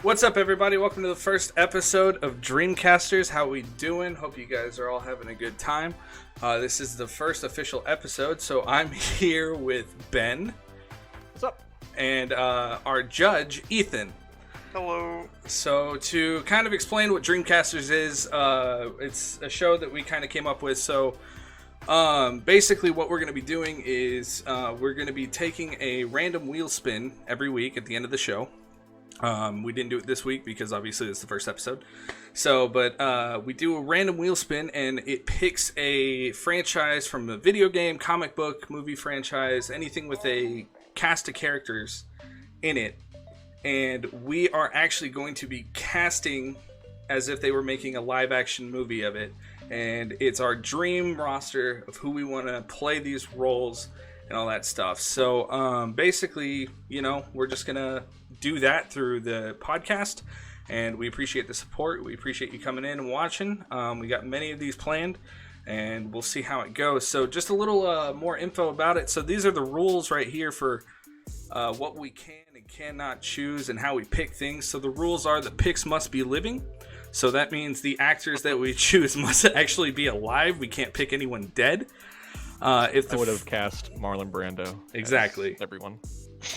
What's up, everybody? Welcome to the first episode of Dreamcasters. How we doing? Hope you guys are all having a good time. This is the first official episode, so I'm here with Ben. What's up? And our judge, Ethan. Hello. So to kind of explain what Dreamcasters is, it's a show that we kind of came up with. So basically what we're going to be doing is we're going to be taking a random wheel spin every week at the end of the show. We didn't do it this week because obviously it's the first episode. So, but we do a random wheel spin and it picks a franchise from a video game, comic book, movie franchise, anything with a cast of characters in it. And we are actually going to be casting as if they were making a live action movie of it. And it's our dream roster of who we want to play these roles and all that stuff. So basically, you know, we're just going to do that through the podcast. And we appreciate the support. We appreciate you coming in and watching. We got many of these planned. And we'll see how it goes. So just a little more info about it. So these are the rules right here for what we can and cannot choose and how we pick things. So the rules are that picks must be living. So that means the actors that we choose must actually be alive. We can't pick anyone dead. If I would have cast Marlon Brando. Exactly. Everyone.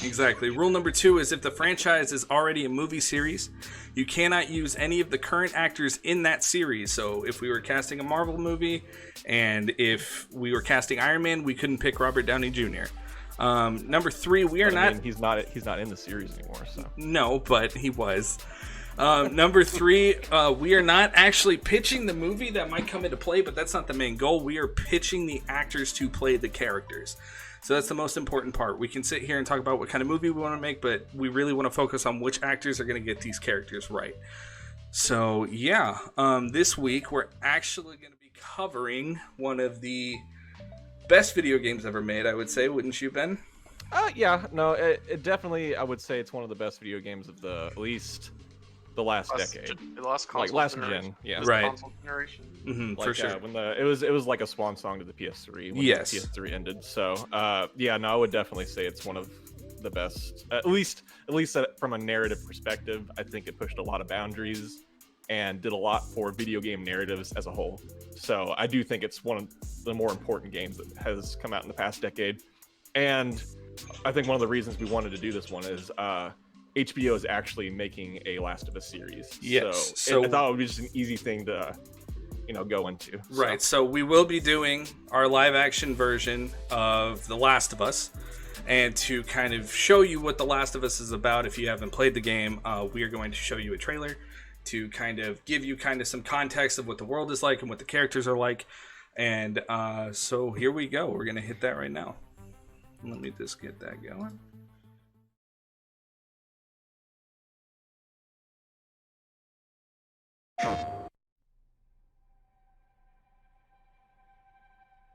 Exactly. Rule number 2 is if the franchise is already a movie series, you cannot use any of the current actors in that series. So if we were casting a Marvel movie and if we were casting Iron Man, we couldn't pick Robert Downey Jr. Number 3, we are not... He's not in the series anymore, so... No, but he was. Number 3, we are not actually pitching the movie that might come into play, but that's not the main goal. We are pitching the actors to play the characters. So that's the most important part. We can sit here and talk about what kind of movie we want to make, but we really want to focus on which actors are going to get these characters right. So yeah, this week we're actually going to be covering one of the best video games ever made, I would say. Wouldn't you, Ben? Yeah, no, it definitely, I would say it's one of the best video games of at least the last decade. The last console like last generation. gen, yeah. Right. Console generation. Mm-hmm, like, for sure. When it was like a swan song to the PS3 when Yes. the PS3 ended. So yeah, no, I would definitely say it's one of the best. At least from a narrative perspective, I think it pushed a lot of boundaries and did a lot for video game narratives as a whole. So I do think it's one of the more important games that has come out in the past decade. And I think one of the reasons we wanted to do this one is HBO is actually making a Last of Us series. Yes. So I thought it would be just an easy thing to, go into. Right. So we will be doing our live action version of The Last of Us. And to kind of show you what The Last of Us is about, if you haven't played the game, we are going to show you a trailer to kind of give you kind of some context of what the world is like and what the characters are like. And so here we go. We're going to hit that right now. Let me just get that going.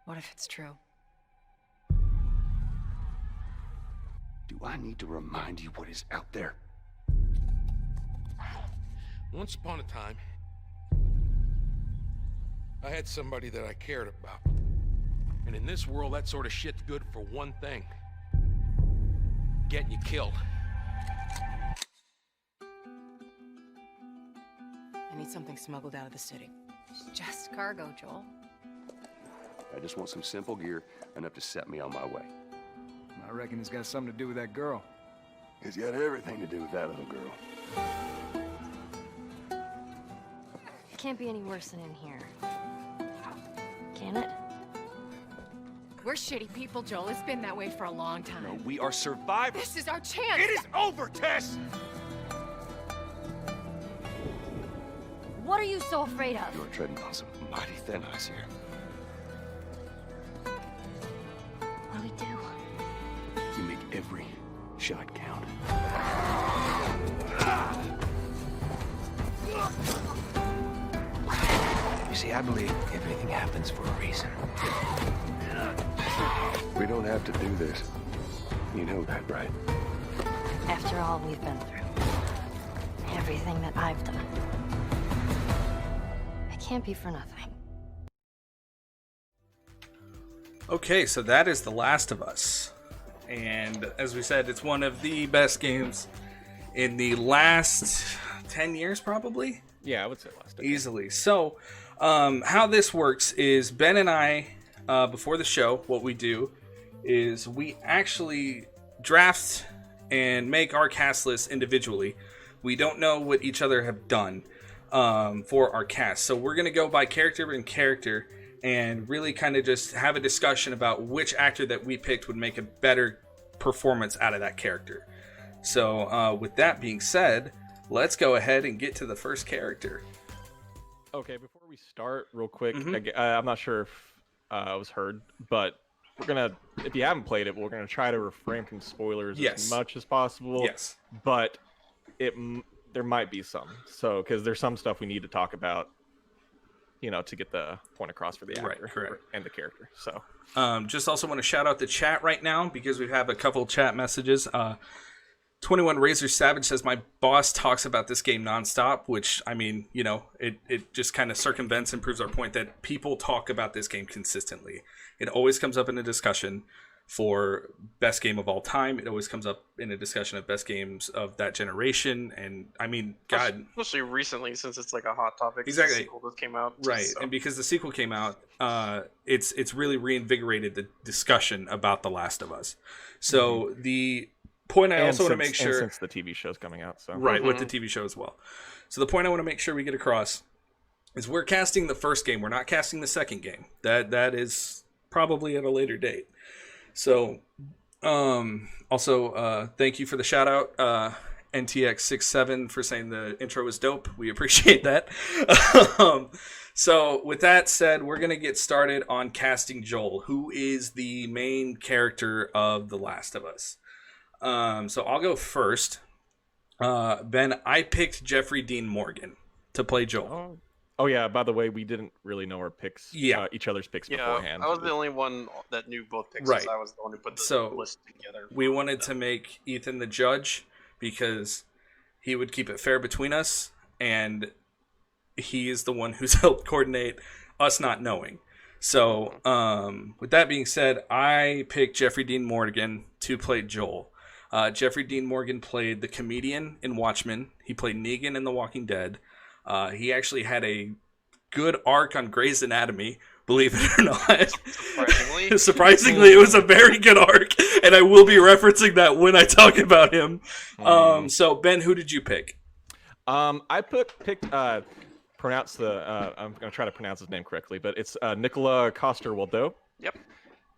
What if it's true? Do I need to remind you what is out there? Once upon a time, I had somebody that I cared about. And in this world, that sort of shit's good for one thing. Getting you killed. I need something smuggled out of the city. It's just cargo, Joel. I just want some simple gear enough to set me on my way. I reckon it's got something to do with that girl. It's got everything to do with that little girl. It can't be any worse than in here. Can it? We're shitty people, Joel. It's been that way for a long time. No, we are survivors. This is our chance. It is over, Tess! What are you so afraid of? You're treading on some mighty thin ice here. What do we do? You make every shot count. You see, I believe everything happens for a reason. We don't have to do this. You know that, right? After all we've been through. Everything that I've done. It can't be for nothing. Okay, so that is The Last of Us. And as we said, it's one of the best games in the last 10 years, probably. Yeah, I would say last decade. Easily. So, how this works is Ben and I, before the show, what we do is we actually draft and make our cast list individually. We don't know what each other have done for our cast. So we're going to go by character and character and really kind of just have a discussion about which actor that we picked would make a better performance out of that character. So with that being said, let's go ahead and get to the first character. Okay, before we start, real quick, I'm not sure if I was heard, but we're gonna, if you haven't played it, we're gonna try to refrain from spoilers as much as possible. Yes. But there might be some, so because there's some stuff we need to talk about, you know, to get the point across for the actor and the character. So, just also want to shout out the chat right now because we have a couple chat messages. 21 Razor Savage says, my boss talks about this game nonstop, which, I mean, you know, it just kind of circumvents and proves our point that people talk about this game consistently. It always comes up in a discussion for best game of all time. It always comes up in a discussion of best games of that generation. And, I mean, God. Especially recently, since it's like a hot topic. Exactly. The sequel that came out. Right, so. and because the sequel came out, it's really reinvigorated the discussion about The Last of Us. So the point I also want to make sure, since the TV show's coming out, so right, with the TV show as well. So the point I want to make sure we get across is we're casting the first game. We're not casting the second game. That is probably at a later date. So also thank you for the shout out NTX67 for saying the intro was dope. We appreciate that. So with that said, we're going to get started on casting Joel, who is the main character of The Last of Us. So I'll go first. Ben, I picked Jeffrey Dean Morgan to play Joel. Oh yeah, by the way, we didn't really know our picks, each other's picks beforehand. I was the only one that knew both picks. Right. I was the one who put the list together. We wanted to make Ethan the judge because he would keep it fair between us, and he is the one who's helped coordinate us not knowing. So, with that being said, I picked Jeffrey Dean Morgan to play Joel. Jeffrey Dean Morgan played the comedian in Watchmen. He played Negan in The Walking Dead. He actually had a good arc on Grey's Anatomy, believe it or not. Surprisingly, it was a very good arc, and I will be referencing that when I talk about him. So, Ben, who did you pick? I picked pronounce the I'm going to try to pronounce his name correctly, but it's Nicola Coster-Waldau. Yep.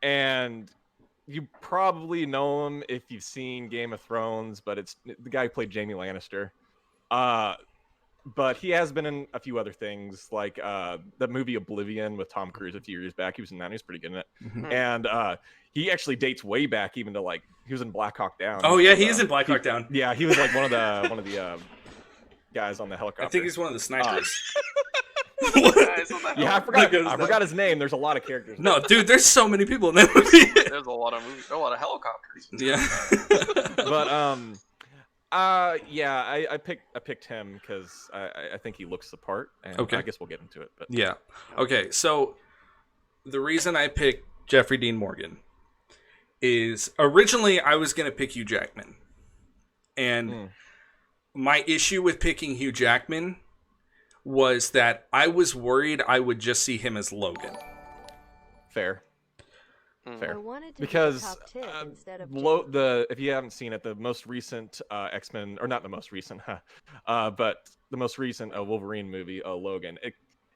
And you probably know him if you've seen Game of Thrones, but it's the guy who played Jaime Lannister. But he has been in a few other things, like the movie Oblivion with Tom Cruise a few years back. He was in that. He was pretty good in it. Mm-hmm. And he actually dates way back, even to like he was in Black Hawk Down. Oh yeah, he is in Black Hawk Down. Yeah, he was like one of the guys on the helicopter. I think he's one of the snipers. Yeah, I forgot his name. There's a lot of characters. No, dude, there's so many people in that movie. There's a lot of movies, a lot of helicopters. Yeah. But I picked him because I think he looks the part, and I guess we'll get into it. But yeah, okay. So the reason I picked Jeffrey Dean Morgan is originally I was gonna pick Hugh Jackman, and my issue with picking Hugh Jackman was that I was worried I would just see him as Logan. Fair. Because if you haven't seen it, the most recent X-Men, or not the most recent, but the most recent Wolverine movie, Logan,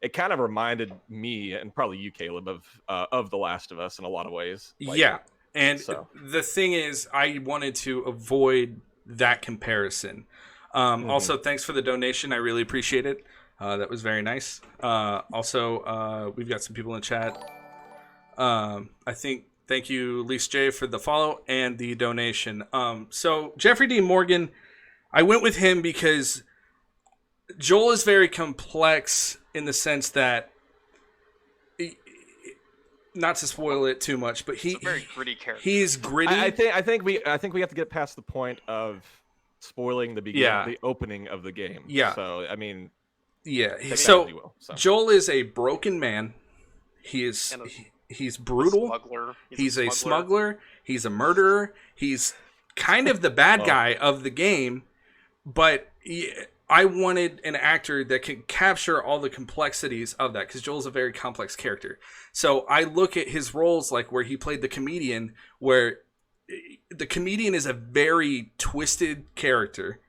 it kind of reminded me, and probably you, Caleb, of The Last of Us in a lot of ways. Yeah, and the thing is, I wanted to avoid that comparison. Also, thanks for the donation. I really appreciate it. That was very nice. Also, we've got some people in the chat. Thank you, Lise J, for the follow and the donation. So Jeffrey Dean Morgan, I went with him because Joel is very complex in the sense that, not to spoil it too much, but he's a very gritty character. He's gritty. I think we have to get past the point of spoiling the beginning, the opening of the game. Yeah. So I mean, so Joel is a broken man. He's brutal. He's a smuggler. He's a murderer. He's kind of the bad guy of the game, but I wanted an actor that could capture all the complexities of that, because Joel's a very complex character. So I look at his roles, like where he played the comedian, where the comedian is a very twisted character,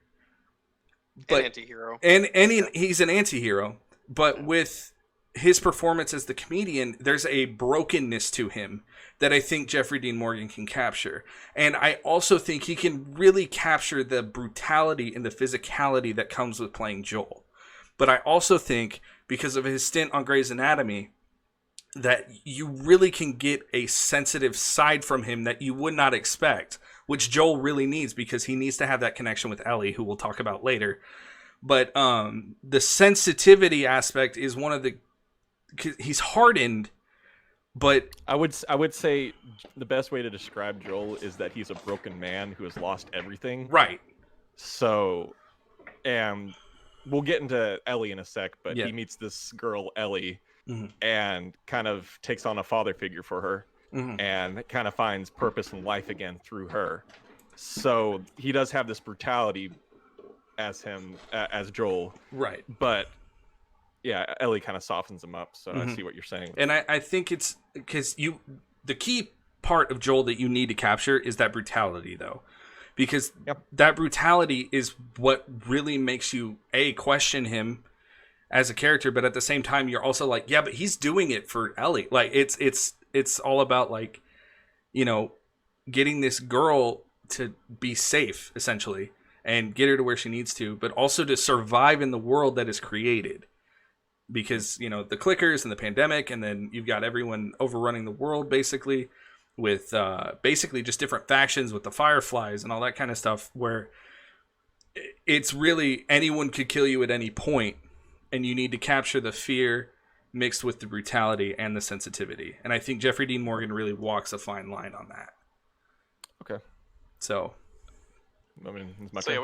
but anti-hero, and he's an anti-hero. But with his performance as the comedian, there's a brokenness to him that I think Jeffrey Dean Morgan can capture. And I also think he can really capture the brutality and the physicality that comes with playing Joel. But I also think, because of his stint on Grey's Anatomy, that you really can get a sensitive side from him that you would not expect, which Joel really needs, because he needs to have that connection with Ellie, who we'll talk about later. But the sensitivity aspect is one of the... He's hardened, but I would say the best way to describe Joel is that he's a broken man who has lost everything. Right. So, and we'll get into Ellie in a sec, but yeah. he meets this girl, Ellie, mm-hmm. and kind of takes on a father figure for her, mm-hmm. and kind of finds purpose in life again through her. So he does have this brutality as Joel. Right. But yeah, Ellie kind of softens him up, so mm-hmm. I see what you're saying. And I think it's because the key part of Joel that you need to capture is that brutality, though. Because that brutality is what really makes you, question him as a character, but at the same time, you're also like, yeah, but he's doing it for Ellie. Like, it's all about, like, getting this girl to be safe, essentially, and get her to where she needs to, but also to survive in the world that is created. Because, the clickers and the pandemic, and then you've got everyone overrunning the world, basically, with basically just different factions with the Fireflies and all that kind of stuff, where it's really anyone could kill you at any point, and you need to capture the fear mixed with the brutality and the sensitivity. And I think Jeffrey Dean Morgan really walks a fine line on that. Okay. So... I mean,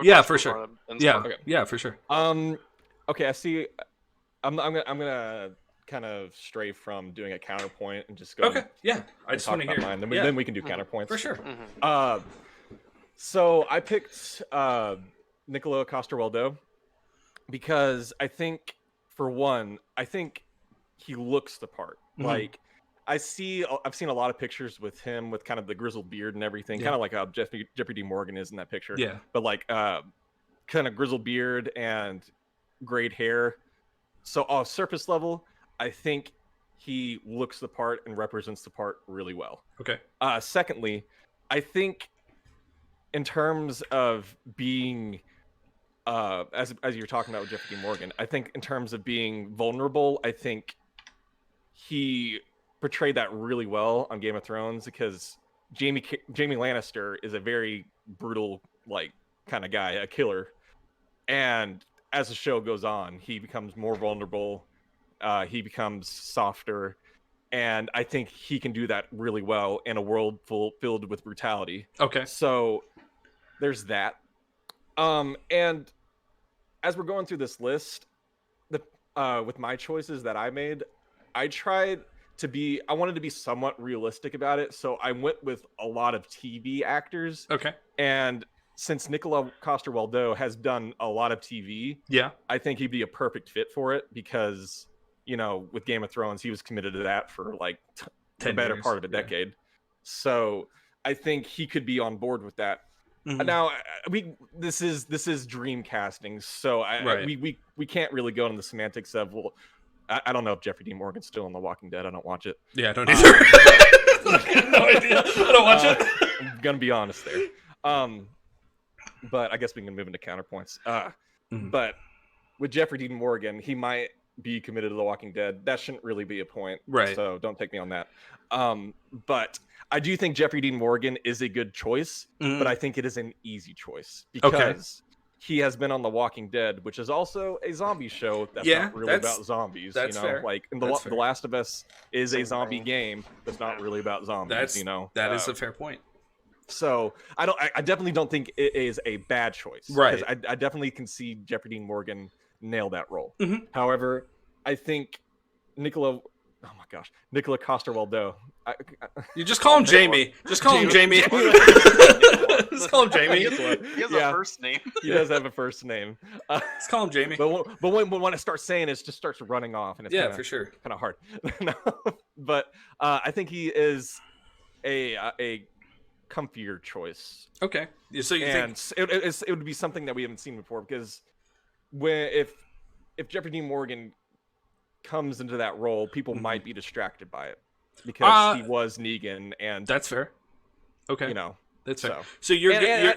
yeah, for sure. Yeah, for sure. Okay, I see. I'm gonna kind of stray from doing a counterpoint and just go. Okay, yeah. I just want to hear mine. Then we can do counterpoints for sure. Mm-hmm. So I picked Nicola Coster-Waldau because I think, for one, he looks the part. Mm-hmm. Like, I've seen a lot of pictures with him with kind of the grizzled beard and everything, kind of like how Jeffrey Dean Morgan is in that picture. Yeah. But like kind of grizzled beard and grayed hair. So off surface level, I think he looks the part and represents the part really well. Okay. Secondly, I think in terms of being as you're talking about with Jeffrey Dean Morgan, I think in terms of being vulnerable, I think he portrayed that really well on Game of Thrones, because Jaime Lannister is a very brutal, like, kind of guy, a killer. And as the show goes on, he becomes more vulnerable. He becomes softer. And I think he can do that really well in a world filled with brutality. Okay. So there's that. And as we're going through this list, with my choices that I made, I wanted to be somewhat realistic about it. So I went with a lot of TV actors. Okay. And since Nicola Coster-Waldau has done a lot of TV, I think he'd be a perfect fit for it, because, with Game of Thrones, he was committed to that for like the better part of a decade. Yeah. So I think he could be on board with that. Mm-hmm. Now this is Dreamcasting, so we can't really go into the semantics of, well, I don't know if Jeffrey Dean Morgan's still on The Walking Dead. I don't watch it. Yeah, I don't either. I have no idea. I don't watch it. I'm gonna be honest there. But I guess we can move into counterpoints. But with Jeffrey Dean Morgan, he might be committed to The Walking Dead. That shouldn't really be a point. Right. So don't take me on that. But I do think Jeffrey Dean Morgan is a good choice, but I think it is an easy choice, because he has been on The Walking Dead, which is also a zombie show that's not really about zombies. That's fair. Like The Last of Us is a zombie game that's not really about zombies. That is a fair point. So I definitely don't think it is a bad choice. Right. Because I definitely can see Jeffrey Dean Morgan nail that role. Mm-hmm. However, I think Nicola Coster-Waldau. You just call him Jamie. Just call him Jamie. Let's call him Jamie. He has a first name. He does have a first name. Let's call him Jamie. But when I start saying it, just starts running off, and it's yeah, for sure, kind of hard. No, but I think he is a comfier choice. Okay, so you think it would be something that we haven't seen before, because if Jeffrey Dean Morgan comes into that role, people might be distracted by it because he was Negan, and that's fair. Okay, you know, that's fair. So you're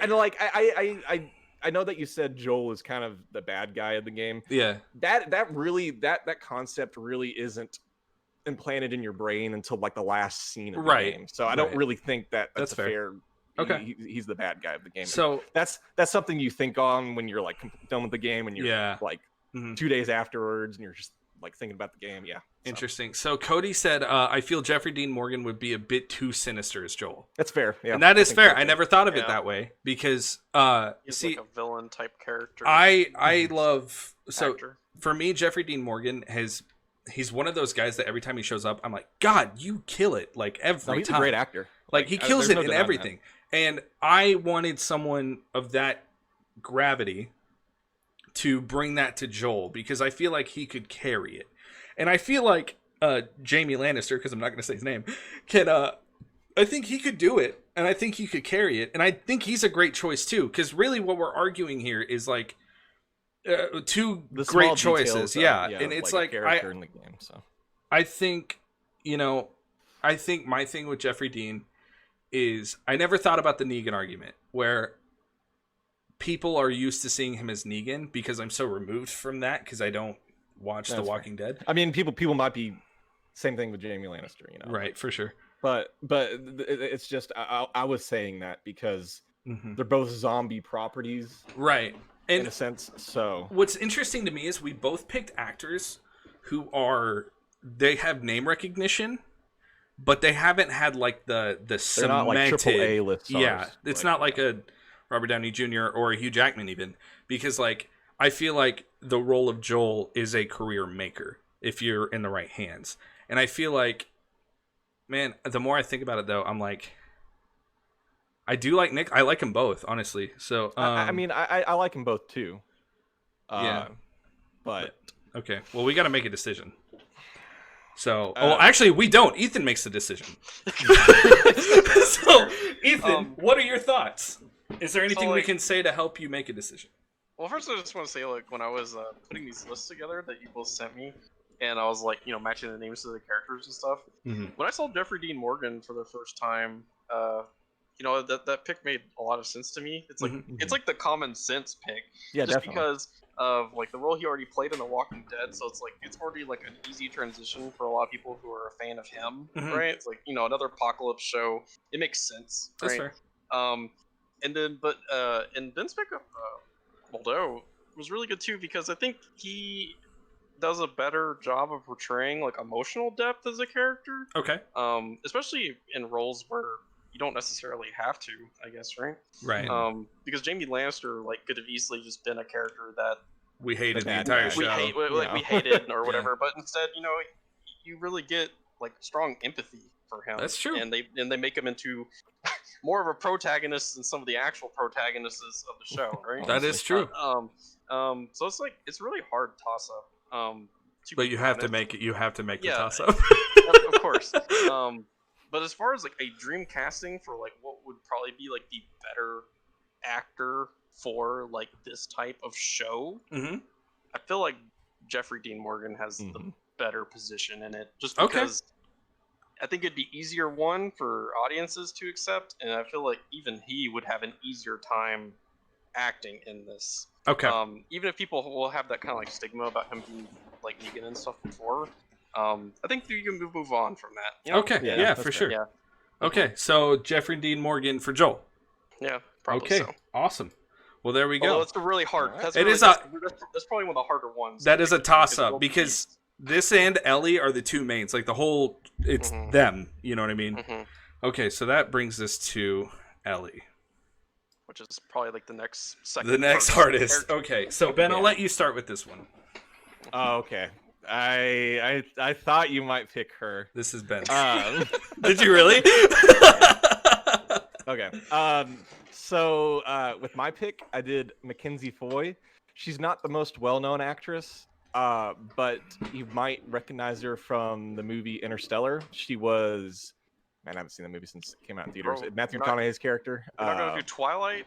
like I know that you said Joel is kind of the bad guy of the game. Yeah, that concept really isn't implanted in your brain until like the last scene of the game. So I don't really think that's fair. Okay, he's the bad guy of the game. So that's something you think on when you're like done with the game, and you're like 2 days afterwards, and you're just like thinking about the game. Yeah, interesting. So Cody said, "I feel Jeffrey Dean Morgan would be a bit too sinister as Joel." That's fair. Yeah, and that is fair. I never thought of it that way because he's like a villain type character. I love actor. For me, Jeffrey Dean Morgan he's one of those guys that every time he shows up, I'm like, God, you kill it like every he's time. a great actor. Like he kills it in everything. And I wanted someone of that gravity to bring that to Joel because I feel like he could carry it. And I feel like Jamie Lannister, because I'm not going to say his name, can. I think he could do it, and I think he could carry it, and I think he's a great choice too. Because really, what we're arguing here is like two great choices, and it's like character in the game. So I think I think my thing with Jeffrey Dean is I never thought about the Negan argument where people are used to seeing him as Negan because I'm so removed from that because I don't watch The Walking Dead. I mean, people might be same thing with Jamie Lannister, right, for sure. But it's just I was saying that because they're both zombie properties, right? And in a sense. So what's interesting to me is we both picked actors who they have name recognition, but they haven't had like the cemented, not like AAA list stars. Yeah, it's not like a Robert Downey Jr. or a Hugh Jackman even, because like I feel like the role of Joel is a career maker if you're in the right hands, and I feel like, man, the more I think about it though, I'm like, I do like Nick. I like them both, honestly. So I mean, I like them both too. Yeah, but okay. Well, we got to make a decision. So, actually, we don't. Ethan makes the decision. So, Ethan, what are your thoughts? Is there anything we can say to help you make a decision? Well, first, I just want to say, like, when I was putting these lists together that you both sent me, and I was like, matching the names to the characters and stuff. When I saw Jeffrey Dean Morgan for the first time, that pick made a lot of sense to me. It's like it's like the common sense pick, just definitely. Because of like the role he already played in The Walking Dead. So it's like it's already like an easy transition for a lot of people who are a fan of him, right? It's like another apocalypse show. It makes sense, right? That's fair. And then Vince Moldo was really good too because I think he does a better job of portraying like emotional depth as a character. Okay. Especially in roles where you don't necessarily have to, I guess, right? Right. Because Jamie Lannister could have easily just been a character that we hated the entire show. We hated or whatever, but instead, you really get like strong empathy for him. That's true. And they make him into more of a protagonist than some of the actual protagonists of the show, right? That is true. So it's like it's really hard toss up. But you have to make it. You have to make the toss up. Of course. But as far as like a dream casting for like what would probably be like the better actor for like this type of show, I feel like Jeffrey Dean Morgan has the better position in it, just because I think it'd be easier one for audiences to accept, and I feel like even he would have an easier time acting in this. Okay. Even if people will have that kind of like stigma about him being like Negan and stuff before. I think you can move on from that. Okay, yeah, for sure. Yeah. Okay, so Jeffrey Dean Morgan for Joel. Yeah, probably so. Awesome. Well, there we go. Although it's a really hard. That's probably one of the harder ones. That is a toss-up because this and Ellie are the two mains. Like the whole, it's them. You know what I mean? Okay, so that brings us to Ellie, which is probably like the next hardest. Okay, so Ben, I'll let you start with this one. Oh, okay. I thought you might pick her. This is Ben. Did you really? Okay. With my pick, I did Mackenzie Foy. She's not the most well-known actress, but you might recognize her from the movie Interstellar. She was, man, I haven't seen the movie since it came out in theaters. Bro, Matthew you're not- McConaughey's character. You're not gonna do Twilight?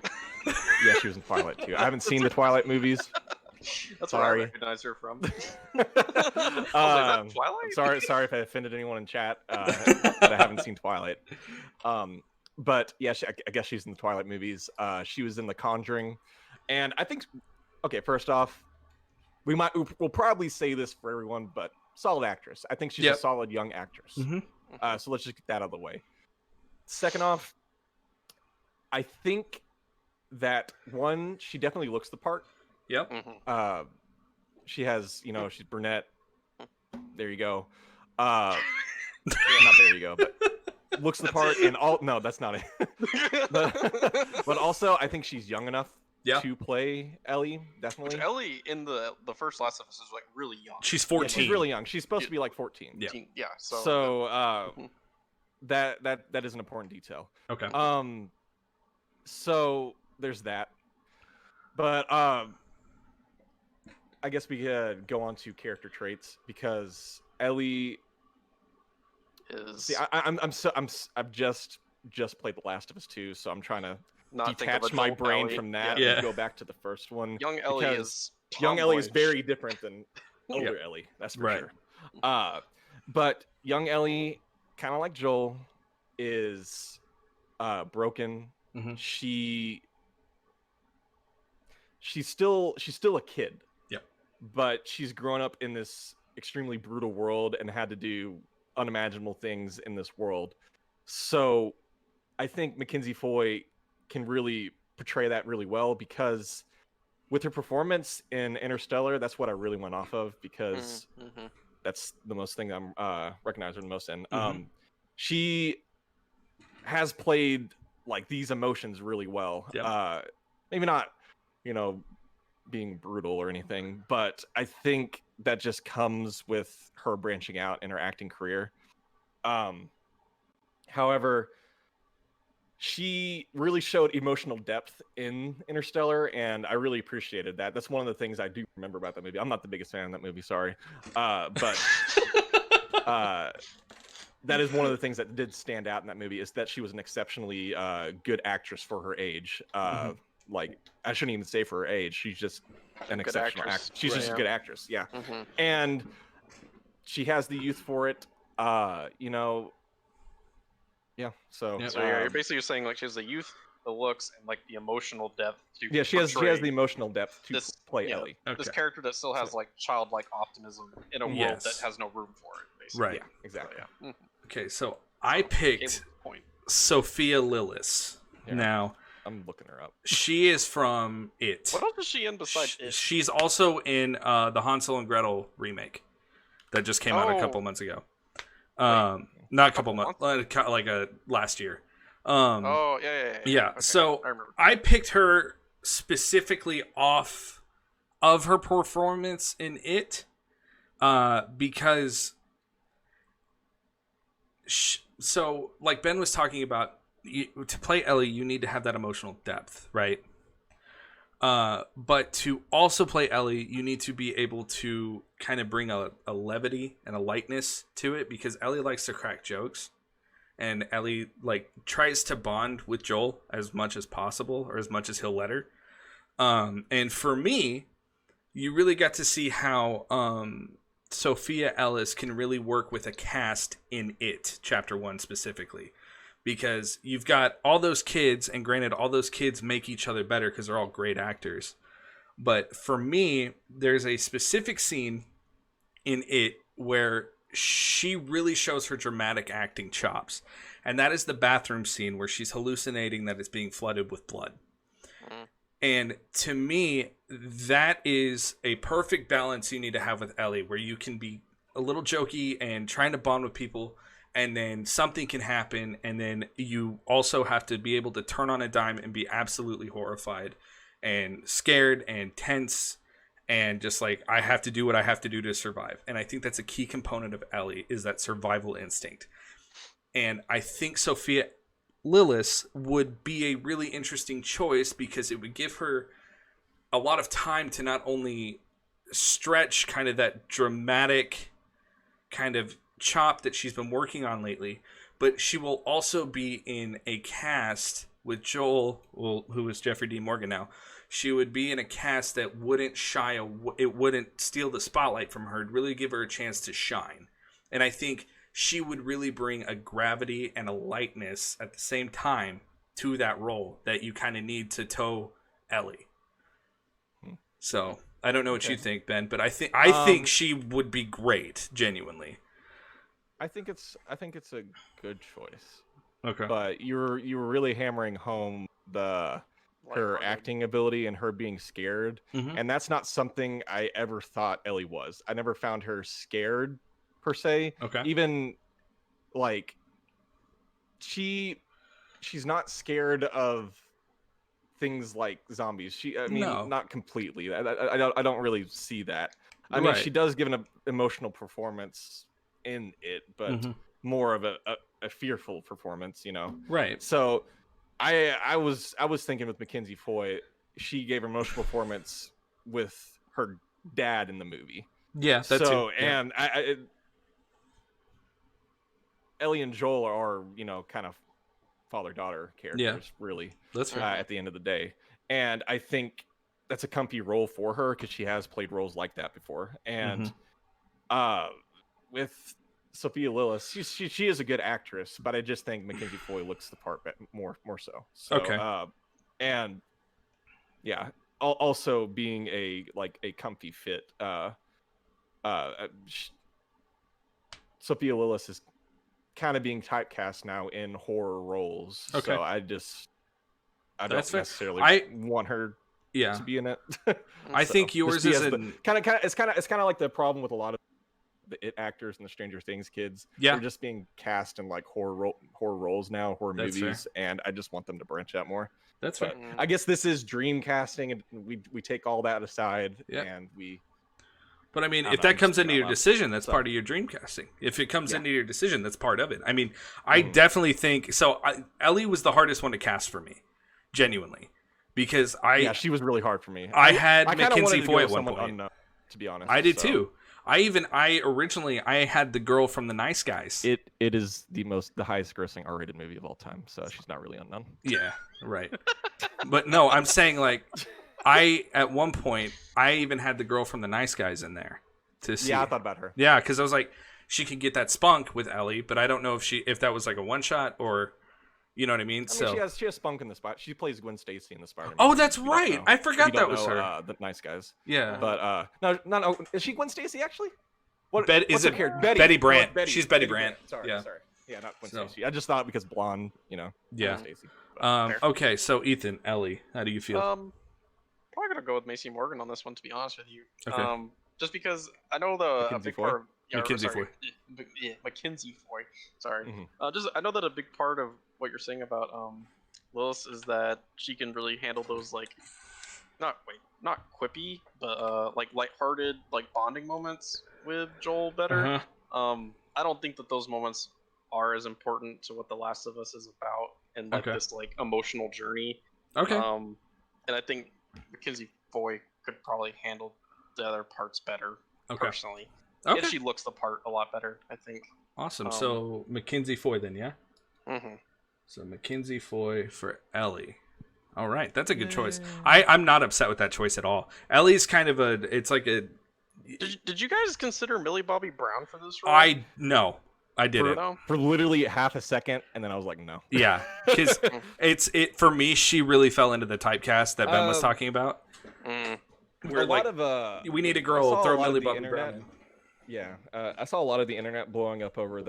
Yeah, she was in Twilight too. I haven't seen the Twilight movies. That's Sorry. where I recognize her from. I was like, is that Twilight? Sorry if I offended anyone in chat that I haven't seen Twilight. But yeah, I guess she's in the Twilight movies. She was in The Conjuring, and I think, okay, first off, we'll probably say this for everyone, but solid actress. I think she's a solid young actress. So let's just get that out of the way. Second off, I think that one, she definitely looks the part. Yep. She has, she's brunette. There you go. Not there you go, but looks the part, and all. No, that's not it. but also, I think she's young enough to play Ellie. Definitely. Which Ellie in the first Last of Us is like really young. She's 14. Yeah, she's really young. She's supposed to be like 14. Yeah. Yeah. So that is an important detail. Okay. So there's that. But I guess we could go on to character traits, because Ellie is. See, I've just played The Last of Us 2, so I'm trying to not detach my brain from that and go back to the first one. Young Ellie is very different than older Ellie. That's for sure. But young Ellie, kind of like Joel, is broken. She's still a kid. But she's grown up in this extremely brutal world and had to do unimaginable things in this world. So I think Mackenzie Foy can really portray that really well, because with her performance in Interstellar, that's what I really went off of, because that's the most thing I'm recognize her the most in. She has played like these emotions really well. Maybe not, being brutal or anything, but I think that just comes with her branching out in her acting career. However, she really showed emotional depth in Interstellar, and I really appreciated that. That's one of the things I do remember about that movie. I'm not the biggest fan of that movie, sorry, but that is one of the things that did stand out in that movie, is that she was an exceptionally good actress for her age. Like, I shouldn't even say for her age. She's just an exceptional actress. She's just a good actress, and she has the youth for it. So you're basically saying like she has the youth, the looks, and like the emotional depth to she has the emotional depth to play Ellie. This character that still has like childlike optimism in a world that has no room for it, basically. Right. Yeah, exactly. Okay, so I picked Sophia Lillis. Now I'm looking her up. She is from It. What else is she in besides It? She's also in the Hansel and Gretel remake that just came out a couple months ago. Not a couple months, like last year. Yeah. So I picked her specifically off of her performance in It, because so like Ben was talking about, to play Ellie, you need to have that emotional depth, right? But to also play Ellie, you need to be able to kind of bring a levity and a lightness to it, because Ellie likes to crack jokes, and Ellie like tries to bond with Joel as much as possible, or as much as he'll let her. And for me, you really got to see how Sophia Ellis can really work with a cast in It Chapter 1 specifically. Because you've got all those kids, and granted, all those kids make each other better because they're all great actors. But for me, there's a specific scene in It where she really shows her dramatic acting chops. And that is the bathroom scene where she's hallucinating that it's being flooded with blood. And to me, that is a perfect balance you need to have with Ellie, where you can be a little jokey and trying to bond with people, and then something can happen, and then you also have to be able to turn on a dime and be absolutely horrified and scared and tense and just like, I have to do what I have to do to survive. And I think that's a key component of Ellie, is that survival instinct. And I think Sophia Lilith would be a really interesting choice because it would give her a lot of time to not only stretch kind of that dramatic kind of chop that she's been working on lately, but she will also be in a cast with Joel, who is Jeffrey Dean Morgan now. She would be in a cast that wouldn't it wouldn't steal the spotlight from her, really give her a chance to shine. And I think she would really bring a gravity and a lightness at the same time to that role that you kind of need to tow Ellie. So I don't know what you think, Ben, but I think she would be great, genuinely. I think it's a good choice. Okay. But you were really hammering home her acting ability and her being scared, and that's not something I ever thought Ellie was. I never found her scared per se. Okay. Even like she's not scared of things like zombies. Not completely. I don't really see that. I mean, she does give an emotional performance in it, but more of a fearful performance, Right. So I was thinking with Mackenzie Foy, she gave an emotional performance with her dad in the movie. Yeah, that's so. Yeah. And Ellie and Joel are kind of father-daughter characters, really. That's right. At the end of the day, and I think that's a comfy role for her because she has played roles like that before. And with Sophia Lillis, she is a good actress, but I just think Mackenzie Foy looks the part more so. Okay. And yeah, also being a comfy fit. Sophia Lillis is kind of being typecast now in horror roles. Okay. So I don't necessarily want her to be in it. I think yours is it's kind of like the problem with a lot of the It actors and the Stranger Things kids. Yeah. They're just being cast in like horror roles now, horror movies, and I just want them to branch out more. That's right. I guess this is Dreamcasting, and we take all that aside, and we. But I mean, if that comes into your decision, that's part of your Dreamcasting. If it comes into your decision, that's part of it. I mean, I definitely think so. Ellie was the hardest one to cast for me, genuinely, because she was really hard for me. I had Mackenzie Foy at one point. Unknown, to be honest, I did too. I originally had the girl from The Nice Guys. It is the highest grossing R-rated movie of all time, so she's not really unknown. Yeah, right. But no, I'm saying like at one point I even had the girl from The Nice Guys in there to see. Yeah, I thought about her. Yeah, because I was like, she could get that spunk with Ellie, but I don't know if that was like a one shot or. You know what I mean? She has spunk in the spot. She plays Gwen Stacy in the Spider-Man. Oh, that's right. I forgot that was her. The Nice Guys. Yeah. But no. Is she Gwen Stacy actually? Is it Betty Brant? She's Betty Brant. Sorry. Yeah, not Gwen Stacy. I just thought because blonde, Yeah. Gwen Stacy. Okay, so Ethan, Ellie, how do you feel? Probably gonna go with Macy Morgan on this one, to be honest with you. Okay. Just because I know a big part of Mackenzie Foy. Yeah, Mackenzie Foy. Sorry. I know that a big part of what you're saying about Lilith is that she can really handle those not quippy, but like lighthearted bonding moments with Joel better. I don't think that those moments are as important to what The Last of Us is about and this emotional journey. Okay. And I think Mackenzie Foy could probably handle the other parts better personally. Okay. And she looks the part a lot better, I think. Awesome. So Mackenzie Foy then, yeah? So Mackenzie Foy for Ellie. All right, that's a good choice. I'm not upset with that choice at all. Ellie's kind of it's like a... Did you guys consider Millie Bobby Brown for this role? No, I didn't. For literally half a second, and then I was like, no. Yeah, because for me, she really fell into the typecast that Ben was talking about. We're we need a girl, throw Millie Bobby Brown in. Yeah, I saw a lot of the internet blowing up over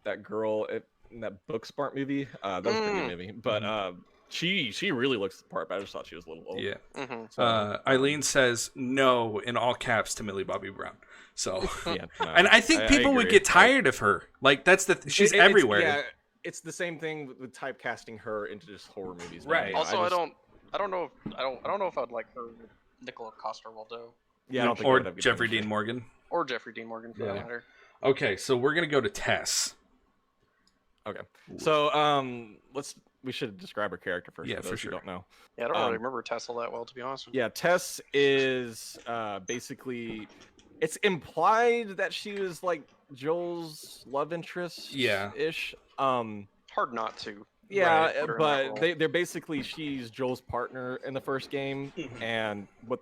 that girl in that Booksmart movie. That was a pretty good movie, but she really looks the part. But I just thought she was a little old. Yeah. Eileen says no in all caps to Millie Bobby Brown. So, yeah, no, and I think people would get tired of her. Like that's she's everywhere. It's the same thing with typecasting her into just horror movies. Right. Also, I don't know if I'd like her with Nicola Coster-Waldau. Yeah, I don't think or Jeffrey Dean Morgan. Or Jeffrey Dean Morgan for that matter. Okay, so we're gonna go to Tess. Okay, so let's we should describe her character first. Yeah, for for those sure. who don't know. Yeah, I don't really remember Tess all that well, to be honest with you. Yeah, Tess is basically. It's implied that she was like Joel's love interest. Yeah. Ish. Hard not to. Yeah, put her in that but role. they're basically she's Joel's partner in the first game, and what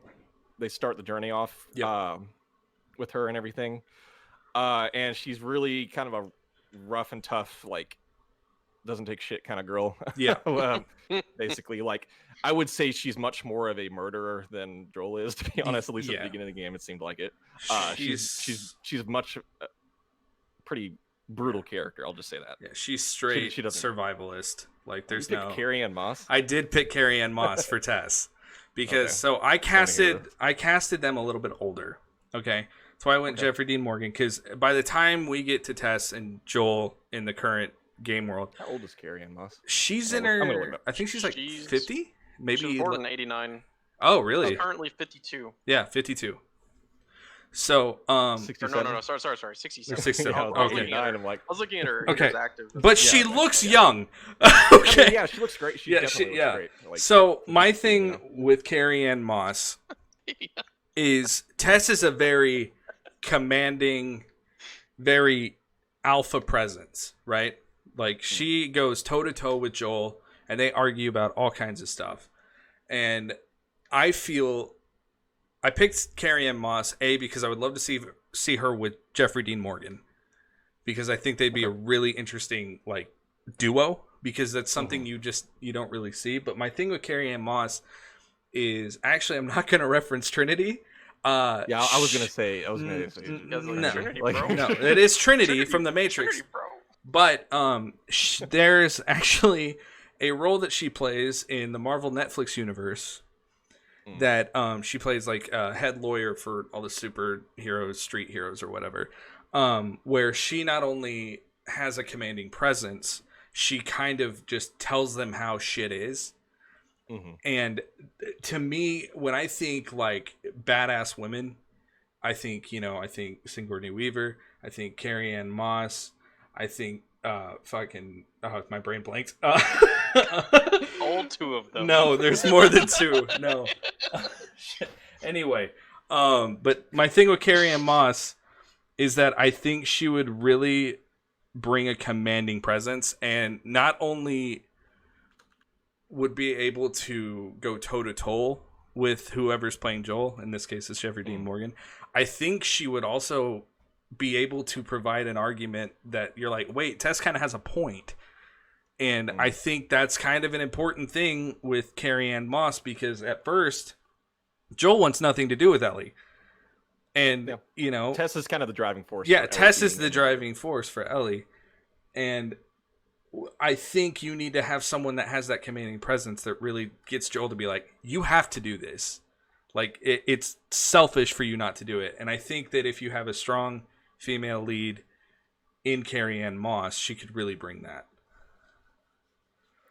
they start the journey off with her and everything. And she's really kind of a rough and tough, like doesn't take shit kind of girl. Yeah. Basically, like I would say she's much more of a murderer than Joel is, to be honest. At least at the beginning of the game, it seemed like it. She's much pretty brutal character. I'll just say that. Yeah, she's straight She doesn't. Survivalist. Like there's You picked no. Carrie-Anne Moss. I did pick Carrie-Anne Moss for Tess because Okay. so I casted them a little bit older. Okay, that's why I went Jeffrey Dean Morgan, because by the time we get to Tess and Joel in the current game world, How old is Carrie-Anne Moss? she's in I'm gonna look her. it up. I think she's like 50, maybe. She was born in '89. Oh, really? She's currently 52. Yeah, 52. So, 67? No. Sorry. 67. Or 60. Yeah, I was Okay. looking at her, I'm like, I was looking at her. Okay. She was active. But she Yeah, looks yeah. young. I Okay. mean, yeah, she looks great. She definitely looks great. Like, So my thing with Carrie-Anne Moss is Tess is a very commanding, very alpha presence, right? Like she goes toe to toe with Joel, and they argue about all kinds of stuff. And I feel I picked Carrie-Anne Moss because I would love to see her with Jeffrey Dean Morgan, because I think they'd be a really interesting like duo, because that's something you don't really see. But my thing with Carrie-Anne Moss is actually I'm not going to reference Trinity. I was gonna say. No, Trinity, like, bro. no, it is Trinity from the Matrix. Trinity, bro. But there's actually a role that she plays in the Marvel Netflix universe that she plays like a head lawyer for all the superheroes, street heroes, or whatever. Where she not only has a commanding presence, she kind of just tells them how shit is. And to me, when I think like badass women, I think Sigourney Weaver, I think Carrie-Anne Moss, I think my brain blanked. All two of them. No, there's more than two. No. Shit. Anyway, but my thing with Carrie-Anne Moss is that I think she would really bring a commanding presence, and not only would be able to go toe-to-toe with whoever's playing Joel, in this case it's Jeffrey Dean Morgan, I think she would also be able to provide an argument that you're like, wait, Tess kind of has a point. And I think that's kind of an important thing with Carrie-Anne Moss, because at first, Joel wants nothing to do with Ellie. And, Tess is kind of the driving force. Yeah, for Tess Ellie is the driving force for Ellie. And I think you need to have someone that has that commanding presence that really gets Joel to be like, you have to do this. Like, it's selfish for you not to do it. And I think that if you have a strong female lead in Carrie-Anne Moss, she could really bring that.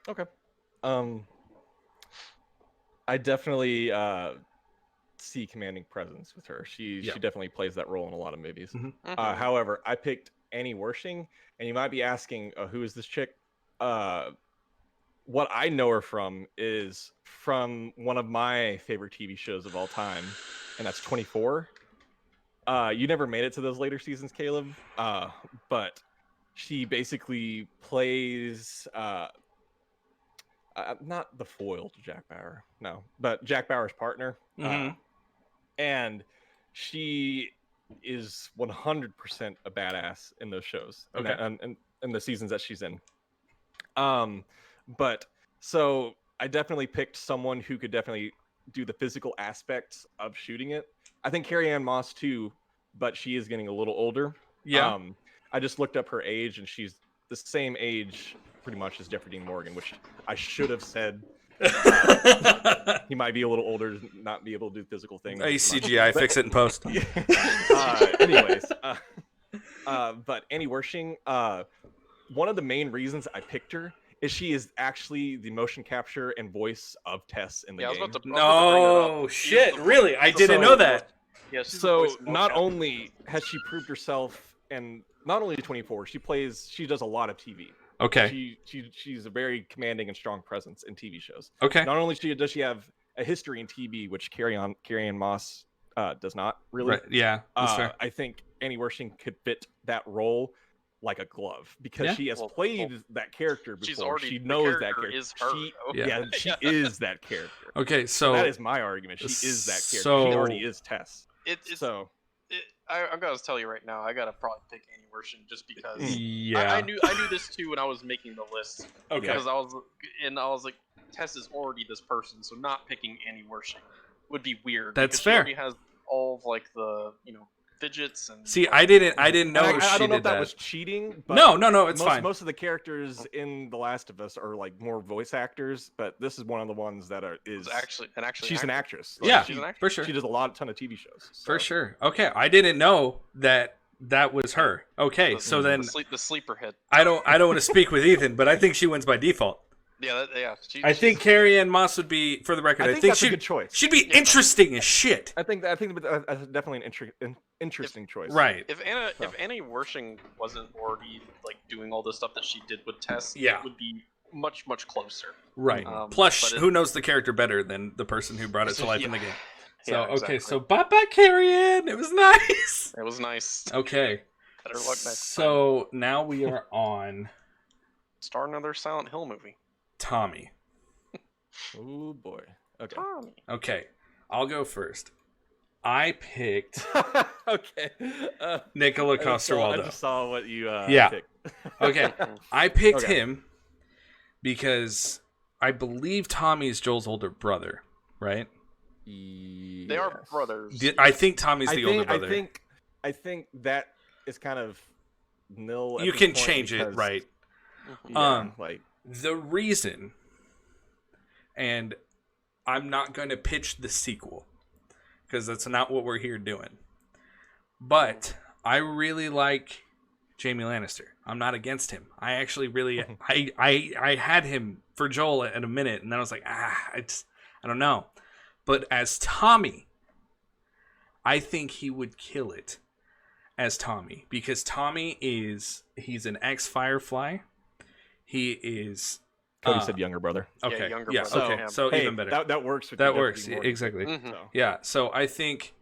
Okay. I definitely see commanding presence with her. She definitely plays that role in a lot of movies. However, I picked Annie Wershing, and you might be asking, who is this chick? What I know her from is from one of my favorite TV shows of all time, and that's 24. You never made it to those later seasons, Caleb, but she basically plays not the foil to Jack Bauer, no, but Jack Bauer's partner. And she is 100% a badass in those shows, and the seasons that she's in. But so I definitely picked someone who could definitely do the physical aspects of shooting it. I think Carrie-Anne Moss too, but she is getting a little older. Yeah. I just looked up her age, and she's the same age pretty much as Jeffrey Dean Morgan, which I should have said. He might be a little older, not be able to do physical things. Hey, CGI, fix it in post. Anyways, but Annie Wershing, one of the main reasons I picked her is she is actually the motion capture and voice of Tess in the game. No shit, really? I didn't know that. Yeah, so not only has she proved herself, and not only 24, she does a lot of TV. Okay. She's a very commanding and strong presence in TV shows. Okay. Not only does she have a history in TV, which Carrie-Anne Moss does not really. Right. Yeah, that's fair. I think Annie Wersching could fit that role like a glove because she has played that character before. She knows that character. Is her, she is that character. Okay, so that is my argument. She is that character. So, she already is Tess. I'm gonna tell you right now. I gotta probably pick Annie Wersching just because. Yeah. I knew this too when I was making the list. Okay. Because I was like, Tess is already this person, so not picking Annie Wersching would be weird. That's because fair. She already has all of like the fidgets and. See, I didn't know I she don't know did if that was cheating. But no, it's fine. Most of the characters in The Last of Us are like more voice actors, but this is one of the ones that she's an actress. Like, she's an actress. For sure. She does a ton of TV shows. So. For sure. Okay, I didn't know that was her. Okay, so then the sleeper hit. I don't want to speak with Ethan, but I think she wins by default. Yeah, I think Carrie-Anne Moss would be, for the record, I think that's a good choice. She'd be interesting as shit. I think that's definitely an interesting choice. Right. If Annie Wersching wasn't already like doing all the stuff that she did with Tess, it would be much closer. Right. Plus, who knows the character better than the person who brought it to life in the game? So okay, so bye Carrie-Anne. It was nice. It was nice. Okay. Better luck next time. So now we are on. Start another Silent Hill movie. Tommy. Oh boy. Okay. Tommy. Okay, I'll go first. I picked okay. Nicola Coster-Waldau. I just saw what you picked. Okay, I picked him because I believe Tommy's Joel's older brother, right? They are brothers. I think Tommy's the older brother. I think that is kind of nil. You can change it, right? Like the reason, and I'm not going to pitch the sequel because that's not what we're here doing. But I really like Jaime Lannister. I'm not against him. I actually really, I had him for Joel in a minute, and then I was like, I don't know. But as Tommy, I think he would kill it as Tommy because Tommy he's an ex-Firefly. He is. Cody said younger brother. Okay. Younger yeah. brother. Okay. So even better. That works. That works exactly. Mm-hmm. So. Yeah. So I think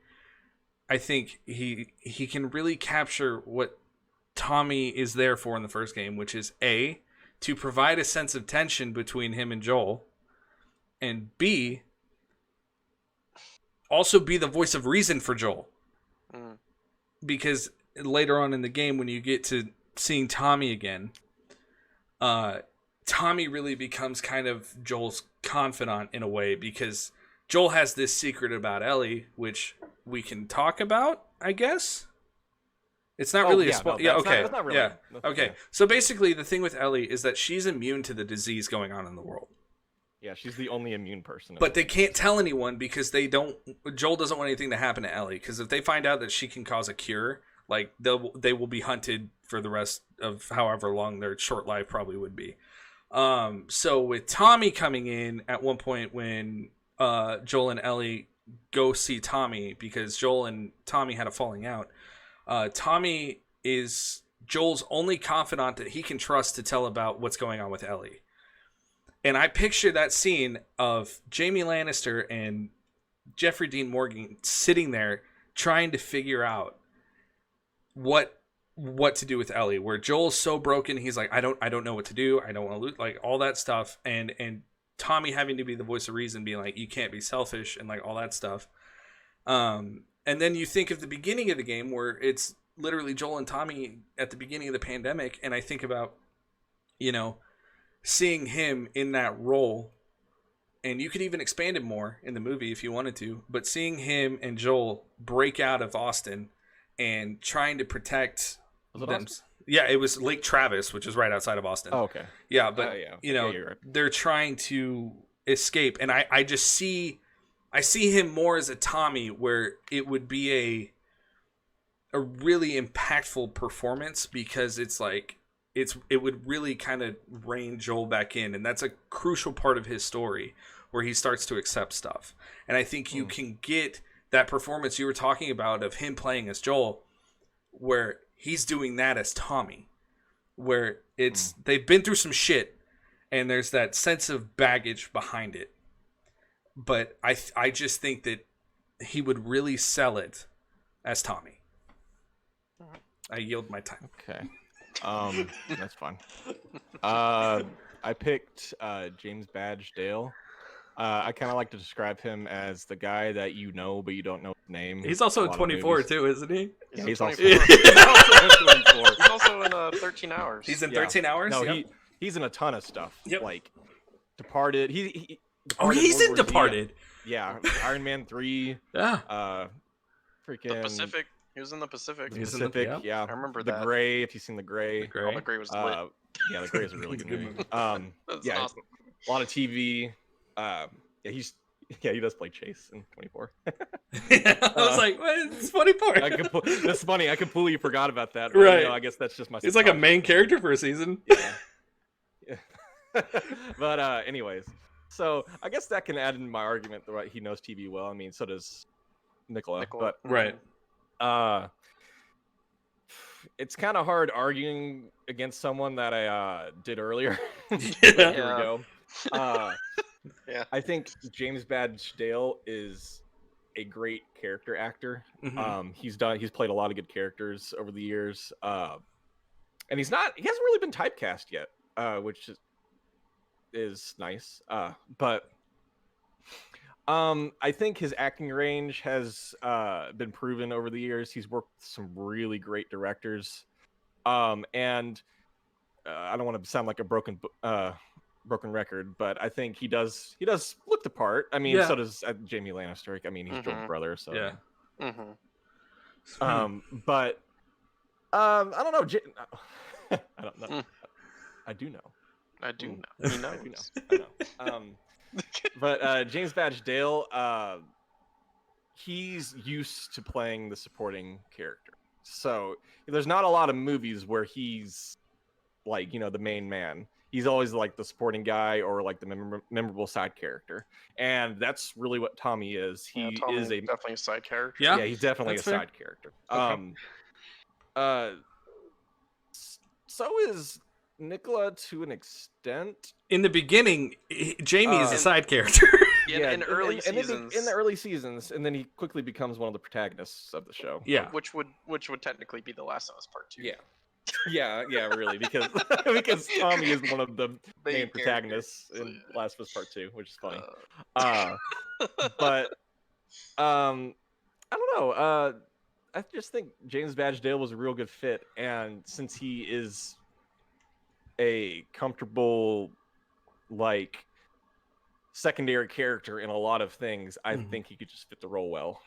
he can really capture what Tommy is there for in the first game, which is A, to provide a sense of tension between him and Joel, and B, also be the voice of reason for Joel. Because later on in the game, when you get to seeing Tommy again, Tommy really becomes kind of Joel's confidant in a way because Joel has this secret about Ellie, which we can talk about, I guess. It's not really a spoiler. Yeah, okay. That's not really. Yeah. Okay. So basically, the thing with Ellie is that she's immune to the disease going on in the world. Yeah, she's the only immune person. But they can't tell anyone because Joel doesn't want anything to happen to Ellie. Because if they find out that she can cause a cure, like they will be hunted for the rest of however long their short life probably would be. So with Tommy coming in at one point when Joel and Ellie go see Tommy because Joel and Tommy had a falling out. Tommy is Joel's only confidant that he can trust to tell about what's going on with Ellie. And I picture that scene of Jaime Lannister and Jeffrey Dean Morgan sitting there trying to figure out what to do with Ellie, where Joel's so broken, he's like, I don't know what to do. I don't want to lose, like all that stuff. And Tommy having to be the voice of reason, being like, you can't be selfish and like all that stuff. And then you think of the beginning of the game where it's literally Joel and Tommy at the beginning of the pandemic. And I think about, seeing him in that role, and you could even expand it more in the movie if you wanted to, but seeing him and Joel break out of Austin and trying to protect them. Yeah, it was Lake Travis, which is right outside of Austin. Oh, okay. Yeah, but you're right. They're trying to escape, and I just see him more as a Tommy, where it would be a really impactful performance because it's like it would really kind of rein Joel back in, and that's a crucial part of his story where he starts to accept stuff. And I think you can get that performance you were talking about of him playing as Joel, where he's doing that as Tommy. where it's they've been through some shit, and there's that sense of baggage behind it. But I just think that he would really sell it as Tommy. I yield my time. Okay. That's fun. I picked James Badge Dale. I kind of like to describe him as the guy that you know, but you don't know his name. He's also in 24 too, isn't he? Yeah, he's also in 24. He's also in 13 Hours. He's in 13 Hours? No, he's in a ton of stuff. Yep. Like Departed. Departed, he's in Departed. Yeah, Iron Man 3. Yeah. Freaking The Pacific. He was in the Pacific. Pacific, yeah. I remember The that. Gray, if you've seen The Gray. The Gray. The Gray was lit. Yeah, The Gray is a really good movie. That's yeah, awesome. a lot of TV. He does play Chase in 24. I was like, what? It's 24. That's funny. I completely forgot about that. But, Right. I guess that's just my. He's like a main character for a season. Yeah. But anyways, so I guess that can add in my argument that he knows TV well. I mean, so does Nicola. But right. It's kind of hard arguing against someone that I did earlier. Yeah. Here we go. Yeah. I think James Badge Dale is a great character actor. Mm-hmm. He's played a lot of good characters over the years. And he hasn't really been typecast yet, which is nice. But I think his acting range has been proven over the years. He's worked with some really great directors. And I don't want to sound like a broken record, but I think he does look the part. I mean, so does Jamie Lannister. I mean, he's Joel's brother, so yeah. But I don't know. I don't know. I do know. I do know. He knows. I know. But James Badge Dale, he's used to playing the supporting character. So there's not a lot of movies where he's like, the main man. He's always like the supporting guy or like the memorable side character, and that's really what Tommy is. He is definitely a side character. Yeah, he's definitely that's a fair. side character. Okay. So is Nicola to an extent. In the beginning, Jamie is a side character. In early seasons. In the early seasons, and then he quickly becomes one of the protagonists of the show. Yeah. Which would technically be The Last of Us Part 2. Yeah, really, because Tommy is one of the main protagonists in Last of Us Part 2, which is funny. But I don't know. I just think James Badge Dale was a real good fit, and since he is a comfortable, like, secondary character in a lot of things, I think he could just fit the role well.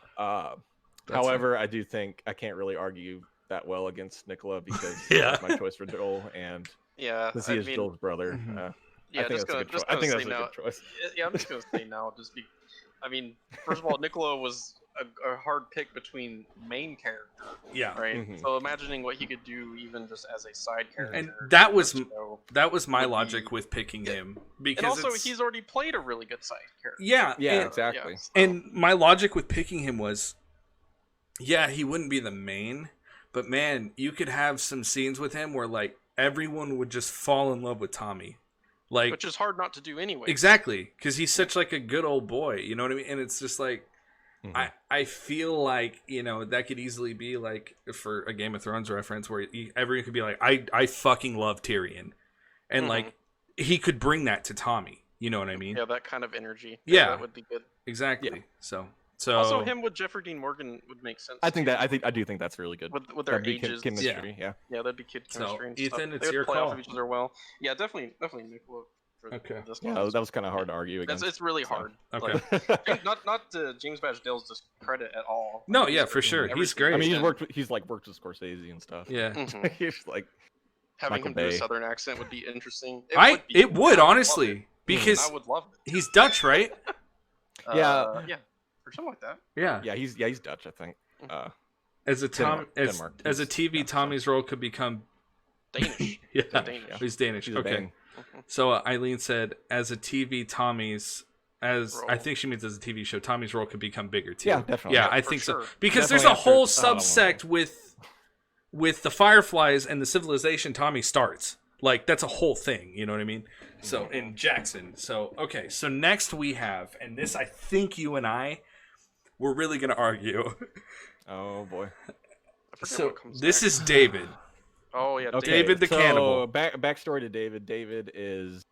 However, I do think I can't really argue that well against Nicola because that's my choice for Joel, and since he is Joel's brother, I think that's a good choice. Yeah, I'm just gonna say no. First of all, Nicola was a hard pick between main character. Yeah. Right. So imagining what he could do even just as a side character, and that was my logic with picking him, because and also he's already played a really good side character. Yeah. Exactly. And my logic with picking him was, he wouldn't be the main. But man, you could have some scenes with him where like everyone would just fall in love with Tommy, like, which is hard not to do anyway. Exactly, because he's such like a good old boy, you know what I mean? And it's just like, I feel like that could easily be like, for a Game of Thrones reference, where everyone could be like, I fucking love Tyrion, and like he could bring that to Tommy, you know what I mean? Yeah, that kind of energy. Yeah, that would be good. Exactly. Yeah. So also him with Jeffrey Dean Morgan would make sense. I do think that's really good with their ages, chemistry. Yeah, that'd be kid chemistry. And Ethan, stuff. it's your play call. off of each other well. Yeah, definitely Nicola. Okay. This that was kind of hard to argue against. It's really hard. Okay. Like, not to James Badge Dale's discredit at all. No, for sure, he's great. I mean, worked with Scorsese and stuff. Yeah. He's like having Michael him Bay. do a southern accent would be interesting. It would honestly, because I would love it. He's Dutch, right? Yeah. Or something like that. Yeah. He's Dutch, I think. As a Denmark. as a TV, Tommy's role could become Danish. Danish. He's Danish. Okay. So Eileen said, as a TV, Tommy's role. I think she means as a TV show, Tommy's role could become bigger too. Yeah, definitely. Yeah, I think sure. so, because definitely there's a whole after- subsect with with the Fireflies and the civilization Tommy starts. Like, that's a whole thing, you know what I mean? So, in Jackson. So, okay, so next we have, and this I think you and I, we're really going to argue. Oh, boy. So, this is David. Oh, yeah, Okay, David the Cannibal. Backstory to David. David is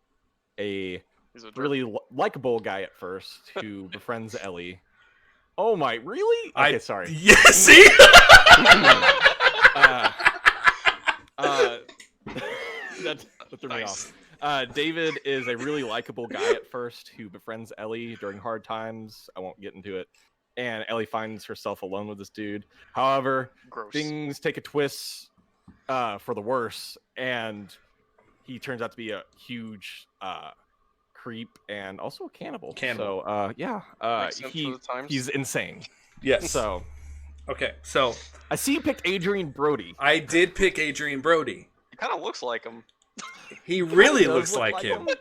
a He's a really likable guy at first who befriends Ellie. Oh my, really? Okay, sorry. Yeah, see? That threw me off. David is a really likable guy at first who befriends Ellie during hard times. I won't get into it. And Ellie finds herself alone with this dude. However, things take a twist for the worse, and he turns out to be a huge creep and also a cannibal. So, he's insane. Yes. So, okay, so I see you picked Adrian Brody. I did pick Adrian Brody. He kind of looks like him. He really looks like him. He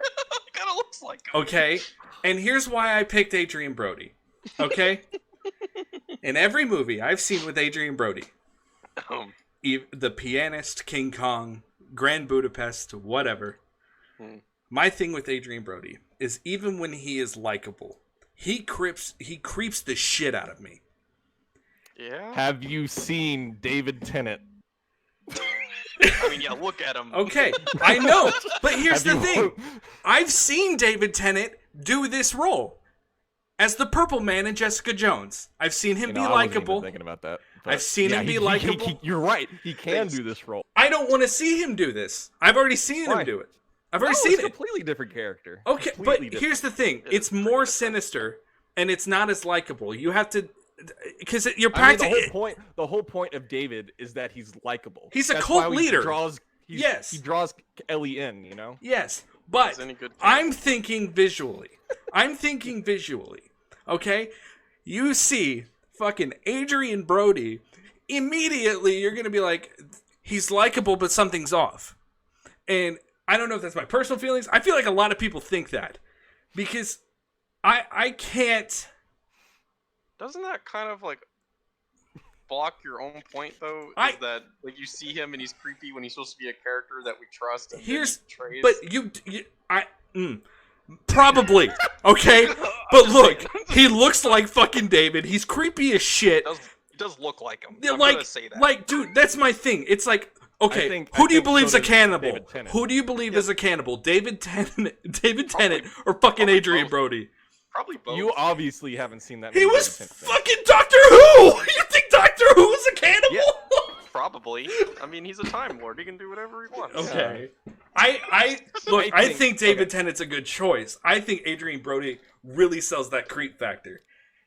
kind of looks like him. Okay, and here's why I picked Adrian Brody. Okay? In every movie I've seen with Adrian Brody, The Pianist, King Kong, Grand Budapest, whatever, my thing with Adrian Brody is even when he is likable, he creeps the shit out of me. Yeah? Have you seen David Tennant? I mean, yeah, look at him. Okay, I know, but here's the thing. I've seen David Tennant do this role as the Purple Man in Jessica Jones. I've seen him be I wasn't likable. even thinking about that. I've seen him be likable. You're right. He can do this role. I don't want to see him do this. I've already seen him do it. I've already seen it's it. a completely different character. Okay, but here's the thing. It's more sinister, and it's not as likable. You have to... Because you're practically... the whole point of David is that he's likable. He's a cult leader. He draws Ellie in, you know? Yes, but I'm thinking visually. Okay? You see fucking Adrian Brody, immediately you're going to be like, he's likable, but something's off. And I don't know if that's my personal feelings. I feel like a lot of people think that. Because I can't... Doesn't that kind of like block your own point though? Is that like you see him and he's creepy when he's supposed to be a character that we trust? And probably okay, but look, he looks like fucking David. He's creepy as shit. He does look like him. Yeah, I'm gonna say that. Like, dude, that's my thing. It's like, okay, who do you believe is a cannibal? Who do you believe is a cannibal? David Tennant, or fucking Adrian Brody? Probably both. You obviously haven't seen that. He was fucking Doctor Who! You think Doctor Who is a cannibal? Yeah, probably. I mean, he's a Time Lord. He can do whatever he wants. Okay. I think David Tennant's a good choice. I think Adrian Brody really sells that creep factor.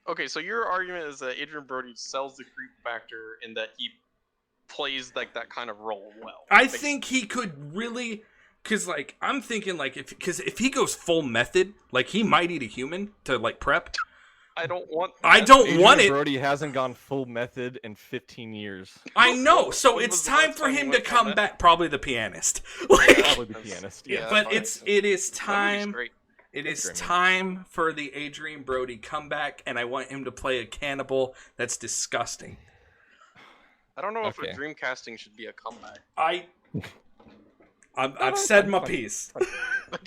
Okay, so your argument is that Adrian Brody sells the creep factor in that he plays like that kind of role well. I think he could really... Because, like, I'm thinking, like, if he goes full method, like, he might eat a human to, like, prep. I don't want Adrian Brody hasn't gone full method in 15 years. I know, so it's time for him to come back. Probably The Pianist. Like, probably The Pianist, yeah. But it is time... It is time for the Adrian Brody comeback, and I want him to play a cannibal that's disgusting. I don't know if a Dreamcasting should be a comeback. I've said my piece.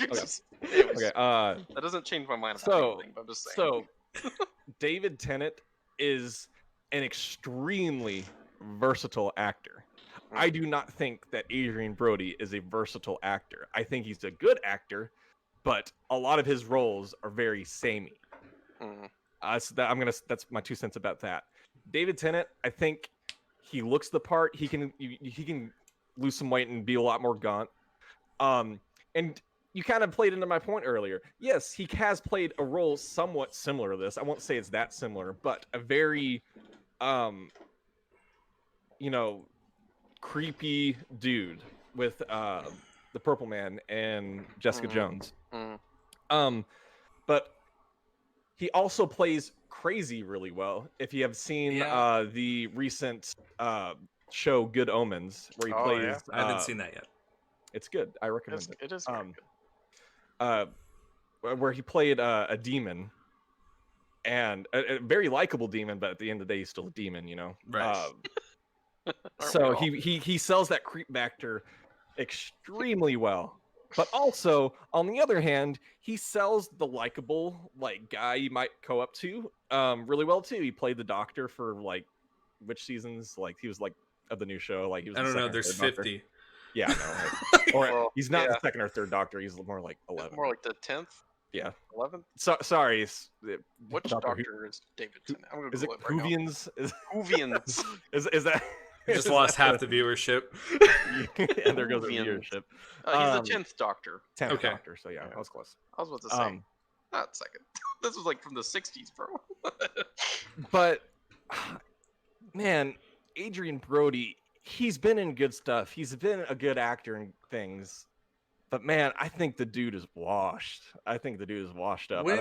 Anyways, that doesn't change my mind about anything, but I'm just saying. So, David Tennant is an extremely versatile actor. I do not think that Adrian Brody is a versatile actor. I think he's a good actor, but a lot of his roles are very samey. So that's my 2 cents about that. David Tennant, I think he looks the part. He can lose some weight and be a lot more gaunt. And you kind of played into my point earlier. Yes, he has played a role somewhat similar to this. I won't say it's that similar, but a very, creepy dude with the Purple Man and Jessica Jones. But he also plays crazy really well. If you have seen the recent show Good Omens, where he plays... I haven't seen that yet. It's good. I recommend it. It is very good. Where he played a demon, and a very likable demon, but at the end of the day, he's still a demon, you know? Right. So he sells that creep factor extremely well. But also, on the other hand, he sells the likable like guy you might go up to really well too. He played the Doctor for like which seasons? Like he was like of the new show. Like he was. I the don't know. second or There's third Doctor. 50. Yeah, no. Or Well, he's not yeah. the second or third Doctor. He's more like 11. More like the 10th, Yeah. 11th. So, sorry. Which Doctor is David Tennant? I'm gonna Is it Google right now. Whovians? Whovians. Is that? Just lost half the viewership. And there goes the Whovians. viewership. He's the 10th Doctor. 10th Okay. Doctor. So yeah, that was close. I was about to say. Not second. This was like from the 60s, bro. But man, Adrian Brody, he's been in good stuff. He's been a good actor in things. But man, I think the dude is washed. I think the dude is washed up. When-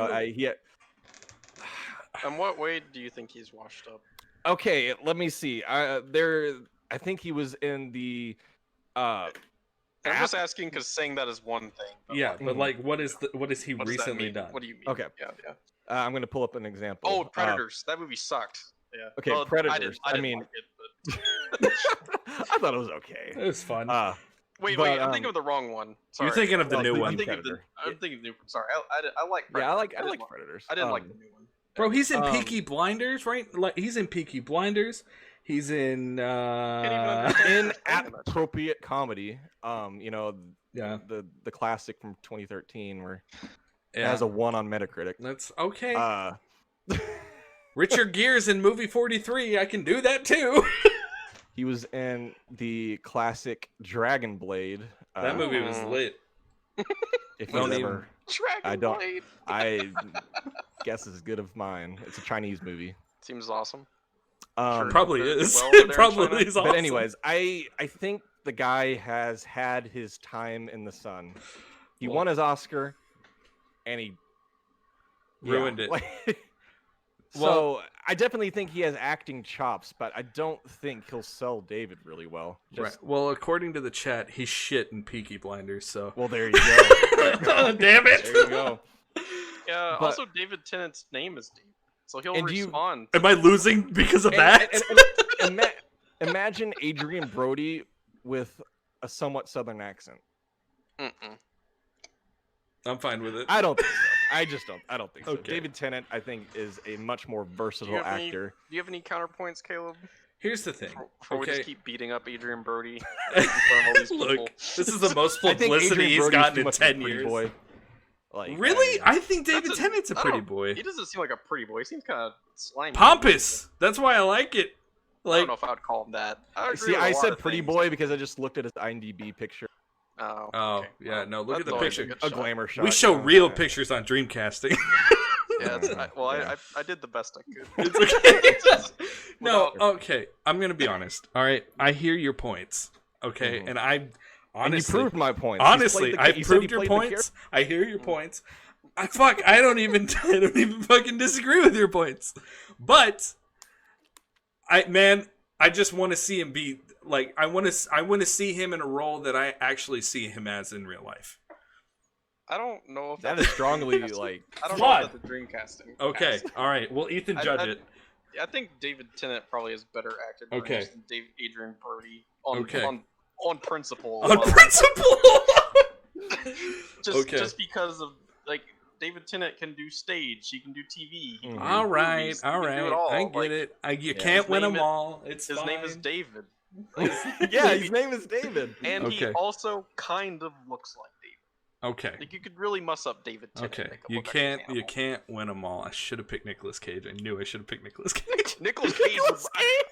In what way do you think he's washed up? Okay, let me see. I think he was in the I'm just asking because saying that is one thing. But Yeah, but like, what has he what does that recently mean? done? What do you mean? Okay. Yeah. I'm going to pull up an example. Oh, Predators. That movie sucked. Yeah. Okay, Well, Predators. I didn't mean, like it, but... I thought it was okay. It was fun. Wait, but, I'm thinking of the wrong one. Sorry. You're thinking of the new Legion one. I'm thinking of Predator. I'm thinking of the new one. Sorry, I like Predators. Yeah, I didn't like Predators. I didn't like the new one. Bro, he's in Um, Peaky Blinders, right? Like he's in Peaky Blinders. He's in Inappropriate comedy. Yeah. The classic from 2013 where it Yeah. has a 1 on Metacritic. That's okay. Uh, Richard Gere's in movie 43. I can do that too. he was in the classic Dragon Blade. That movie was lit. If Don't you even- ever, Dragon I don't- Blade. I guess is good of mine. It's a Chinese movie. Seems awesome. Probably Did it is. well over there It in probably China? is awesome. But anyways, I think the guy has had his time in the sun. He Well- won his Oscar, and he Ruined it. So I definitely think he has acting chops, but I don't think he'll sell David really well. Right. Well, according to the chat, he's shit in Peaky Blinders. So. Well, there you go. Damn it! There you go. Yeah. But- Also, David Tennant's name is David, so he'll And you- respond. Am I losing because of that? Imagine Adrian Brody with a somewhat southern accent. Mm-mm. I'm fine with it. I don't think so. I don't think so. Okay. David Tennant, I think, is a much more Do you versatile have any? actor. Do you have any counterpoints, Caleb? Here's the thing. Before we Okay. just keep beating up Adrian Brody in front of all these people. Look, this is the most I think publicity Adrian he's Brody's gotten too in much of a 10 pretty years. boy. Like, Really? I think David That's Tennant's a I pretty don't- boy. He doesn't seem like a pretty boy. He seems kind of slimy. Pompous. That's why I like it. I Like, don't know if I would call him that. I agree see, with a I lot said of pretty things. boy because I just looked at his IMDb picture. Oh. oh okay. yeah, Well, no. Look at that's the always picture. good A shot. glamour shot. We show you know, real yeah. pictures on Dreamcasting. Yeah, Yeah. I did the best I could. It's okay. Just No, without- okay. I'm gonna be honest. All right, I hear your points. Okay, Mhm. and I And you honestly, proved my points. He's honestly, played the- I he said he proved your played the points. I hear your points. I don't even fucking disagree with your points. But I just want to see him be like I want to see him in a role that I actually see him as in real life. I don't know if That that's is strongly Dreamcasting. like. I don't Flawed. know if that's the Dreamcasting. Okay, all right. Well, Ethan, judge I- it. I think David Tennant probably is better acted than Okay. Adrian Brody on Okay. on principle. On principle. Okay. Just because of like David Tennant can do stage, he can do TV. He can do All right, movies, he all can do right. it all. I get Like, it. You Yeah. can't His win name them is- all. It's His name is fine. David. Yeah, his name is David. And he Okay. also kind of looks like David. Okay. Like you could really muss up David Tennant. Okay. and make him You look like an can't. You animal. can't win them all. I should have picked Nicolas Cage. I knew I should have picked Nicolas Cage. Nicolas Cage.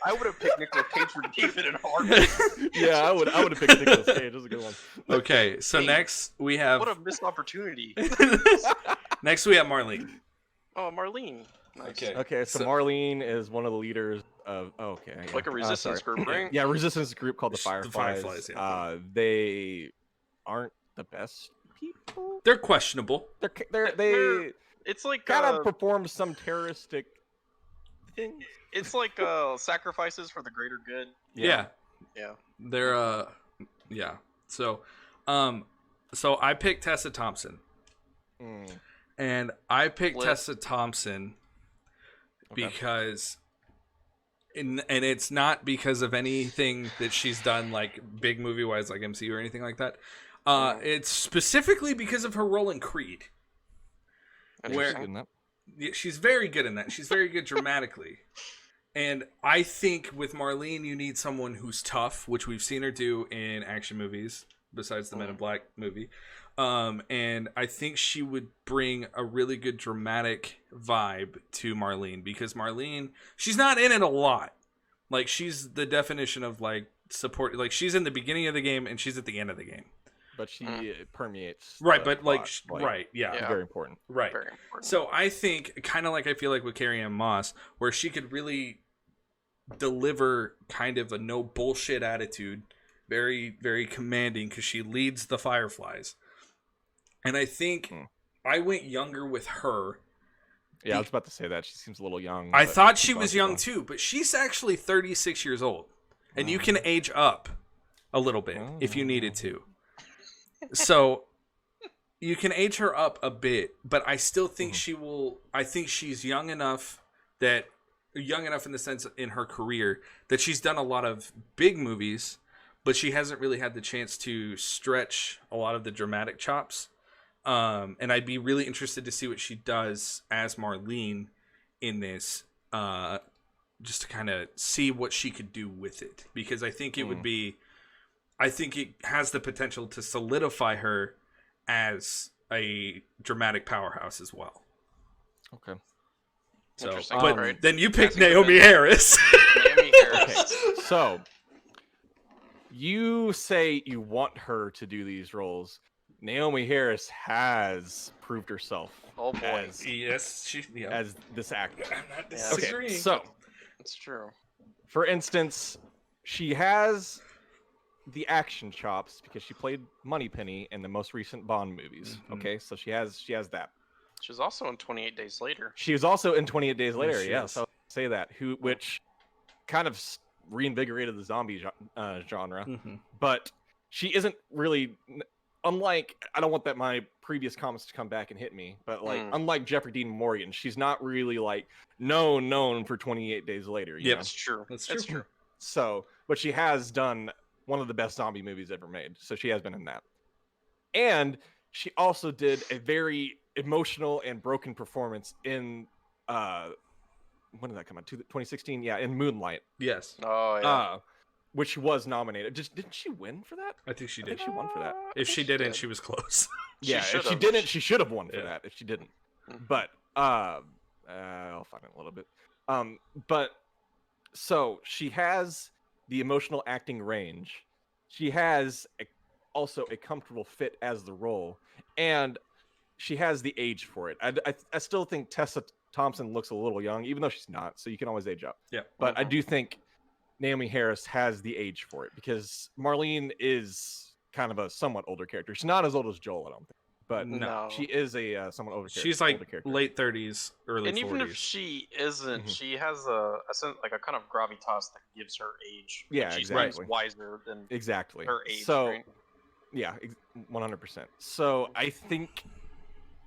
I would have picked Nicolas Cage for David in a heartbeat. Yeah, I would have picked Nicolas Cage. That's a good one. Okay. So Hey, next we have. What a missed opportunity. Next we have Marlene. Oh, Marlene. Nice. Okay. Okay, so Marlene is one of the leaders of. Okay, yeah. Like a resistance sorry. group, right? Yeah, resistance group called the The Fireflies. Fireflies, yeah. They aren't the best people. They're questionable. They It's like kind of perform some terroristic things. it's like sacrifices for the greater good. Yeah. Yeah. They're yeah. So I picked Tessa Thompson. Mm. And I picked Lit. Tessa Thompson Okay. because and it's not because of anything that she's done, like big movie wise, like MCU or anything like that. It's specifically because of her role in Creed, where she's very good in that. She's very good dramatically. And I think with Marlene, you need someone who's tough, which we've seen her do in action movies, besides the Men in Black movie. And I think she would bring a really good dramatic vibe to Marlene, because Marlene, she's not in it a lot. Like, she's the definition of, like, support. Like, she's in the beginning of the game and she's at the end of the game. But she permeates. Right, but, plot, right, yeah. Very important. Right. Very important. So I think, kind of like I feel like with Carrie-Anne Moss, where she could really deliver kind of a no bullshit attitude, very, very commanding, because she leads the Fireflies. And I think I went younger with her. Yeah, I was about to say that. She seems a little young. I thought she was young too, but she's actually 36 years old. And you can age up a little bit if you needed to. So you can age her up a bit, but I still think she will. I think she's young enough in the sense in her career that she's done a lot of big movies, but she hasn't really had the chance to stretch a lot of the dramatic chops. And I'd be really interested to see what she does as Marlene in this, just to kind of see what she could do with it, because I think it would be. I think it has the potential to solidify her as a dramatic powerhouse as well. Okay. So, but then you picked Naomi Harris. Naomi Harris. Okay. So, you say you want her to do these roles. Naomi Harris has proved herself. Oh boy. As this actor. I'm not disagreeing. Okay, so, it's true. For instance, she has the action chops because she played Moneypenny in the most recent Bond movies. Okay, so she has that. She was also in 28 Days Later. She was also in 28 Days Later. Yes. So I'll say that, which kind of reinvigorated the zombie genre. But she isn't really, unlike, I don't want my previous comments to come back and hit me, but like unlike Jeffrey Dean Morgan, she's not really like known for 28 Days Later. Yeah, that's true. That's true. So, but she has done one of the best zombie movies ever made. So she has been in that. And she also did a very emotional and broken performance in, when did that come out? 2016? Yeah, in Moonlight. Yes. Oh, yeah. Which was nominated. Didn't she win for that? I think she did. I think she won for that. If she didn't, she was close. Yeah, if she didn't, she should have won for that if she didn't. But, I'll find it in a little bit. But, so she has the emotional acting range. She has also a comfortable fit as the role, and she has the age for it. I still think Tessa Thompson looks a little young, even though she's not, so you can always age up. Yeah. But I do think Naomi Harris has the age for it, because Marlene is kind of a somewhat older character. She's not as old as Joel, I don't think. But no, she is a somewhat older character. She's like late 30s, early 40s. And even if she isn't, she has a sense, like a kind of gravitas that gives her age. Yeah, she's exactly. wiser than exactly her age. So, right? yeah, 100%. So I think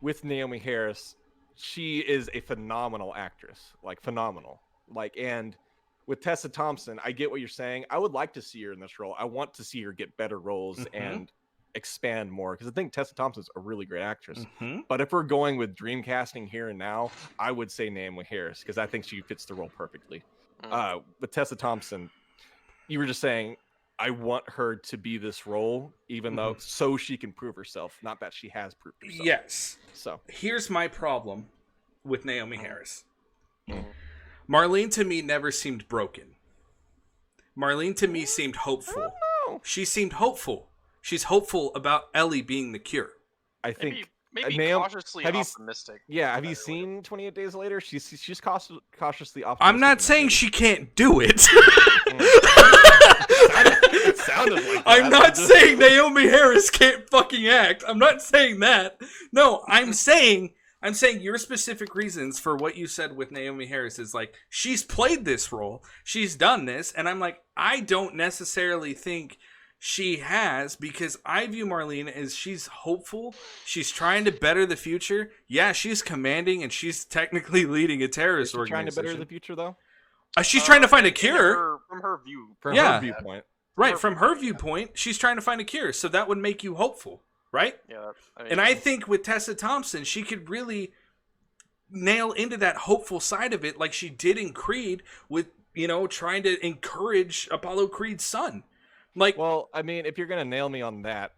with Naomi Harris, she is a phenomenal actress, like phenomenal. Like, and with Tessa Thompson, I get what you're saying. I would like to see her in this role. I want to see her get better roles and expand more, because I think Tessa Thompson's a really great actress. But if we're going with Dreamcasting here and now, I would say Naomi Harris, because I think she fits the role perfectly. With Tessa Thompson, you were just saying, I want her to be this role, even though so she can prove herself, not that she has proved herself. Yes. So here's my problem with Naomi Harris. Marlene to me never seemed broken. Marlene to me seemed hopeful. She seemed hopeful. She's hopeful about Ellie being the cure. I think maybe cautiously optimistic. Yeah, have you seen 28 Days Later? She's cautiously optimistic. I'm not saying she can't do it. It sounded like that. I'm not saying Naomi Harris can't fucking act. I'm not saying that. No, I'm saying your specific reasons for what you said with Naomi Harris is like, she's played this role, she's done this, and I'm like, I don't necessarily think she has, because I view Marlene as she's hopeful, she's trying to better the future. Yeah, she's commanding, and she's technically leading a terrorist organization. Trying to better the future, though? She's trying to find a And cure. from her view. From Yeah. her viewpoint. Right, from her viewpoint, she's trying to find a cure, so that would make you hopeful, right? Yeah. And I think with Tessa Thompson, she could really nail into that hopeful side of it, like she did in Creed, with trying to encourage Apollo Creed's son. Like, Well, I mean, if you're gonna nail me on that,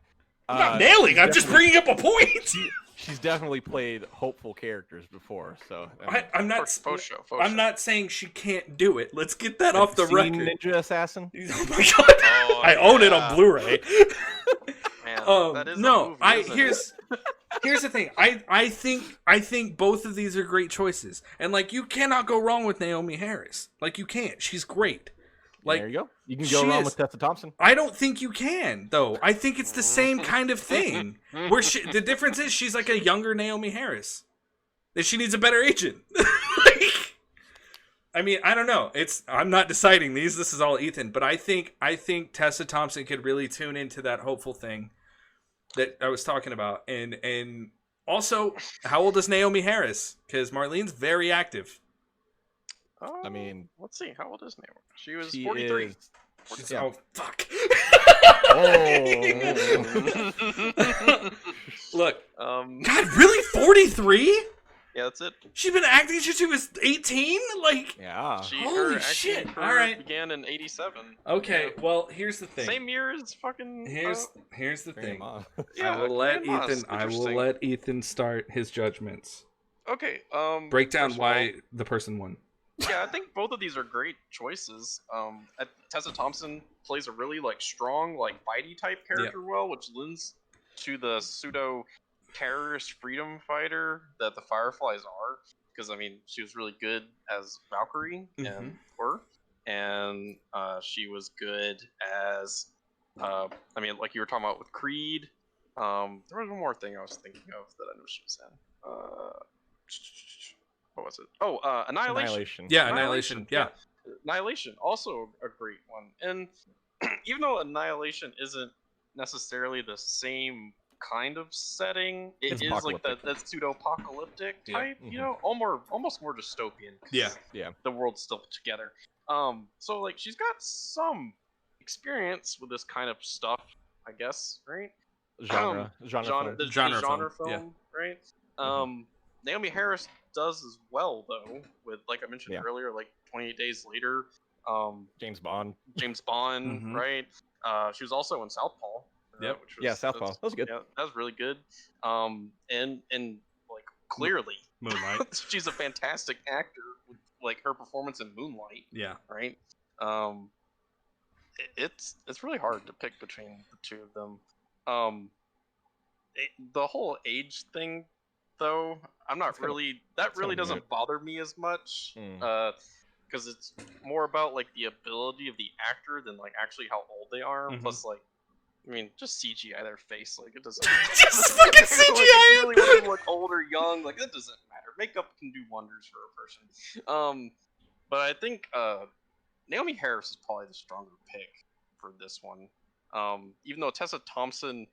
I'm not nailing. I'm just bringing up a point. She's definitely played hopeful characters before, so I'm not. Faux show. I'm not saying she can't do it. Let's get that off the record. Ninja Assassin. Oh my god! I own it on Blu-ray. Man, that is a No, movie, here's the thing. I think both of these are great choices, and like you cannot go wrong with Naomi Harris. Like you can't. She's great. Like there you go. You can go wrong with Tessa Thompson. I don't think you can, though. I think it's the same kind of thing. Where the difference is she's like a younger Naomi Harris. That she needs a better agent. I mean, I don't know. I'm not deciding these. This is all Ethan. But I think Tessa Thompson could really tune into that hopeful thing that I was talking about. And also, how old is Naomi Harris? Because Marlene's very active. I mean, let's see. How old is Naomi? She was 43. Oh, fuck. Look. God, really? 43? Yeah, that's it. She's been acting since she was 18? Like, yeah. Holy shit. All right. Began in 87. Okay, well, here's the thing. Same year as fucking... Here's the thing. Yeah, I will let Ethan start his judgments. Okay, break down why the person won. Yeah, I think both of these are great choices. Tessa Thompson plays a really strong, bitey type character well, which lends to the pseudo terrorist freedom fighter that the Fireflies are. Because I mean, she was really good as Valkyrie and Thor, and she was good as I mean, like you were talking about with Creed. There was one more thing I was thinking of that I knew she was in. What was it? Oh, Annihilation. Yeah, Annihilation. Yeah. Annihilation, also a great one. And even though Annihilation isn't necessarily the same kind of setting, it's like that pseudo-apocalyptic type, almost more dystopian. Yeah. The world's still put together. So she's got some experience with this kind of stuff, I guess, right? Genre film, right? Naomi Harris does as well, though, with, like I mentioned earlier, 28 Days Later. James Bond, right? She was also in Southpaw. Southpaw. That was good. Yeah, that was really good. And clearly, Moonlight. She's a fantastic actor with, her performance in Moonlight. Yeah. Right? It's really hard to pick between the two of them. The whole age thing, though, I'm not really... That really doesn't bother me as much. Because it's more about, the ability of the actor than, actually how old they are. Plus, I mean, just CGI their face. It doesn't... just fucking CGI it! Really look old or young. It doesn't matter. Makeup can do wonders for a person. But I think Naomi Harris is probably the stronger pick for this one. Even though Tessa Thompson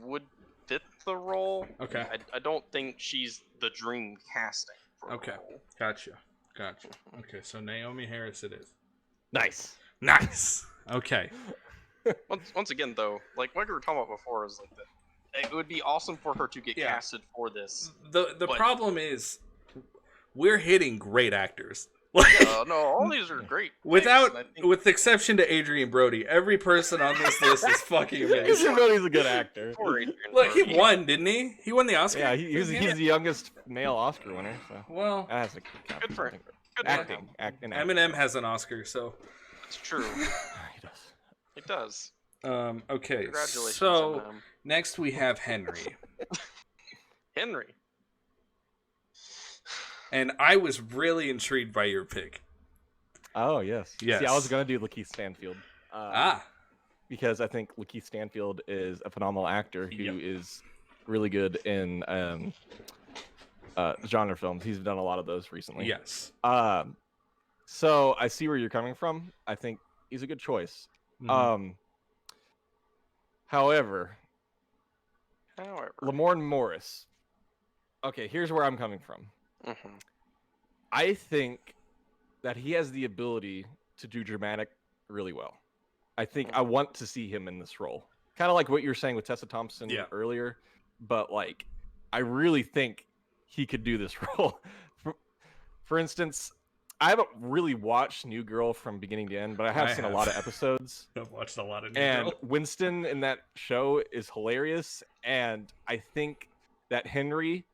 would fit the role. Okay. I don't think she's the dream casting for the role. Gotcha. Okay, so Naomi Harris it is. Nice. Okay. Once again, though, what we were talking about before is that it would be awesome for her to get casted for this. The problem is we're hitting great actors. No, all these are great. With the exception to Adrian Brody, every person on this list is fucking amazing. Adrian Brody's a good actor. Look, he won, didn't he? He won the Oscar. Yeah, he's the youngest male Oscar winner. So. Well, that's good for him. Acting. Eminem has an Oscar, so it's true. He does. Okay. Congratulations. So Eminem. next we have Henry. Henry. And I was really intrigued by your pick. Oh, yes. See, I was going to do Lakeith Stanfield. Because I think Lakeith Stanfield is a phenomenal actor who is really good in genre films. He's done a lot of those recently. Yes. So I see where you're coming from. I think he's a good choice. However, Lamorne Morris. Okay, here's where I'm coming from. I think that he has the ability to do dramatic really well. I think I want to see him in this role. Kind of like what you were saying with Tessa Thompson earlier, but like I really think he could do this role. For instance, I haven't really watched New Girl from beginning to end, but I have seen a lot of episodes. I've watched a lot of New And Girl. Winston in that show is hilarious, and I think that Henry,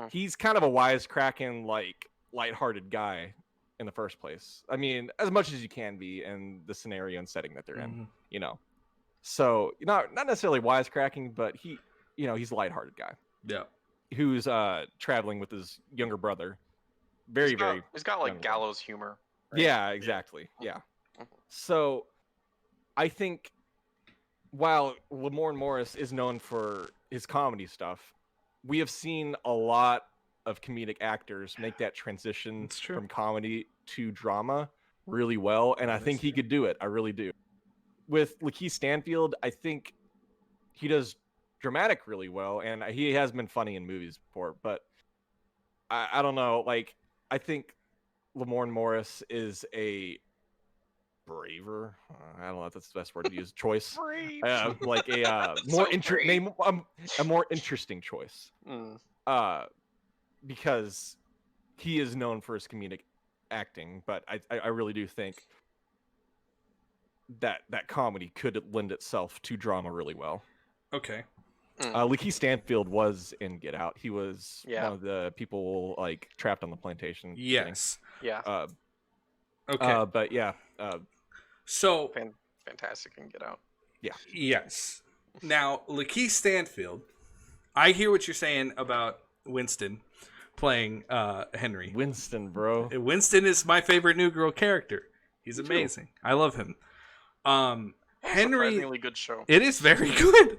he's kind of a wisecracking, like lighthearted guy in the first place. I mean, as much as you can be in the scenario and setting that they're in, you know. So not necessarily wisecracking, but he's a lighthearted guy. Yeah. Who's traveling with his younger brother. He's got like gallows humor. Right? Yeah, exactly. Yeah. So I think while Lamorne Morris is known for his comedy stuff, we have seen a lot of comedic actors make that transition from comedy to drama really well, and I think he could do it. I really do. With Lakeith Stanfield, I think he does dramatic really well, and he has been funny in movies before, but I don't know. Like, I think Lamorne Morris is a braver. I don't know if that's the best word to use. Choice. Like a more a more interesting choice. Because he is known for his comedic acting, but I really do think that comedy could lend itself to drama really well. Okay. Lakeith Stanfield was in Get Out. He was one of the people like trapped on the plantation. Yes. Yeah. Okay. But yeah. So fantastic in Get Out. Yeah. Yes. Now, Lakeith Stanfield, I hear what you're saying about Winston playing Henry. Winston, bro. Winston is my favorite New Girl character. He's amazing. I love him. Henry, surprisingly good show. It is very good.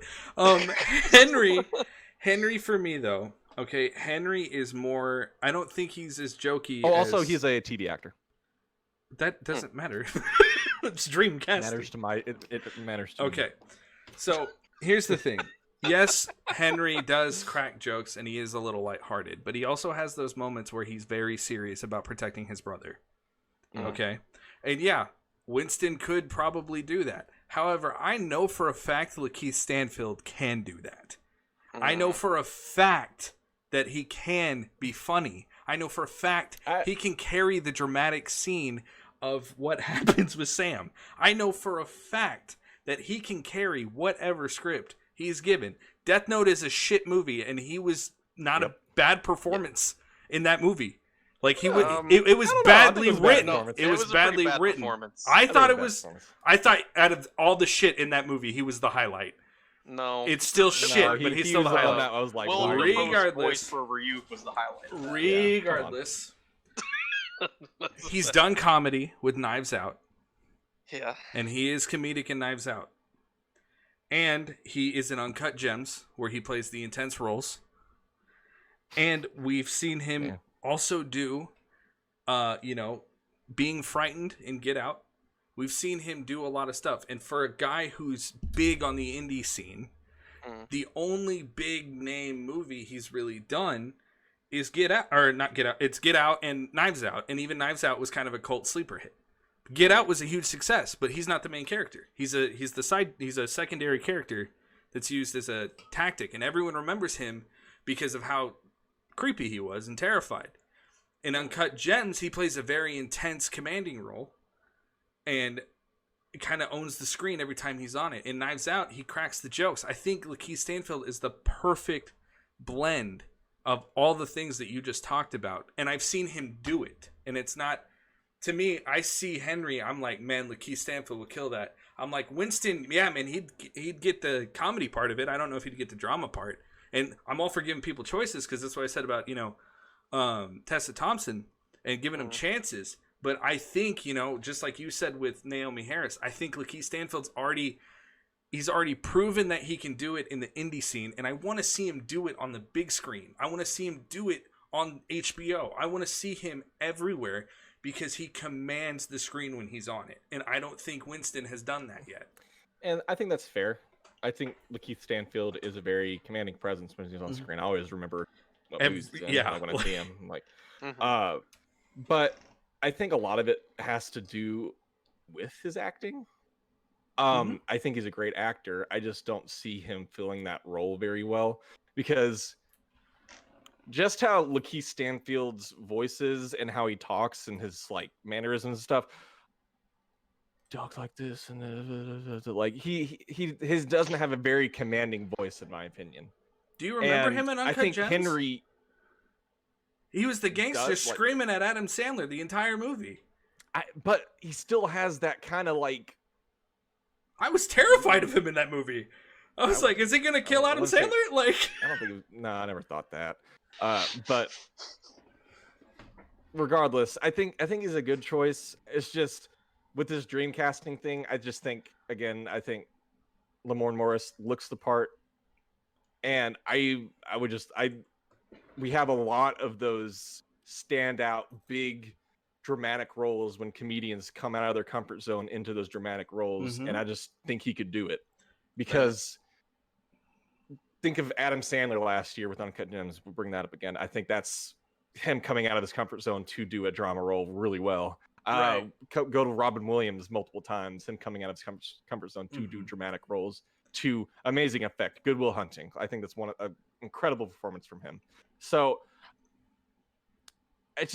Henry for me though. Okay, Henry is more. I don't think he's as jokey. Oh, also he's a TV actor. That doesn't matter. It's Dreamcasting. It matters to me. Okay, so here's the thing. Yes, Henry does crack jokes and he is a little lighthearted, but he also has those moments where he's very serious about protecting his brother. Okay, and yeah, Winston could probably do that. However, I know for a fact Lakeith Stanfield can do that. I know for a fact that he can be funny. I know for a fact he can carry the dramatic scene of what happens with Sam. I know for a fact that he can carry whatever script he's given. Death Note is a shit movie, and he was not a bad performance in that movie. Like he would, it was badly written. It was badly written. I thought it was. I thought out of all the shit in that movie, he was the highlight. No, it's still shit, but he's still the highlight. I was like, regardless, voice for Ryuk was the highlight. Regardless, he's done comedy with Knives Out. Yeah, and he is comedic in Knives Out, and he is in Uncut Gems where he plays the intense roles, and we've seen him also do, being frightened in Get Out. We've seen him do a lot of stuff. And for a guy who's big on the indie scene, the only big name movie he's really done is Get Out. Or not Get Out. It's Get Out and Knives Out. And even Knives Out was kind of a cult sleeper hit. Get Out was a huge success, but he's not the main character. He's a secondary character that's used as a tactic. And everyone remembers him because of how creepy he was and terrified. In Uncut Gems, he plays a very intense commanding role and kind of owns the screen every time he's on it. In Knives Out, he cracks the jokes. I think Lakeith Stanfield is the perfect blend of all the things that you just talked about, and I've seen him do it. And it's not, to me, I see Henry, I'm like, man, Lakeith Stanfield will kill that. I'm like, Winston, yeah, man, he'd get the comedy part of it. I don't know if he'd get the drama part. And I'm all for giving people choices, because that's what I said about, Tessa Thompson and giving them chances. But I think, just like you said with Naomi Harris, I think Lakeith Stanfield's already proven that he can do it in the indie scene. And I want to see him do it on the big screen. I want to see him do it on HBO. I want to see him everywhere because he commands the screen when he's on it. And I don't think Winston has done that yet. And I think that's fair. I think Lakeith Stanfield is a very commanding presence when he's on screen. I always remember what movies he's in, when I see him. But I think a lot of it has to do with his acting. I think he's a great actor. I just don't see him filling that role very well because just how Lakeith Stanfield's voice is and how he talks and his like mannerisms and stuff, talks like this and like his doesn't have a very commanding voice in my opinion. Do you remember him in Uncut I think Gems? Henry. He was the gangster screaming at Adam Sandler the entire movie. But he still has that kind of like. I was terrified of him in that movie. I was like, is he gonna kill Adam Sandler? Like, I don't think. I never thought that. But regardless, I think he's a good choice. It's just with this Dreamcasting thing, I just think again, I think Lamorne Morris looks the part, and we have a lot of those standout big dramatic roles when comedians come out of their comfort zone into those dramatic roles, and I just think he could do it because think of Adam Sandler last year with Uncut Gems. We'll bring that up again. I think that's him coming out of his comfort zone to do a drama role really well. Go to Robin Williams multiple times, him coming out of his comfort zone to do dramatic roles to amazing effect. Good Will Hunting, I think that's an incredible performance from him. So at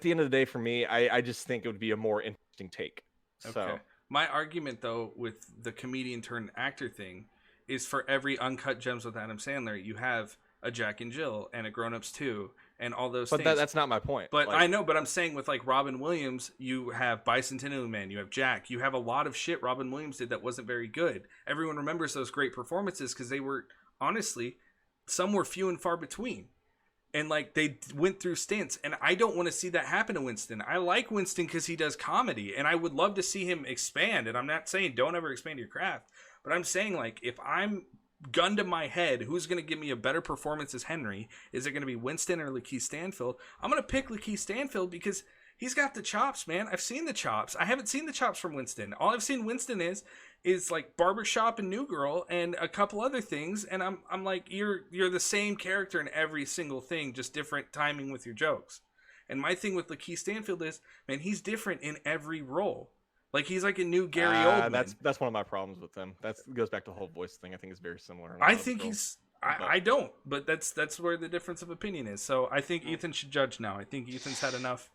the end of the day for me, I just think it would be a more interesting take. Okay. So my argument though with the comedian turned actor thing is for every Uncut Gems with Adam Sandler, you have a Jack and Jill and a Grown Ups 2 and all those things. But that's not my point. But I know, but I'm saying with like Robin Williams, you have Bicentennial Man, you have Jack, you have a lot of shit Robin Williams did that wasn't very good. Everyone remembers those great performances because they were, honestly, some were few and far between. And like they went through stints, and I don't want to see that happen to Winston. I like Winston because he does comedy, and I would love to see him expand. And I'm not saying don't ever expand your craft, but I'm saying like if I'm gun to my head, who's going to give me a better performance as Henry? Is it going to be Winston or Lakeith Stanfield? I'm going to pick Lakeith Stanfield because he's got the chops, man. I've seen the chops. I haven't seen the chops from Winston. All I've seen Winston is like Barbershop and New Girl and a couple other things, and I'm like, you're the same character in every single thing, just different timing with your jokes. And my thing with Lakeith Stanfield is, man, he's different in every role. Like he's like a new Gary Oldman. That's one of my problems with him. That goes back to the whole voice thing. I think it's very similar. I think he's. I don't, but that's where the difference of opinion is. So I think Ethan should judge now. I think Ethan's had enough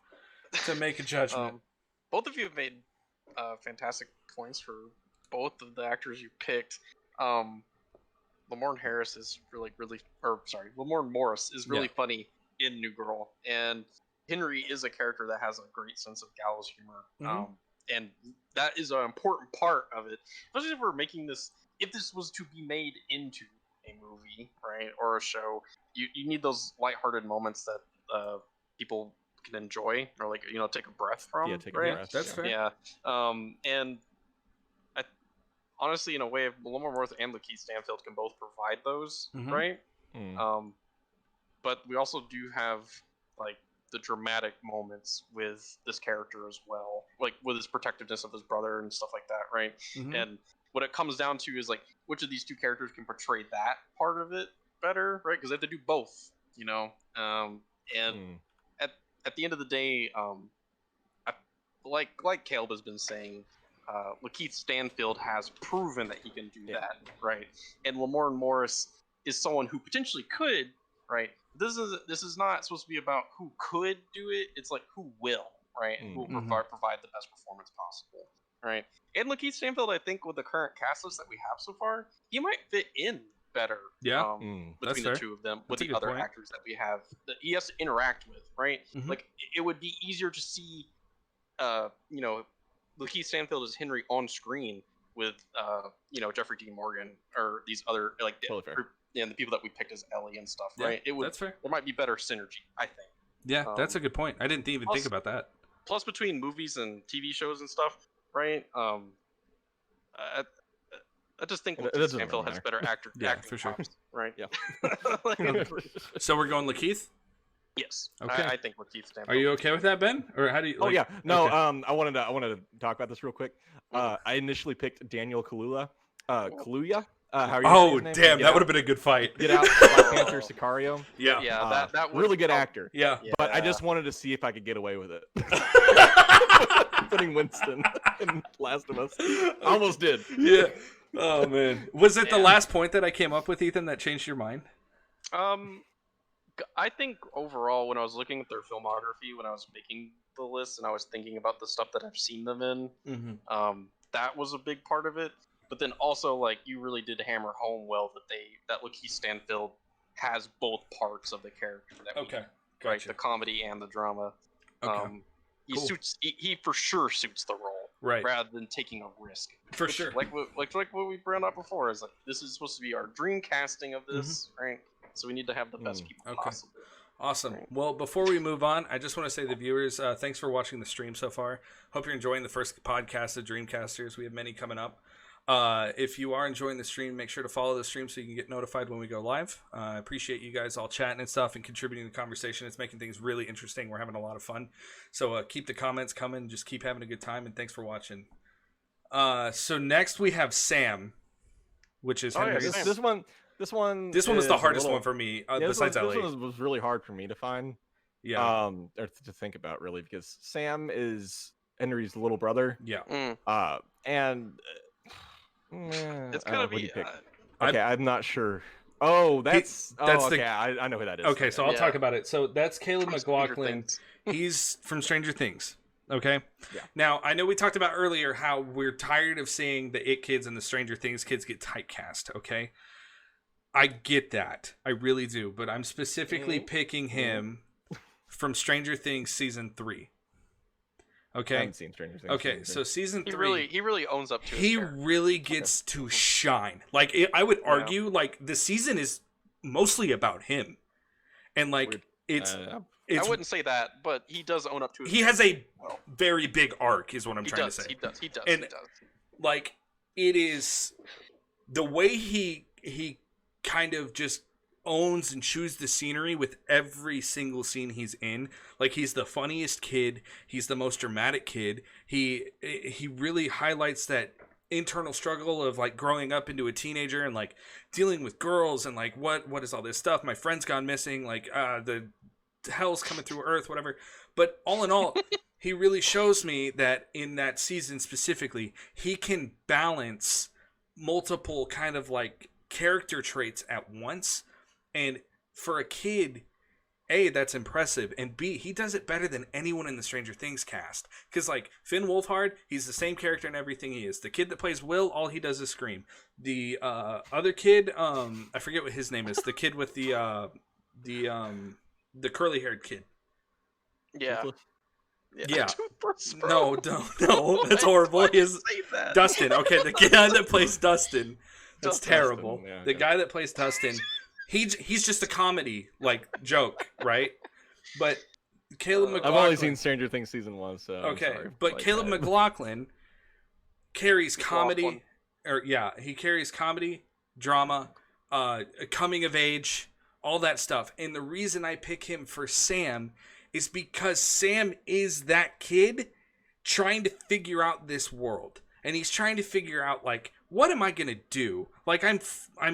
to make a judgment. Both of you have made fantastic points for both of the actors you picked. Lamorne Morris is really funny in New Girl, and Henry is a character that has a great sense of gallows humor. And that is an important part of it, especially if we're making this. If this was to be made into a movie, right, or a show, you need those lighthearted moments that people can enjoy, or like take a breath from. Yeah, take right? a breath. That's fair. Yeah. And I honestly, in a way, Lamorne Morris and Lakeith Stanfield can both provide those, right? But we also do have like the dramatic moments with this character as well, like with his protectiveness of his brother and stuff like that, right? And what it comes down to is like which of these two characters can portray that part of it better, right? Because they have to do both, and at the end of the day, like Caleb has been saying, Lakeith Stanfield has proven that he can do that, right? And Lamorne Morris is someone who potentially could, right? This is not supposed to be about who could do it. It's like who will, right? And who will provide the best performance possible, right? And Lakeith Stanfield, I think, with the current cast list that we have so far, he might fit in better. Between the two of them, with the other actors that we have, that he has to interact with, right? Like it would be easier to see, Lakeith Stanfield as Henry on screen with, Jeffrey Dean Morgan or these other and the people that we picked as Ellie and stuff, right? That's fair. There might be better synergy, I think. Yeah, that's a good point. I didn't even think about that. Plus, between movies and TV shows and stuff, right? I just think Lakeith Stanfield has better acting for sure. Props, right? Yeah. So we're going Lakeith? Yes. Okay. I think Lakeith Stanfield. Are you okay with that, Ben? Or how do you? Oh yeah. No. Okay. I wanted to talk about this real quick. I initially picked Daniel Kaluuya. How are you gonna say Oh his name? damn, Get that Out. would have been a good fight. Get Out, Black Panther, Sicario. Yeah. Yeah, that was really good actor. Yeah. But I just wanted to see if I could get away with it. Putting Winston in Last of Us. I almost did. Yeah. Oh man. Was it the last point that I came up with, Ethan, that changed your mind? I think overall, when I was looking at their filmography, when I was making the list, and I was thinking about the stuff that I've seen them in, that was a big part of it. But then also, like, you really did hammer home well that Lakeith Stanfield has both parts of the character. That Okay. right, Gotcha. the comedy and the drama. Okay. He Cool. suits. He for sure suits the role, Right. rather than taking a risk. For sure. Like what we brought up before is like this is supposed to be our dream casting of this, right? So we need to have the best people possible. Awesome. Right. Well, before we move on, I just want to say to the viewers, thanks for watching the stream so far. Hope you're enjoying the first podcast of Dreamcasters. We have many coming up. If you are enjoying the stream, make sure to follow the stream so you can get notified when we go live. I appreciate you guys all chatting and stuff and contributing to the conversation. It's making things really interesting. We're having a lot of fun. So keep the comments coming. Just keep having a good time, and thanks for watching. So next we have Sam, which is Henry's. This one was the hardest one for me, besides Ellie. This one was really hard for me to find. Yeah. Or to think about, really, because Sam is Henry's little brother. Yeah. And It's gonna be. Okay, I'm not sure. Oh, that's okay. I know who that is. Okay, so I'll talk about it. So that's Caleb McLaughlin. Things. He's from Stranger Things. Okay. Yeah. Now I know we talked about earlier how we're tired of seeing the It kids and the Stranger Things kids get typecast. Okay. I get that. I really do. But I'm specifically picking him from Stranger Things season 3. Okay. I haven't seen Stranger Things. Okay, so season 3. He really owns up to it. He really gets to shine. Like I would argue, like the season is mostly about him, and like it's. I wouldn't say that, but he does own up to it. He has a very big arc, is what I'm trying to say. He does. And like it is the way he kind of just owns and chews the scenery with every single scene he's in. Like he's the funniest kid, he's the most dramatic kid. He really highlights that internal struggle of like growing up into a teenager and like dealing with girls and like what is all this stuff, my friend's gone missing, like the hell's coming through earth, whatever. But all in all, he really shows me that in that season specifically, he can balance multiple kind of like character traits at once. And for a kid, A, that's impressive, and B, he does it better than anyone in the Stranger Things cast. Because, like, Finn Wolfhard, he's the same character in everything he is. The kid that plays Will, all he does is scream. The other kid, I forget what his name is. The kid with the curly-haired kid. Yeah. Yeah. No, that's horrible. He is Dustin. Okay, the guy that plays Dustin. That's terrible. Dustin, yeah, the guy that plays Dustin, he's just a comedy like joke, right? But Caleb McLaughlin. I've only seen Stranger Things season 1, so okay. I'm sorry, But Caleb McLaughlin carries comedy, he carries comedy, drama, coming of age, all that stuff. And the reason I pick him for Sam is because Sam is that kid trying to figure out this world. And he's trying to figure out, like, what am I going to do? Like, I'm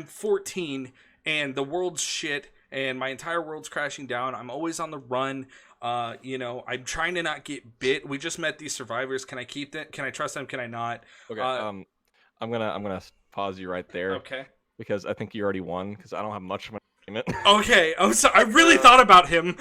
14, and the world's shit, and my entire world's crashing down. I'm always on the run. I'm trying to not get bit. We just met these survivors. Can I keep them? Can I trust them? Can I not? Okay, I'm gonna pause you right there. Okay. Because I think you already won, because I don't have much of an argument. Okay, I'm sorry. I really thought about him.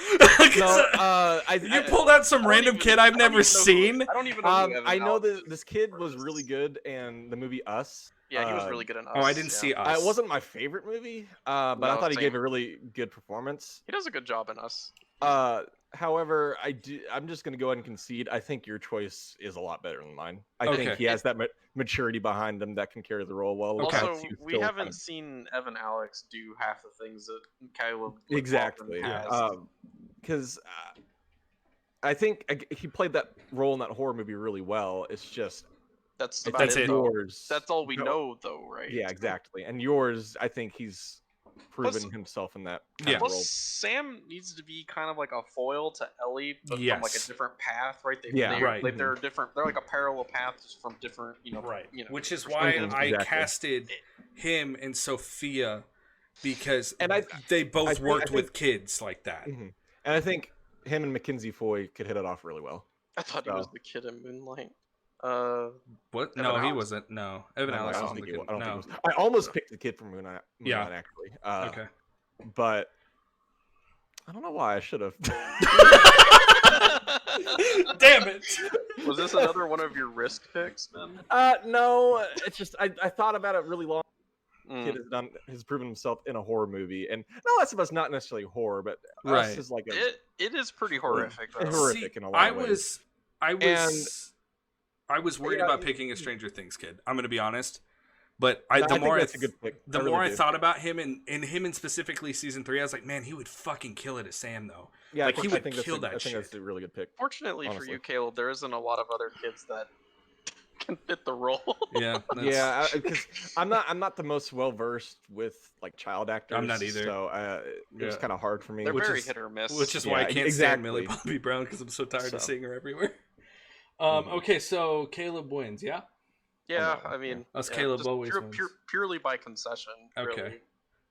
No, you pulled out some random kid I've never seen. I don't even know. I know that this kid was really good in the movie Us. Yeah, he was really good in Us. Oh, I didn't see Us. It wasn't my favorite movie, but I thought he gave a really good performance. He does a good job in Us. However, I'm just gonna go ahead and concede. I think your choice is a lot better than mine. I think he has that maturity behind him that can carry the role well. Also, we haven't seen Evan Alex do half the things that Caleb exactly has. Because I think he played that role in that horror movie really well. It's just that's it. Yours. That's all we know, though, right? Yeah, exactly. And yours, I think he's proven himself in that kind of role. Sam needs to be kind of like a foil to Ellie, but from like a different path, right? Right. They're different. They're like a parallel path from different, Which is why I casted him and Sophia because And they both I worked think- with kids like that. And I think him and Mackenzie Foy could hit it off really well. I thought he So- was the kid in Moonlight. What? Evan No, he Alex? wasn't. No, Evan No, Alex I don't wasn't think the he kid. was. I don't No. think he was. I almost picked the kid from Moonlight Yeah. actually. Okay. But I don't know why I should have. Damn it! Was this another one of your risk picks, Ben? No, it's just I thought about it really long. Mm. Kid has proven himself in a horror movie, and no, that's about not necessarily horror, but Right. us is like It is pretty horrific. Though. horrific in a lot of ways. I was worried about picking a Stranger Things kid. I'm gonna be honest, but I the think more that's a good pick. the I really more I do. thought about him and him in specifically season 3, I was like, man, he would fucking kill it as Sam though. Yeah, like, I he think would that's kill a- that I think that's shit. a really good pick. Fortunately for honestly. you, Caleb, there isn't a lot of other kids that can fit the role. Yeah, Yeah, because I'm not the most well versed with like child actors. I'm not either. So it was Yeah. kind of hard for me. They're Which very is- hit or miss. which is why I Yeah, can't stand Millie exactly. Bobby Brown because I'm so tired of So. seeing her everywhere. Okay, so Caleb wins, yeah. yeah, Oh, I mean, Us yeah, Caleb just always wins. purely by concession. Okay. Really.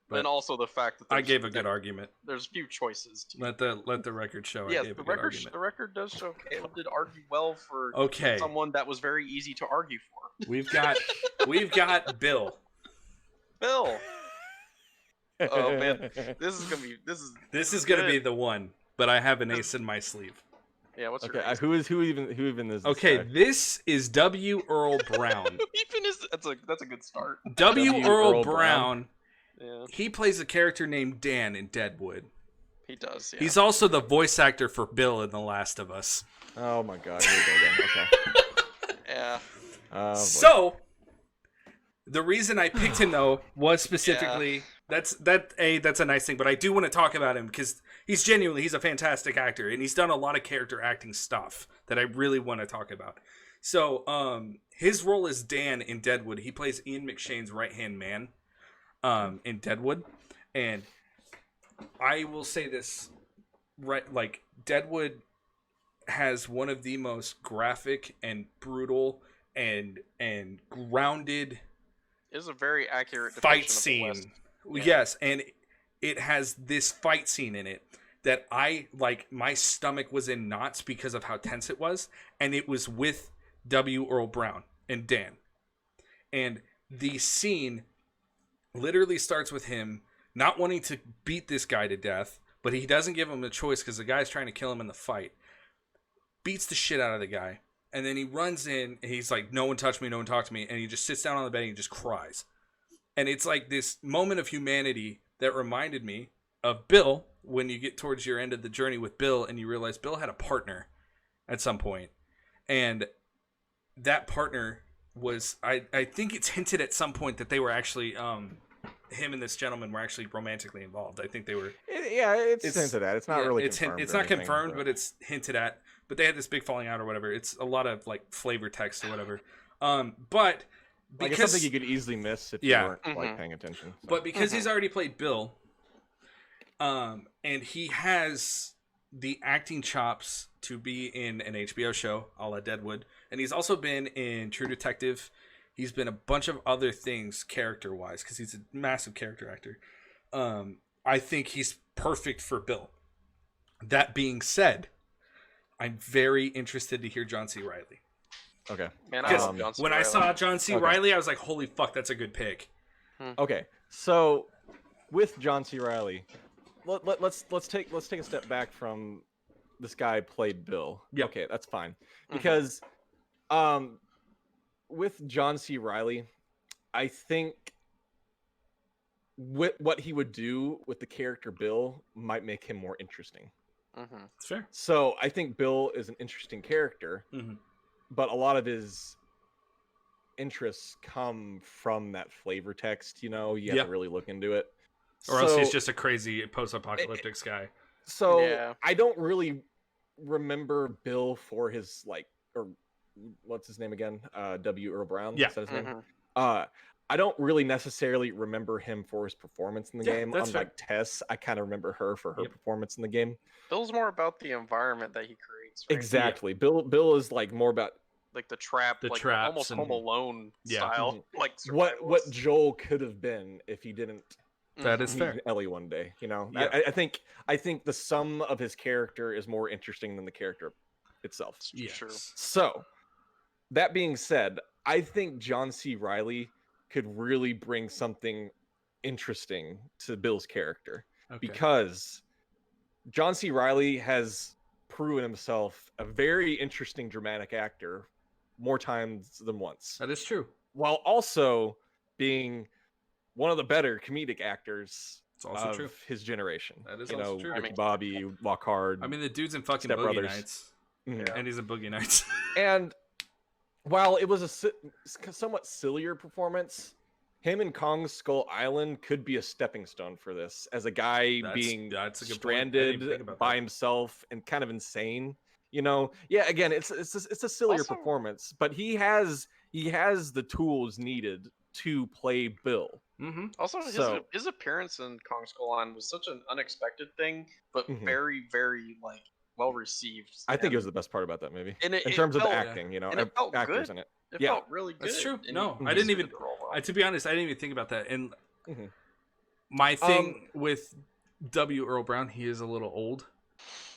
But And also the fact that I gave a good argument. There's few choices. Let the record show. I Yes, gave the a good record argument. the record does show Caleb did argue well for Okay. someone that was very easy to argue for. We've got Bill. Bill. Oh man, this is gonna good. be the one, but I have an ace in my sleeve. Yeah, what's your Okay, ace? who even is this Okay, guy? this is W. Earl Brown. Even is that's a good start. W. W. Earl Earl Brown. Yeah, He plays a character named Dan in Deadwood. he does. Yeah. He's also the voice actor for Bill in The Last of Us. Oh my god, here we go again. Okay. yeah. Boy. So, the reason I picked him though was specifically that's a nice thing, but I do want to talk about him because he's a fantastic actor and he's done a lot of character acting stuff that I really want to talk about. So, his role as Dan in Deadwood, he plays Ian McShane's right-hand man in Deadwood, and I will say this right, like Deadwood has one of the most graphic and brutal and grounded It's a very accurate fight depiction of the scene. West. Yeah. Yes, and it has this fight scene in it that I like. My stomach was in knots because of how tense it was, and it was with W. Earl Brown and Dan, and the scene literally starts with him not wanting to beat this guy to death, but he doesn't give him a choice because the guy's trying to kill him in the fight. Beats the shit out of the guy, and then he runs in and he's like, no one touched me, no one talked to me, and he just sits down on the bed and he just cries. And it's like this moment of humanity that reminded me of Bill when you get towards your end of the journey with Bill and you realize Bill had a partner at some point. And that partner was, I think it's hinted at some point that they were actually, him and this gentleman were actually romantically involved. I think they were. It's hinted at. It's not really confirmed. It's or not anything, confirmed, but it's hinted at. But they had this big falling out or whatever. It's a lot of like flavor text or whatever. But like, it's because something you could easily miss if Yeah. you weren't like paying attention. So. but because he's already played Bill, and he has the acting chops to be in an HBO show a la Deadwood, and he's also been in True Detective. He's been a bunch of other things character-wise because he's a massive character actor. I think he's perfect for Bill. That being said, I'm very interested to hear John C. Reilly. Okay. Man, I Because love John C. when I Reilly. saw John C. Okay. Reilly, I was like, holy fuck, that's a good pick. Okay. So with John C. Reilly, let's take a step back from this guy played Bill. Yeah. Okay, that's fine. Because with John C. Reilly, I think what he would do with the character Bill might make him more interesting. It's fair. So I think Bill is an interesting character, but a lot of his interests come from that flavor text. You have Yeah. to really look into it. Or else he's So- just a crazy post-apocalyptic guy. So Yeah. I don't really remember Bill for his or what's his name again? W. Earl Brown. Yeah. Is that his name? I don't really necessarily remember him for his performance in the Yeah, game. that's Unlike Tess, I kind of remember her for her Yep. performance in the game. Bill's more about the environment that he creates. Right? Exactly. Bill is like more about like the trap, The like traps almost and- Home Alone Yeah. style. Like what survivalist. Joel could have been if he didn't That is meet fair. Ellie one day. You know, Yeah. I think the sum of his character is more interesting than the character itself. Yes. Sure. So, that being said, I think John C. Reilly could really bring something interesting to Bill's character Okay. because John C. Reilly has proven himself a very interesting dramatic actor more times than once, That is true. while also being one of the better comedic actors It's also of true. his generation. That is you also know, true. Ricky Bobby, Walk Hard. I mean, the dude's in fucking Step Boogie Brothers. Nights, Mhm. and he's in Boogie Nights. And while it was a somewhat sillier performance, him in Kong Skull Island could be a stepping stone for this, as a guy being that's a good point. I didn't even think stranded about by that. himself and kind of insane. You know, yeah. Again, it's a sillier Also- performance, but he has the tools needed to play Bill. Mm-hmm. Also, So- his appearance in Kong Skull Island was such an unexpected thing, but Mhm. very, very like well received. I think it and was the best part about that movie, And it- in it terms of the felt- acting. You know, and it felt actors good. in it. It yeah. felt really good. That's true. and No, he I didn't suited even. the role well. To be honest, I didn't even think about that. And Mhm. my thing with W. Earl Brown, he is a little old.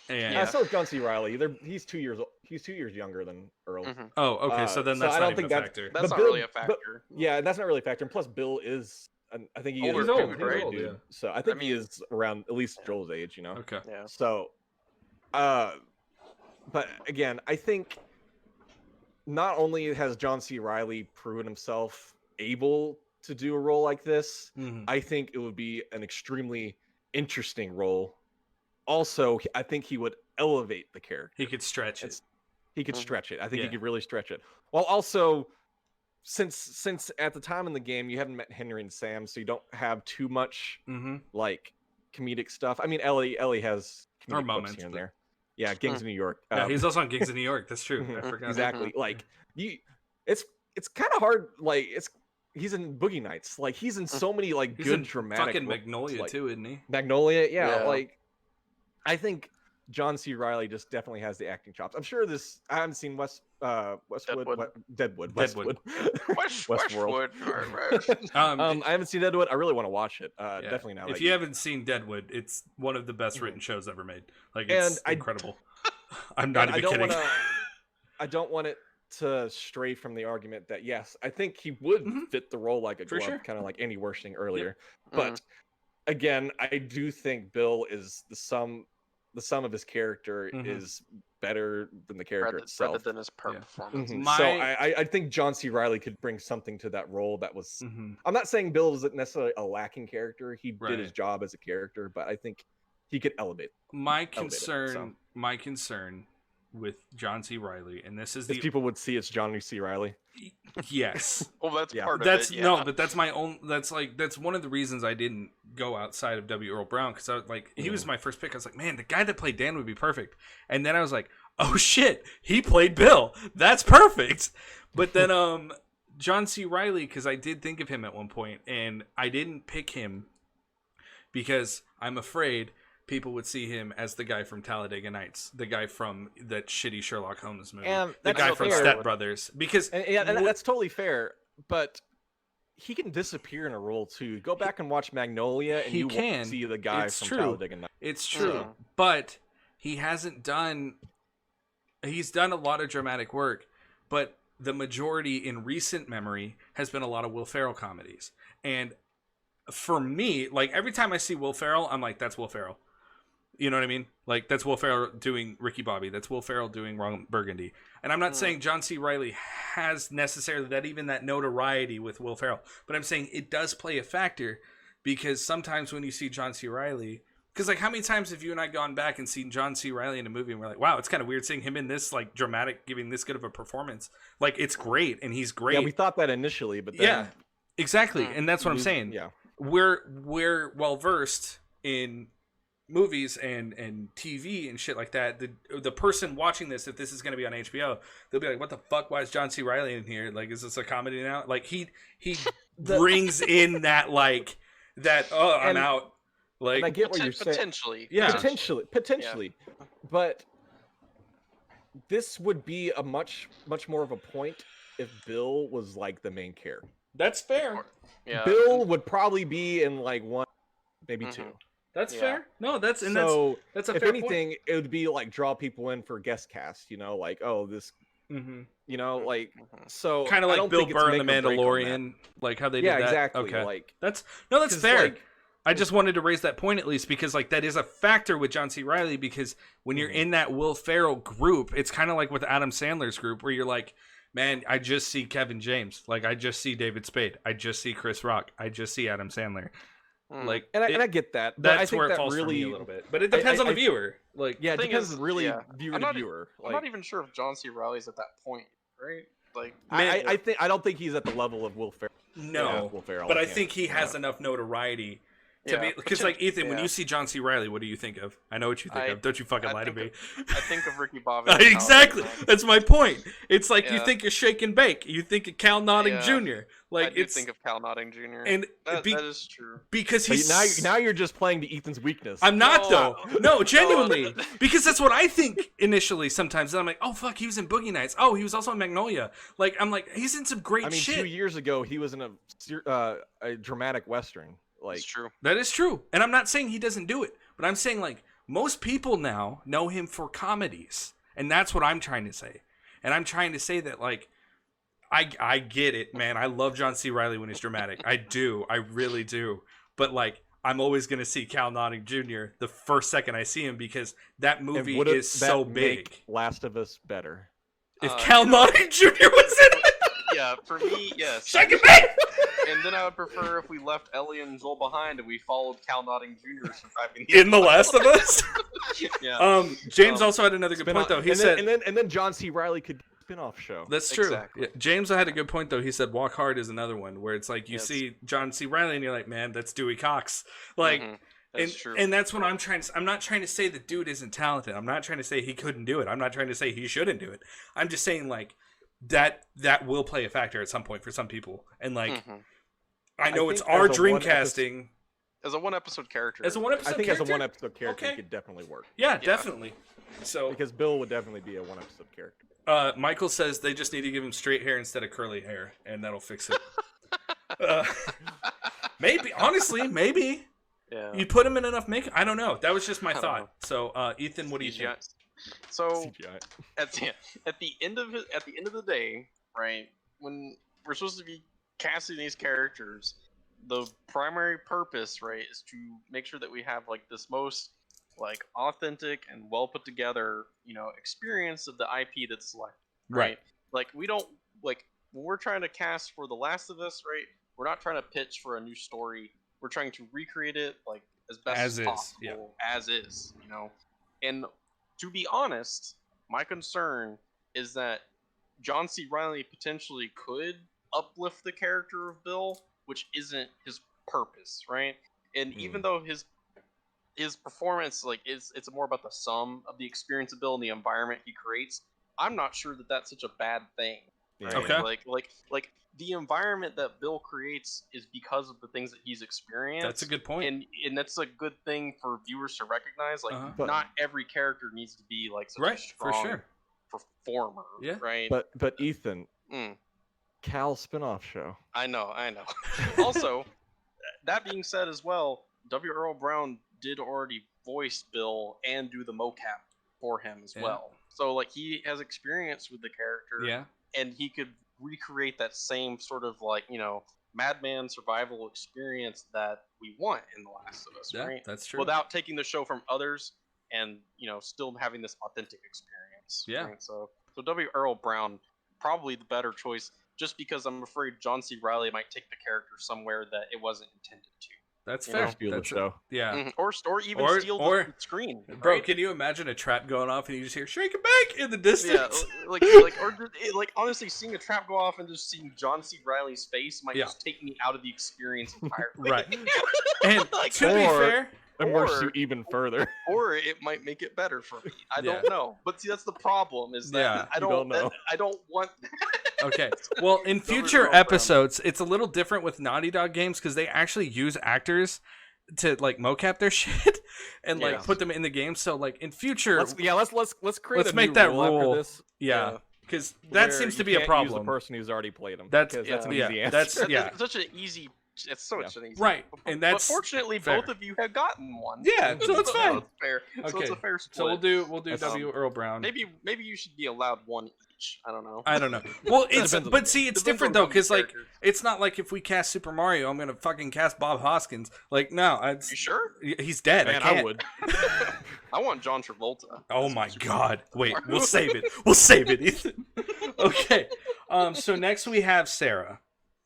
And Yeah, so is John C. Reilly. He's 2 years. He's 2 years younger than Earl. Mhm. oh, okay. So then that's I not don't even think a that's- factor. That's But not Bill- really a but- factor. Yeah, that's not really a factor. And plus, Bill is. I think he Older is He's a old, pretty he's old, dude. yeah. So I think I he mean- is around at least Joel's age. You know. Okay. Yeah. So, but again, I think not only has John C. Reilly proven himself able to do a role like this, Mhm. I think it would be an extremely interesting role. Also, I think he would elevate the character. He could stretch it. It's- He could Mhm. stretch it. I think Yeah. he could really stretch it. While also, since at the time in the game you haven't met Henry and Sam, so you don't have too much Mm-hmm. like comedic stuff. I mean, Ellie has Or comedic clips moments, here and but- there. Yeah, Gangs of New York. Yeah, he's also on Gigs in New York. That's true. I Mhm. forgot. exactly. Like it's kind of hard. Like he's in Boogie Nights. Like he's in so many like He's good in dramatic. fucking roles, Magnolia like, too, isn't he? Magnolia, yeah, Yeah. like I think John C. Reilly just definitely has the acting chops. I'm sure I haven't seen Westwood, Deadwood. Deadwood. Westworld. Westwood. I haven't seen Deadwood. I really want to watch it. Yeah. Definitely now. If you haven't seen Deadwood, it's one of the best written shows ever made. Like And it's I- incredible. I'm not And even kidding. I don't want it to stray from the argument that yes, I think he would Mhm. fit the role like a For glove, sure. kind of like Andy Wershing earlier. Mhm. But again, I do think Bill is the sum of his character Mhm. is better than the character rather itself. than his Yeah. performance. Mhm. My- So I think John C. Reilly could bring something to that role that was. Mhm. I'm not saying Bill isn't necessarily a lacking character. He did his Right. job as a character, but I think he could elevate. My it, concern, with John C. Reilly, and this is If the people would see it's John C. Reilly. yes. Well, that's Yeah. part of That's it. Yeah. no, but that's my own. That's one of the reasons I didn't go outside of W. Earl Brown, because I was like, he was my first pick. I was like, man, the guy that played Dan would be perfect. And then I was like, oh shit, he played Bill. That's perfect. But then John C. Reilly, because I did think of him at one point, and I didn't pick him because I'm afraid people would see him as the guy from Talladega Nights, the guy from that shitty Sherlock Holmes movie, And the that's guy what from fair. Step Brothers. Because And that's totally fair, but he can disappear in a role too. Go back and watch Magnolia, and He you can. won't see the guy It's from true. Talladega Nights. it's true, Mhm. but he hasn't done. He's done a lot of dramatic work, but the majority in recent memory has been a lot of Will Ferrell comedies. And for me, like every time I see Will Ferrell, I'm like, that's Will Ferrell. You know what I mean? Like that's Will Ferrell doing Ricky Bobby. That's Will Ferrell doing Ron Burgundy. And I'm not saying John C. Reilly has necessarily that notoriety with Will Ferrell, but I'm saying it does play a factor, because sometimes when you see John C. Reilly, because like how many times have you and I gone back and seen John C. Reilly in a movie and we're like, wow, it's kind of weird seeing him in this like dramatic, giving this good of a performance. Like it's great and he's great. Yeah, we thought that initially, but then Yeah, exactly, and that's what I'm we- saying. Yeah, We're well versed in movies and TV and shit like that. The person watching this, if this is going to be on HBO, they'll be like, "What the fuck? Why is John C. Reilly in here? Like, is this a comedy now?" Like he brings in that like that. Oh, I'm And- out. Like and I get what you're saying. Potentially. Yeah. Potentially, but this would be a much more of a point if Bill was like the main character. That's fair. Yeah. Bill would probably be in like one, maybe two. That's Yeah. fair. No, that's a If fair anything, point. it would be like draw people in for guest cast. Like, oh, this, like, so Kind of I like don't Bill think it's Burr in The make or break on Mandalorian, like how they did Yeah, that. exactly. Okay. Like that's 'cause, fair. like, I just wanted to raise that point at least because like that is a factor with John C. Reilly because when you're in that Will Ferrell group, it's kind of like with Adam Sandler's group where you're like, man, I just see Kevin James, like I just see David Spade, I just see Chris Rock, I just see Adam Sandler. Like, and I get that. But That's I think where it that falls really for me a little bit, but it depends on the viewer. Like, yeah, it thing depends is, really yeah. viewer I'm to not, viewer. I'm not even sure if John C. Reilly's at that point, right? Like, I don't think he's at the level of Will Ferrell. no, Will Ferrell, but I can't. think he has enough notoriety to be because Yeah. like Ethan, when Yeah. you see John C. Reilly, what do you think of? I know what you think of. Don't you fucking lie to me. I think of Ricky Bobby. Exactly. That's my point. It's like you Yeah. think of Shake and Bake. You think of Cal Notting Yeah. Jr. Like I do it's think of Cal Notting Jr. and that is true. because But he's now you're just playing to Ethan's weakness. I'm not No. though. No, genuinely. Because that's what I think initially sometimes. And I'm like, oh fuck, he was in Boogie Nights. Oh, he was also in Magnolia. Like I'm like, he's in some great I mean, shit. 2 years ago he was in a dramatic western. Like, It's true. That is true. And I'm not saying he doesn't do it, but I'm saying like most people now know him for comedies. And that's what I'm trying to say. And I'm trying to say that like I get it, man. I love John C. Reilly when he's dramatic. I do. I really do. But like I'm always going to see Cal Notting Jr. the first second I see him because that movie wouldn't is so that big. make Last of Us better. If Cal Notting Jr. was in it. Yeah, for me, yes. Shake and bake! And then I would prefer if we left Ellie and Joel behind and we followed Cal Notting Jr. surviving In The Last of Us? Yeah. James also had another good point though. He said and then John C. Reilly could do a spin-off show. that's true. Exactly. Yeah, James had a good point though. He said Walk Hard is another one where it's like you Yes. see John C. Reilly and you're like, man, that's Dewey Cox. Like That's true. and that's what I'm trying to I'm not trying to say the dude isn't talented. I'm not trying to say he couldn't do it. I'm not trying to say he shouldn't do it. I'm just saying like that will play a factor at some point for some people. And like I know it's think our as a one Dreamcasting as a one-episode character. as a one episode I think character? as a one-episode character, Okay. he could definitely work. Yeah, definitely. So Because Bill would definitely be a one-episode character. Michael says they just need to give him straight hair instead of curly hair, and that'll fix it. Maybe, honestly, maybe. Yeah. You put him in enough makeup. I don't know. That was just my don't thought. know. So, Ethan, what do you think? CGI. So CGI. at the end of the day, right? When we're supposed to be casting these characters, the primary purpose, right, is to make sure that we have like this most like authentic and well put together, experience of the IP that's selected. Right. Like we don't like when we're trying to cast for The Last of Us, right? We're not trying to pitch for a new story. We're trying to recreate it like as best As as is, possible, yeah. as is, And to be honest, my concern is that John C. Reilly potentially could uplift the character of Bill, which isn't his purpose, right? And even though his performance, like, it's more about the sum of the experience of Bill and the environment he creates, I'm not sure that that's such a bad thing. Right? Okay. Like the environment that Bill creates is because of the things that he's experienced. That's a good point. And that's a good thing for viewers to recognize. Like, Uh-huh. not every character needs to be like such Right, a strong for sure. performer. Yeah. Right. But Ethan, Mm. Cal spin-off show. I know. Also, that being said as well, W. Earl Brown did already voice Bill and do the mocap for him as Yeah. well. So like he has experience with the character, Yeah. and he could recreate that same sort of like madman survival experience that we want in The Last of Us, Yeah, right? that's true. Without taking the show from others and still having this authentic experience. Yeah. Right? So W. Earl Brown probably the better choice, just because I'm afraid John C. Reilly might take the character somewhere that it wasn't intended to. That's You fair. know, steal the That's show. Yeah. Mhm. Or even Or- steal or- the screen, Bro, right? can you imagine a trap going off and you just hear shake and bake in the distance? Yeah, like honestly, seeing a trap go off and just seeing John C. Reilly's face might Yeah. just take me out of the experience entirely. Right. And Like, to be or- fair, Immerse Or- you even further. or it might make it better for me. I Yeah. don't know. But see, that's the problem. Is that Yeah. I You don't don't know. I don't want. okay. Well, in W. future Earl Brown. episodes, it's a little different with Naughty Dog games because they actually use actors to like mocap their shit and like Yes. put them in the game. So like in future, Let's create let's a make new that rule rule. after this. Yeah, because that where seems to you be a can't problem. Use the person who's already played them. That's because that's an yeah, easy answer. that's yeah. It's such an easy. It's such an easy. Right, But, and that's but fortunately, fair. both of you have gotten one. Yeah, so it's fine. It's fair. So it's a fair split. So we'll do That's, W. Earl Brown. Maybe you should be allowed one each. I don't know. I don't know. Well, it's depends on but the see, it's Depends different on though, how because many like characters. it's not like if we cast Super Mario, I'm gonna fucking cast Bob Hoskins. Like no, You sure? he's dead. Man, I can't. I would. I want John Travolta. Oh my god! Wait, we'll save it. We'll save it, Ethan. Okay. So next we have Sarah,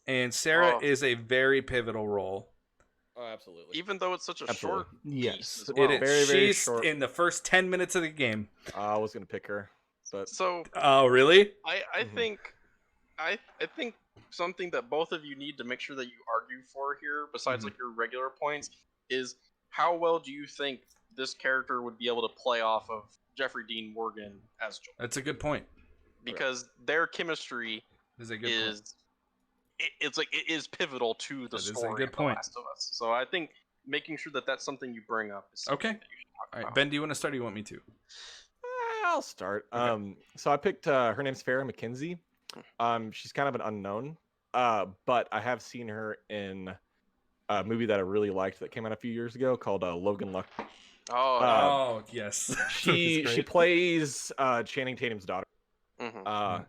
and Sarah Oh. is a very pivotal role. Oh, absolutely. Even though it's such a Absolutely. short Yes, piece as it well. is. Very, very She's short. in the first 10 minutes of the game. I was gonna pick her, but So Oh, really? I Mhm. think I think something that both of you need to make sure that you argue for here, besides like your regular points, is how well do you think this character would be able to play off of Jeffrey Dean Morgan as Joel? That's a good point. Because their chemistry Is a good point. is it is pivotal to the That is a story good of point. The Last of Us. So I think making sure that that's something you bring up is something Okay. that you should talk All right, about. Ben, do you want to start or do you want me to? I'll start. Okay. So I picked her name's Farrah McKenzie. She's kind of an unknown, but I have seen her in a movie that I really liked that came out a few years ago called Logan Luck. Oh, Oh, yes. She plays Channing Tatum's daughter, mhm.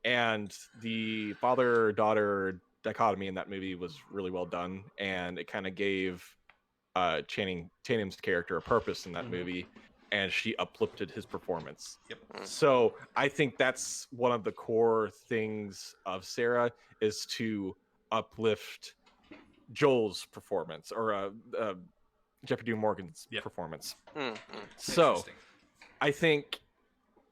and the father-daughter dichotomy in that movie was really well done, and it kind of gave Channing Tatum's character a purpose in that movie, and she uplifted his performance. Yep. So I think that's one of the core things of Sarah is to uplift Joel's performance or Jeffrey Dean Morgan's Yep. performance. Mhm. So Interesting. I think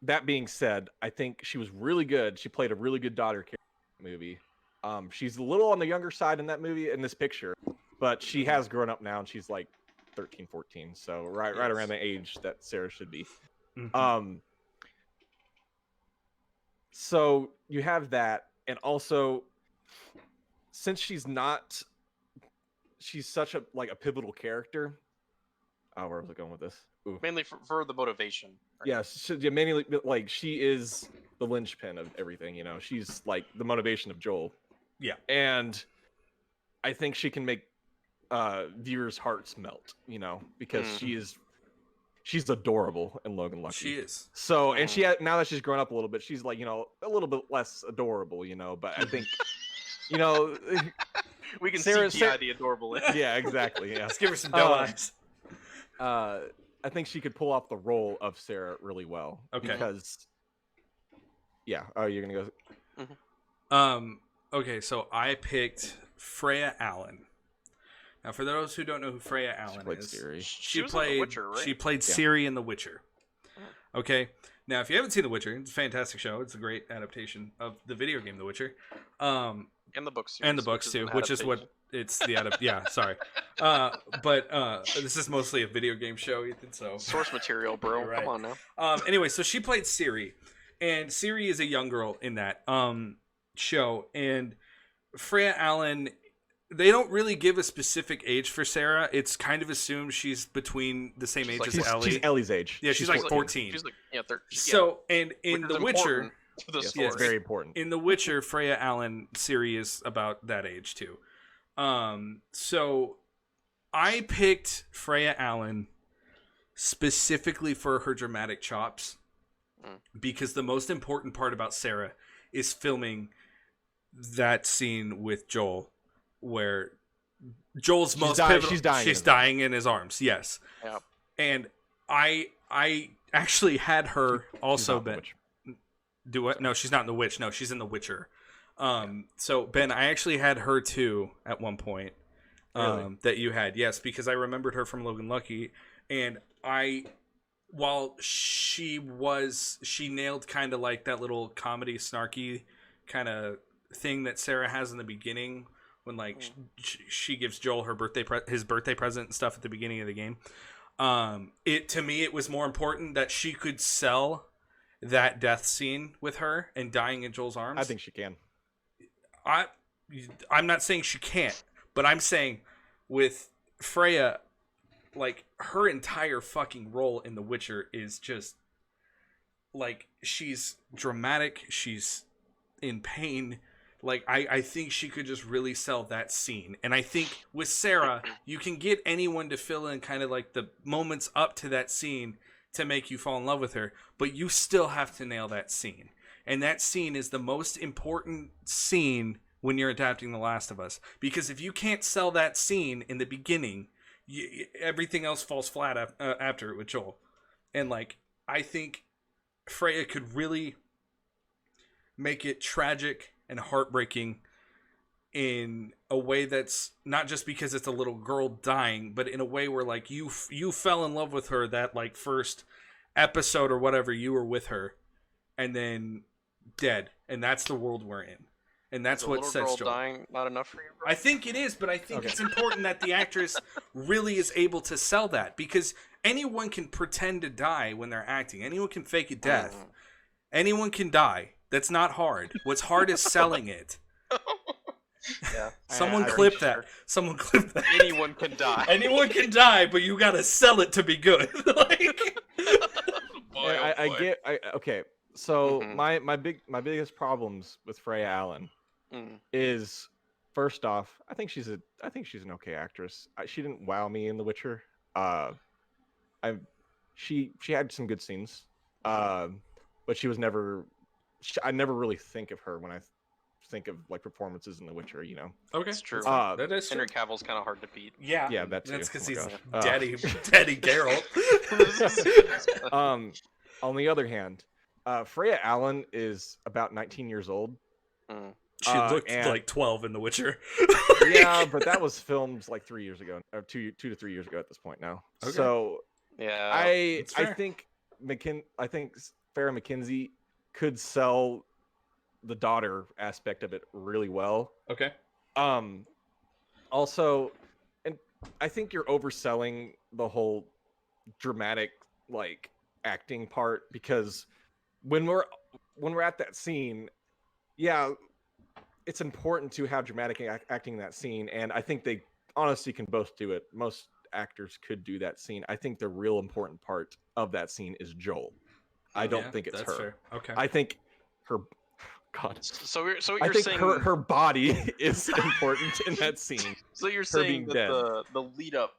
that being said, I think she was really good. She played a really good daughter character in the movie. She's a little on the younger side in that movie, in this picture, but she has grown up now and she's like 13, 14. So right around the age that Sarah should be. So you have that, and also since she's such a pivotal character. Oh, where was I going with this? Ooh. Mainly for the motivation. right? Yes, mainly like she is the linchpin of everything. You know, she's like the motivation of Joel. Yeah. And I think she can make viewers' hearts melt. You know, because she's adorable in Logan Lucky. She is. So, and now that she's grown up a little bit, she's like, you know, a little bit less adorable. You know, but I think, you know, We can Sarah- CGI the adorable. yeah, exactly. Yeah. Let's give her some doe eyes. I think she could pull off the role of Sarah really well. Okay. Because, yeah. Oh, you're gonna go. Okay, so I picked Freya Allen. Now, for those who don't know who Freya Allen played is, Ciri. She was in The Witcher, right? She played Ciri in The Witcher. Okay, now if you haven't seen The Witcher, it's a fantastic show. It's a great adaptation of the video game The Witcher. And the books. And the books too, which is what it's the yeah. Sorry, but this is mostly a video game show, Ethan. So source material, bro. Right. Come on now. Anyway, so she played Ciri, and Ciri is a young girl in that show, and Freya Allen. They don't really give a specific age for Sarah. It's kind of assumed she's between the same age as Ellie. She's Ellie's age. Yeah, she's like 14. She's like 13. So, and in The Witcher, to the Yes, story. it's very important. in The Witcher, Freya Allen, Ciri is about that age too. So I picked Freya Allen specifically for her dramatic chops because the most important part about Sarah is filming that scene with Joel where Joel's most pivotal. She's dying in his arms. Yes. Yeah. And I actually had her also been do what? No, she's not in The Witch. No, she's in The Witcher. So Ben, I actually had her too at one point. Really? That you had, yes, because I remembered her from Logan Lucky, and while she nailed kind of like that little comedy snarky kind of thing that Sarah has in the beginning when like she gives Joel her his birthday present and stuff at the beginning of the game. To me it was more important that she could sell that death scene with her and dying in Joel's arms. I think she can. I'm not saying she can't, but I'm saying with Freya, like, her entire fucking role in The Witcher is just, like, she's dramatic, she's in pain. Like, I think she could just really sell that scene. And I think with Sarah, you can get anyone to fill in kind of like the moments up to that scene to make you fall in love with her, but you still have to nail that scene. And that scene is the most important scene when you're adapting The Last of Us. Because if you can't sell that scene in the beginning, everything else falls flat after it with Joel. And, like, I think Freya could really make it tragic and heartbreaking in a way that's not just because it's a little girl dying, but in a way where, like, you fell in love with her that, like, first episode or whatever you were with her, and then dead, and that's the world we're in, and that's what sets girl Joel. Dying not enough for you, bro? I think it is, but I think it's important that the actress really is able to sell that, because anyone can pretend to die when they're acting. Anyone can fake a death. Anyone can die. That's not hard. What's hard is selling it. Yeah. Someone clip that. Someone clip that. Anyone can die. Anyone can die, but you gotta sell it to be good. Like, okay. So my biggest problems with Freya Allen is, first off, I think she's an okay actress. She didn't wow me in The Witcher. She had some good scenes, but she was never. I never really think of her when I think of, like, performances in The Witcher. You know. okay, It's true. that is true. Henry Cavill's kind of hard to beat. Yeah, Yeah, that too. that's because Oh my he's gosh. Daddy Geralt. On the other hand, Freya Allen is about 19 years old. She looked and- like 12 in The Witcher. Yeah, but that was filmed like 3 years ago, or 2 to 3 years ago at this point now. Okay. So Yeah. I fair. think Farrah McKenzie could sell the daughter aspect of it really well. Okay. Also, and I think you're overselling the whole dramatic, like, acting part, because when we're at that scene, yeah, it's important to have dramatic acting in that scene, and I think they honestly can both do it. Most actors could do that scene. I think the real important part of that scene is Joel. I don't think it's that's her. fair. Okay. I think her. God. So what I you're think saying? her body is important in that scene. So you're her saying being that dead. the lead up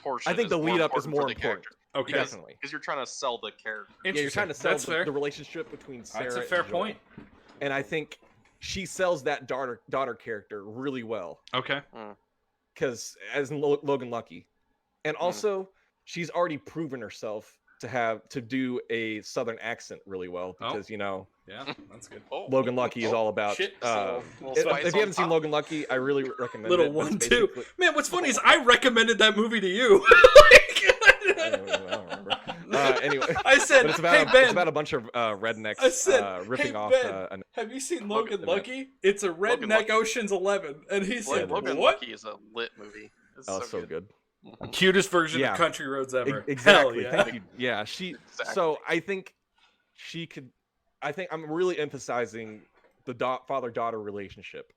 portion. I think the lead up is more for the important. character. Okay. Definitely. Because you're trying to sell the character. Yeah, you're trying to sell That's fair. the relationship between Sarah. That's a and fair Joel. point. And I think she sells that daughter character really well, Okay. because as in Logan Lucky, and also she's already proven herself to do a Southern accent really well, because Yeah, that's good. Logan Lucky is all about. shit. If you haven't seen Logan Lucky, I really recommend Little it. but it's 1-2. basically- Man, what's funny is I recommended that movie to you. I don't remember. Anyway, I said, but it's about, "Hey Ben, it's about a bunch of rednecks I said, ripping hey off. Ben, have you seen Logan Lucky? It's a Logan redneck Lucky. Ocean's 11." And he said, Logan "What? Lucky is a lit movie. It's Oh, so good. Cutest version Yeah. of Country Roads ever." Exactly. Hell yeah. Thank you. Yeah, she. Exactly. So I think she could. I think I'm really emphasizing the father-daughter relationship.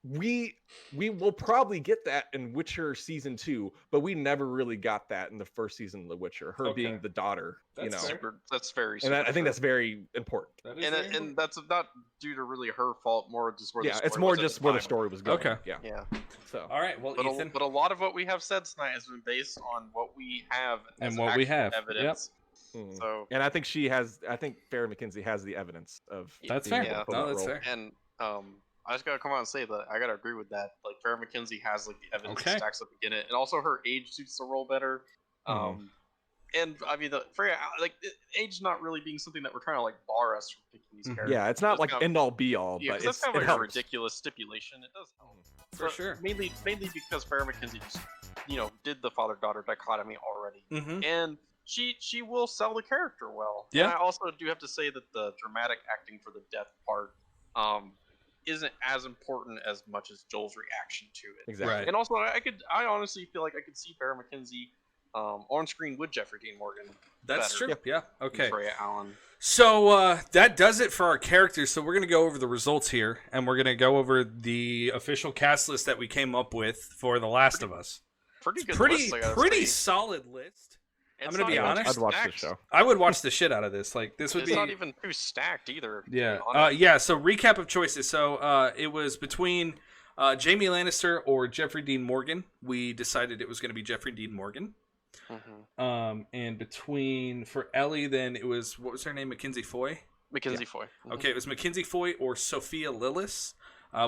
We will probably get that in Witcher season 2, but we never really got that in the first season of The Witcher. Her Okay. being the daughter, That's fair. That's very. and I super think that's true. very important. That is And very and that's not due to really her fault. More just where. Yeah, the story it's more was at just the where the time. story was going. Okay. Yeah. Yeah. So. All right, well, But Ethan. but a lot of what we have said tonight has been based on what we have And as what we actual have. evidence. Mm. So And I think Farrah McKenzie has the evidence of. That's being fair. able to Yeah. pull No, that that's role. fair. and I just gotta come out and say that I gotta agree with that. Like Farrah McKenzie has like the evidence Okay. that stacks up against it, and also her age suits the role better. Mhm. And I mean, Freya, like age not really being something that we're trying to like bar us from picking these characters. Yeah, it's not Just like kind of- end all be all, Yeah, but 'cause that's it's, kind it of like a helps. ridiculous stipulation. It does help. For But sure. Mainly because Farrah McKenzie just, did the father-daughter dichotomy already, Mm-hmm. and she will sell the character well. Yeah. And I also do have to say that the dramatic acting for the death part, isn't as important as much as Joel's reaction to it. Exactly. Right. And also, I honestly feel like I could see Farrah McKenzie on screen with Jeffrey Dean Morgan. That's better true. Yeah. than Okay. Freya Allen. So that does it for our characters. So we're going to go over the results here, and we're going to go over the official cast list that we came up with for The Last of Us. pretty good Pretty list, I gotta pretty say. solid list. It's I'm gonna not be even honest. I'd watch the stacked. show. I would watch the shit out of this. Like this would It's be not even too stacked either. to be yeah. honest. Yeah. So recap of choices. So it was between Jamie Lannister or Jeffrey Dean Morgan. We decided it was going to be Jeffrey Dean Morgan. And between for Ellie, then it was what was her name? Mackenzie Foy. Mackenzie Foy. Okay, it was Mackenzie Foy or Sophia Lillis.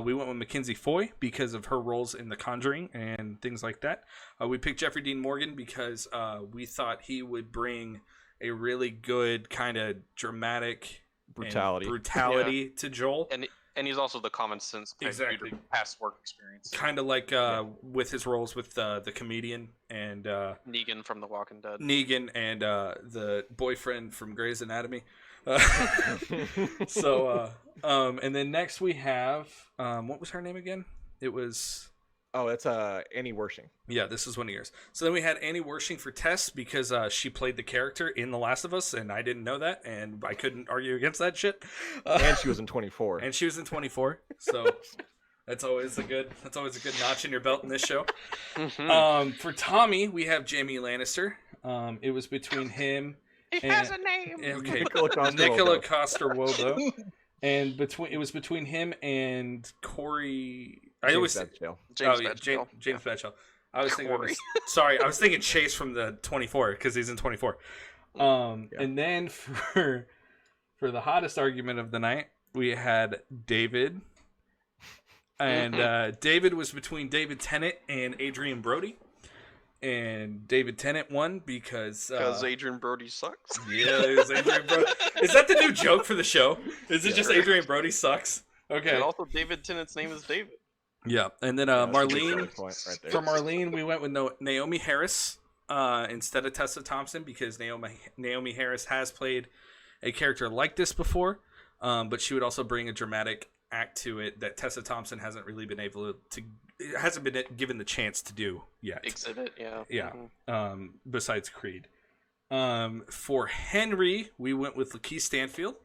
We went with Mackenzie Foy because of her roles in The Conjuring and things like that. We picked Jeffrey Dean Morgan because we thought he would bring a really good kind of dramatic brutality to Joel. And he's also the common sense pick Exactly. due to past work experience. Kind of like with his roles with the comedian and Negan from The Walking Dead. Negan and the boyfriend from Grey's Anatomy. And then next we have what was her name again? It was that's Annie Wershing. Yeah, this is one of yours. So then we had Annie Wershing for Tess because she played the character in The Last of Us, and I didn't know that, and I couldn't argue against that shit. And she was in 24. And she was in 24. So that's always a good notch in your belt in this show. For Tommy, we have Jamie Lannister. It was between him. He has a name. Okay, Nicola Coster-Waldau. And it was between him and Corey. James Badgell. I was thinking Chase from the 24 because he's in 24. And then for the hottest argument of the night, we had David. And David was between David Tennant and Adrian Brody. And David Tennant won because Adrian Brody sucks. Yeah, it was Adrian Brody. Is that the new joke for the show? Is it just Adrian Brody sucks? Okay. And also David Tennant's name is David. Yeah, and then Marlene. Right there. For Marlene, we went with Naomi Harris instead of Tessa Thompson because Naomi Harris has played a character like this before, but she would also bring a dramatic act to it that Tessa Thompson hasn't really been able to. It hasn't been given the chance to do yet. Exhibit, yeah. Yeah. Besides Creed. For Henry, we went with Lakeith Stanfield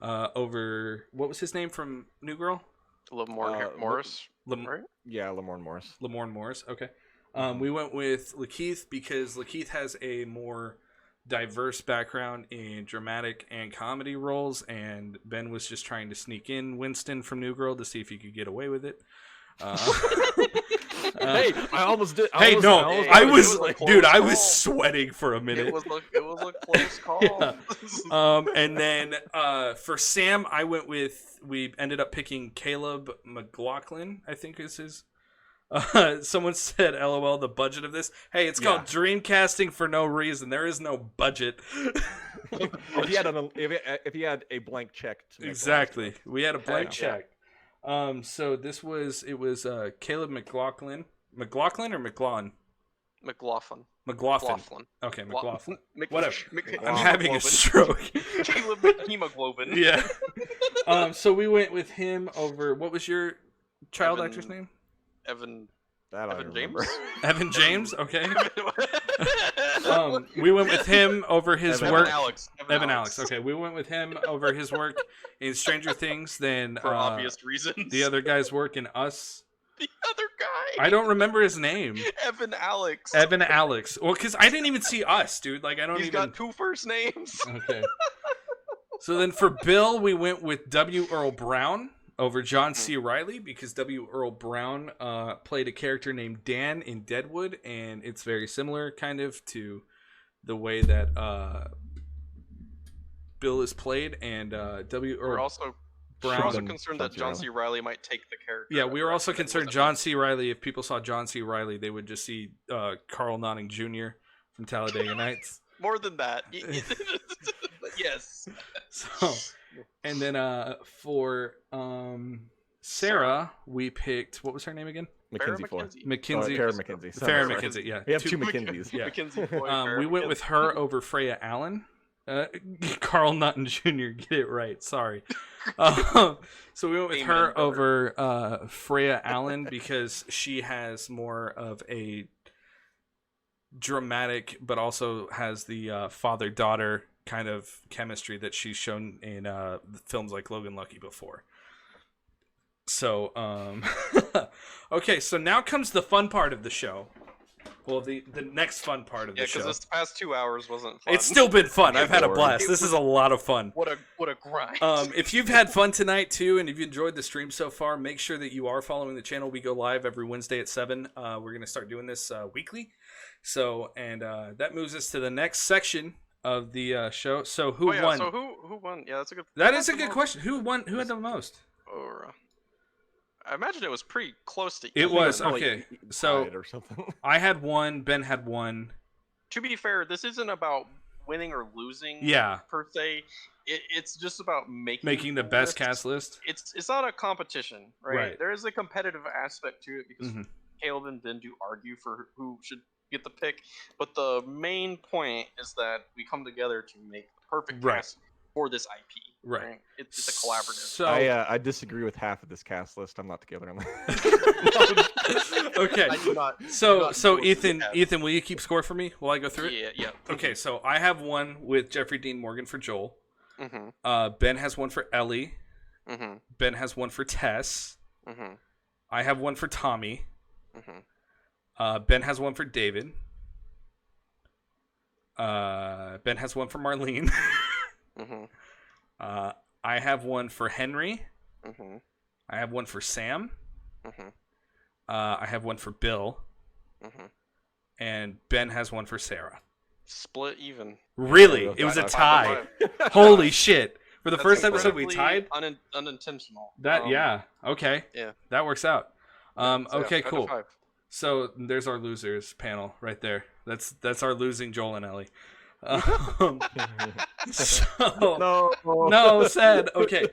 over what was his name from New Girl? Lamorne Morris. Right? Yeah, Lamorne Morris. Lamorne Morris. Okay. We went with Lakeith because Lakeith has a more diverse background in dramatic and comedy roles, and Ben was just trying to sneak in Winston from New Girl to see if he could get away with it. Hey, I almost did. I was sweating for a minute. It was a close call. Yeah. And then for Sam, we ended up picking Caleb McLaughlin, I think is his. Someone said, "LOL, the budget of this." Hey, it's called Dreamcasting for no reason. There is no budget. if he had a blank check. Exactly, we had a blank check. So it was Caleb McLaughlin. McLaughlin or McLaughlin? McLaughlin. Okay, McLaughlin. Whatever. I'm having a stroke. Caleb McHemoglobin. Yeah. So we went with him over. What was your child actor's name? Evan James. Evan James. Okay. We went with him over his work. Evan Alex. Okay, we went with him over his work in Stranger Things than for obvious reasons. The other guy's work in Us. The other guy. I don't remember his name. Evan Alex. Well, because I didn't even see Us, dude. Like He's got two first names. Okay. So then for Bill, we went with W. Earl Brown over John C. Reilly because W. Earl Brown played a character named Dan in Deadwood, and it's very similar kind of to the way that Bill is played, and W. Earl Brown. We're also concerned that John C. Reilly might take the character. Yeah, we were also concerned John C. Reilly, if people saw John C. Reilly, they would just see Carl Notting Jr. from Talladega Nights. More than that. Yes. So, and then for Sarah, we picked, what was her name again? Mackenzie. Farrah McKenzie. Farrah McKenzie, yeah. We have two Mackenzies. Yeah. Mackenzie we went with her over Freya Allen. Carl Nutton Jr. Get it right. Sorry. So we went with her over Freya Allen because she has more of a dramatic, but also has the father-daughter kind of chemistry that she's shown in films like Logan Lucky before. So, okay, so now comes the fun part of the show. Well, the next fun part of the show. Yeah, because this past 2 hours wasn't fun. It's still been fun. I've had a boring. blast. This is a lot of fun. What a grind. If you've had fun tonight too, and if you enjoyed the stream so far, make sure that you are following the channel. We go live every Wednesday at 7. We're gonna start doing this weekly. So, and that moves us to the next section of the show. So who won? So who won? Yeah, that's a good. That is a good question. Who won? Who had the most? Or, I imagine it was pretty close to. It was Like, okay. So or something. I had one. Ben had one. To be fair, this isn't about winning or losing. Yeah. Per se, it's just about making The best list. cast list. It's not a competition, right? Right. There is a competitive aspect to it because Mhm. Caleb and Ben do argue for who should get the pick, but the main point is that we come together to make the perfect Right. cast for this IP. Right. It's a collaborative. So I disagree with half of this cast list. I'm not together on that. okay. I do not. So not endorse Ethan, that. Ethan, will you keep score for me while I go through it? Yeah. Okay, so I have one with Jeffrey Dean Morgan for Joel. Mm-hmm. Ben has one for Ellie. Mm-hmm. Ben has one for Tess. Mm-hmm. I have one for Tommy. Mm-hmm. Ben has one for David. Ben has one for Marlene. Mm-hmm. I have one for Henry. Mm-hmm. I have one for Sam. Mm-hmm. I have one for Bill. Mm-hmm. And Ben has one for Sarah. Split even. Really? It was a tie. Holy shit. For the That's first episode, we incredibly tied? Unintentional. Yeah. Okay. Yeah. That works out. So, Okay, 5 to cool. 5. So there's our losers panel right there. That's our losing Joel and Ellie. So, no, sad. Okay.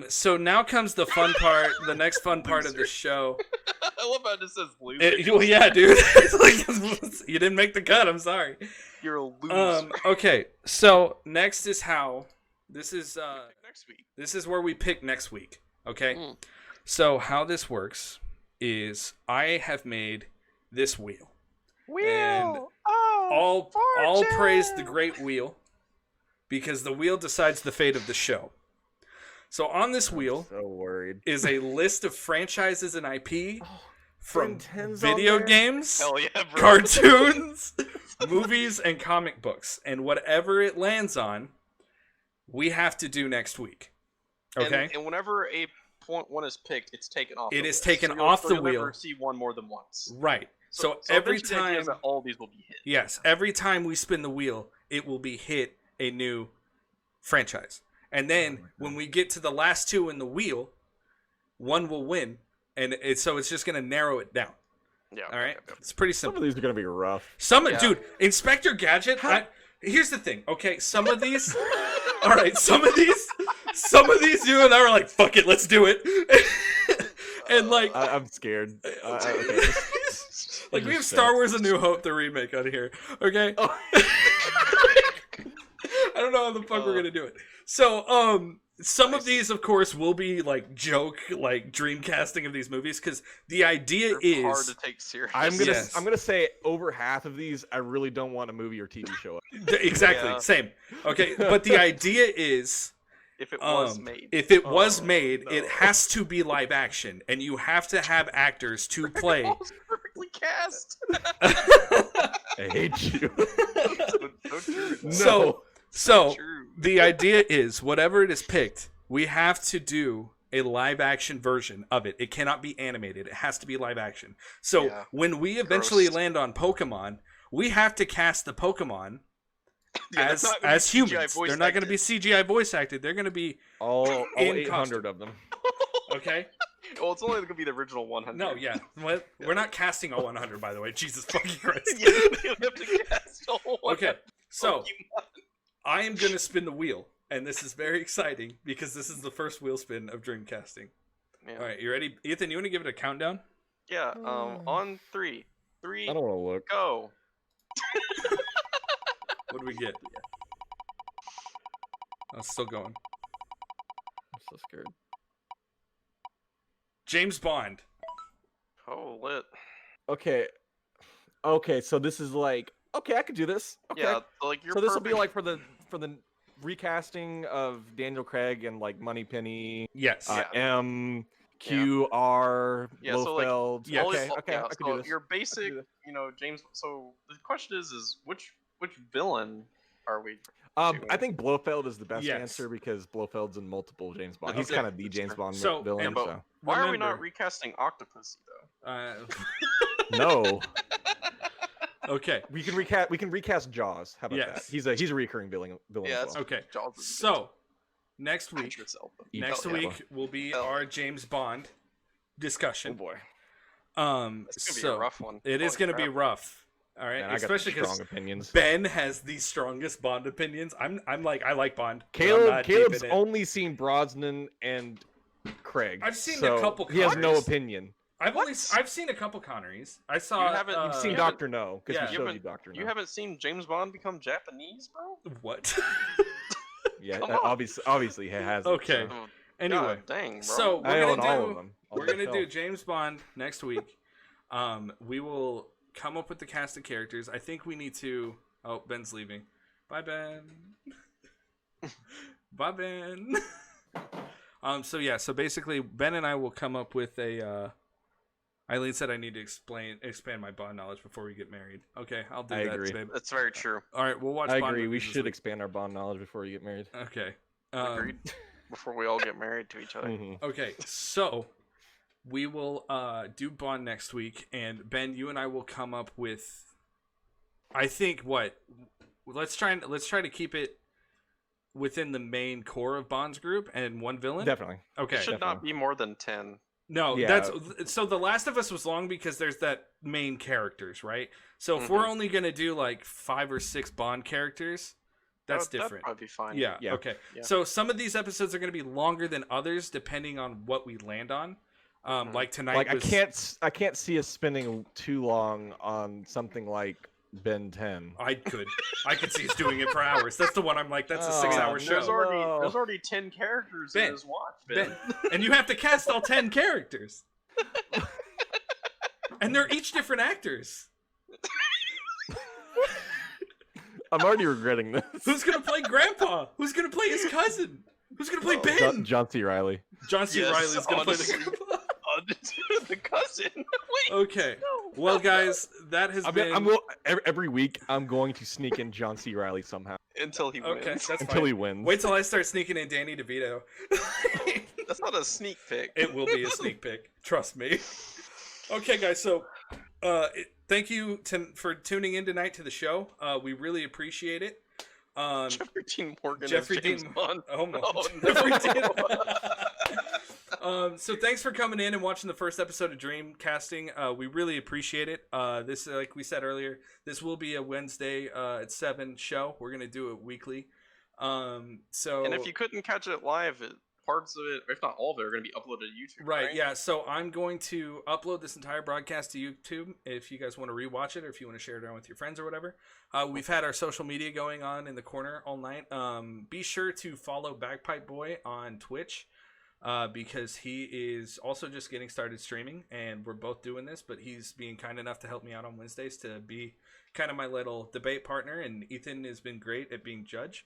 So now comes the fun part, the next fun part of the show. I love how it just says loser. Well, yeah, dude. It's like, you didn't make the cut. I'm sorry. You're a loser. Okay. So next is how this is. Next week. This is where we pick next week. Okay. Mm. So how this works is I have made this wheel. And all praise the great wheel, because the wheel decides the fate of the show. So on this wheel so worried. is a list of franchises and IP from Ten's video on there? games, Hell yeah, bro. cartoons, movies, and comic books. And whatever it lands on, we have to do next week. Okay? And whenever a one is picked, it's taken off. It the is list. taken you'll- off the you'll wheel. Never see one more than once. Right. So every eventually the idea time... is that all these will be hit. Yes, every time we spin the wheel, it will be hit a new franchise. And then when we get to the last two in the wheel, one will win. And so it's just going to narrow it down. Yeah. All right? It's pretty Some simple. of these are gonna be rough. Dude, Inspector Gadget, here's the thing, okay? Some of these, all right, some of these, you and I were like, fuck it, let's do it. And like, I'm scared. Okay. like we have Star Wars: A New Hope, the remake on here, okay? I don't know how the fuck we're gonna do it. So, some of these, of course, will be like joke, like dreamcasting of these movies, because the idea They're hard is to take serious. I'm gonna say over half of these I really don't want a movie or TV show up. exactly Yeah. same. Okay, but the idea is. if it was made. If it was made, it has to be live action, and you have to have actors to play. It was perfectly cast. I hate you. So true. So True. the idea is, whatever it is picked, we have to do a live action version of it. It cannot be animated. It has to be live action. So Yeah. when we eventually Gross. land on Pokemon, we have to cast the Pokemon Yeah, as they're not gonna be as CGI humans. voice They're not going to be acted. CGI voice acted. They're going to be All In 800 of them. okay. Well, it's only going to be the original 100. No, yeah. We're not casting all 100, by the way. Jesus fucking Christ. Yeah, you have to cast a whole Okay, so Pokemon. I am going to spin the wheel, and this is very exciting because this is the first wheel spin of Dreamcasting. Yeah. All right, you ready? Ethan, you want to give it a countdown? Yeah, on 3. 3, I don't want to look. go. What do we get? Oh, it's still going. I'm so scared. James Bond. Oh, lit. Okay, so this is like okay, I could do this. Okay. Yeah, like you're So this will be perfect. like for the recasting of Daniel Craig and like Moneypenny, Yes. Yeah. M, QR, Yeah, so like, Blofeld. Yeah, okay, all- okay, yeah, I can so do this. your basic, James. So the question is which villain are we? I think Blofeld is the best Yes. answer because Blofeld's in multiple James Bond. He's Okay, kind of the that's James fair. Bond So, villain. and- So Why are we not Remember- recasting Octopussy though? no, Okay. we can recast Jaws. How about Yes. that? He's a recurring villain Yeah, as that's well. Okay. Jaws is So next week, Idris Elba. next Hell yeah. week will be Hell our yeah. James Bond Oh discussion. boy, It's gonna be so a rough one. it is Holy going to be crap. rough. All right, man, I got especially some strong because opinions. Ben has the strongest Bond opinions. I'm like I like Bond. but I'm Caleb, not deep Caleb's in it. only seen Brosnan and Craig. I've seen a so couple He has no Connors. opinion. I've seen a couple Connerys. I saw. You haven't- You've seen you Doctor No because yeah. we You showed you haven't- Doctor No. You haven't seen James Bond become Japanese, bro? what? Yeah, Come on. obviously he has. Okay. Oh, Anyway, God dang, bro. so I we're own gonna all do of them. All we're by gonna do myself. James Bond next week. We will come up with the cast of characters. I think we need to. Oh, Ben's leaving. Bye, Ben. Bye, Ben. So yeah. So basically, Ben and I will come up with a. Eileen said I need to expand my Bond knowledge before we get married. Okay, I'll do I that, agree. babe. That's very true. All right, we'll watch. I Bond agree. We movies this should week. expand our Bond knowledge before you get married. Okay. Agreed. Before we all get married to each other. Mhm. Okay, so we will do Bond next week, and Ben, you and I will come up with. I think what. Let's try to keep it within the main core of Bond's group and one villain. Definitely. Okay. It should not be more than 10. No, Yeah. that's so. The Last of Us was long because there's that main characters, right? So if we're only gonna do like 5 or 6 Bond characters, that's That'd different. probably be fine. Yeah, Yeah. okay. Yeah. So some of these episodes are going to be longer than others depending on what we land on. Like tonight Like was... I can't see us spending too long on something like Ben 10. I could see us doing it for hours. That's the one I'm like, that's a Oh, 6-hour no. show. There's already 10 characters Ben, in his watch, Ben. And you have to cast all 10 characters. And they're each different actors. I'm already regretting this. Who's going to play Grandpa? Who's going to play his cousin? Who's going to play Ben? John C. Reilly. John C. Yes, Reilly's going to play honestly. the Grandpa. The cousin. Wait. Okay. No. Well, guys, that has been... Every week I'm going to sneak in John C. Reilly somehow Until he Okay, wins. that's until fine. he wins. Wait till I start sneaking in Danny DeVito. That's not a sneak peek. It will be a sneak peek. Trust me. Okay, guys. So, thank you for tuning in tonight to the show. We really appreciate it. Jeffrey Dean Morgan Jeffrey as James Dean- Bond. Oh my. Oh, Jeffrey no. Dean- so thanks for coming in and watching the first episode of Dreamcasting. We really appreciate it. This, like we said earlier, this will be a Wednesday at 7 show. We're gonna do it weekly. So And if you couldn't catch it live, parts of it, if not all of it, are going to be uploaded to YouTube. Right, yeah. So I'm going to upload this entire broadcast to YouTube if you guys want to rewatch it or if you want to share it around with your friends or whatever. We've had our social media going on in the corner all night. Be sure to follow Bagpipe Boy on Twitch because he is also just getting started streaming, and we're both doing this, but he's being kind enough to help me out on Wednesdays to be kind of my little debate partner, and Ethan has been great at being judge.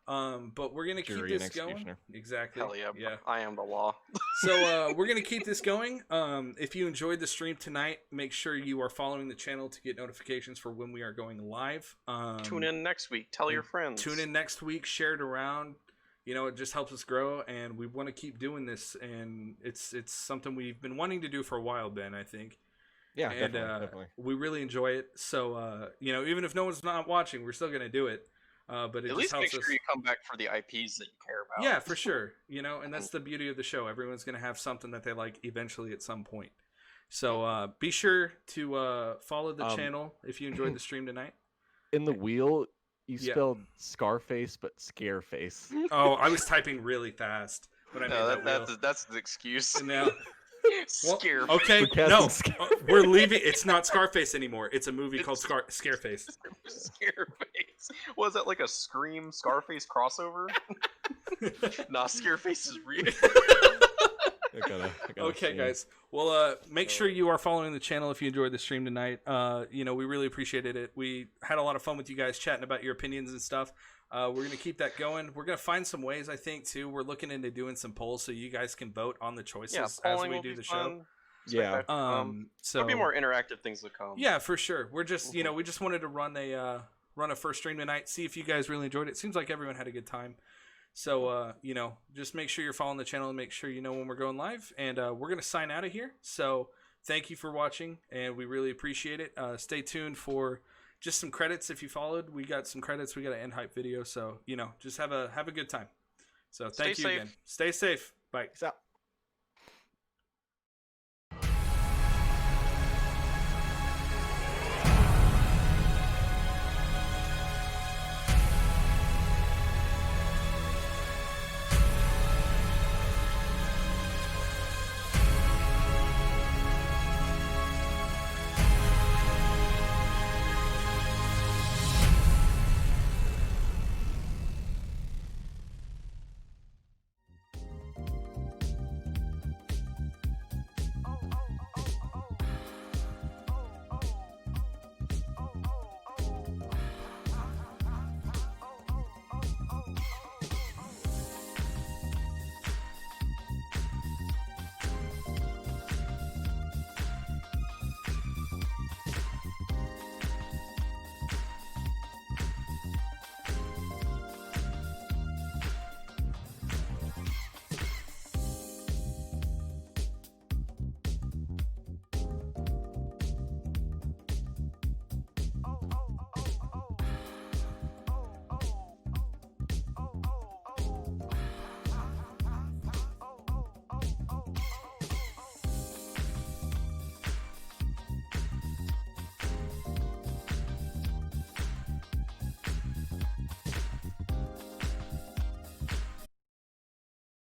But we're gonna keep Jury and this going. executioner. Exactly. Hell yeah, Yeah. I am the law. So we're gonna keep this going. If you enjoyed the stream tonight, make sure you are following the channel to get notifications for when we are going live. Tune in next week. Tell your friends. Tune in next week. Share it around. You know, it just helps us grow, and we want to keep doing this. And it's something we've been wanting to do for a while, Ben. I think. Yeah, And definitely. we really enjoy it. So you know, even if no one's not watching, we're still gonna do it. But it At just least helps make us. sure you come back for the IPs that you care about. Yeah, for sure. You know, and that's the beauty of the show. Everyone's going to have something that they like eventually at some point. So be sure to follow the channel if you enjoyed the stream tonight. In the wheel, you Yeah. spelled Scarface, but Scareface. Oh, I was typing really fast when I made No, that wheel. that's the excuse. And now, well, Scare. okay, We're casting no, Scar- we're leaving. It's not Scarface anymore. It's a movie called Scareface. Scareface. Was that like a Scream Scarface crossover? Nah, Scareface is real. I gotta Okay, see. guys. Well, make sure you are following the channel if you enjoyed the stream tonight. You know, we really appreciated it. We had a lot of fun with you guys chatting about your opinions and stuff. We're going to keep that going. We're going to find some ways, I think, too. We're looking into doing some polls so you guys can vote on the choices as we do the show. Yeah. So there'll be more interactive things to come. Yeah, for sure. We're just, we just wanted to run a first stream tonight, see if you guys really enjoyed it. Seems like everyone had a good time. So, just make sure you're following the channel and make sure you know when we're going live. And we're going to sign out of here. So thank you for watching, and we really appreciate it. Stay tuned for just some credits if you followed. We got some credits. We got an end hype video. So, just have a good time. So thank you again. Stay safe. Bye. Peace out.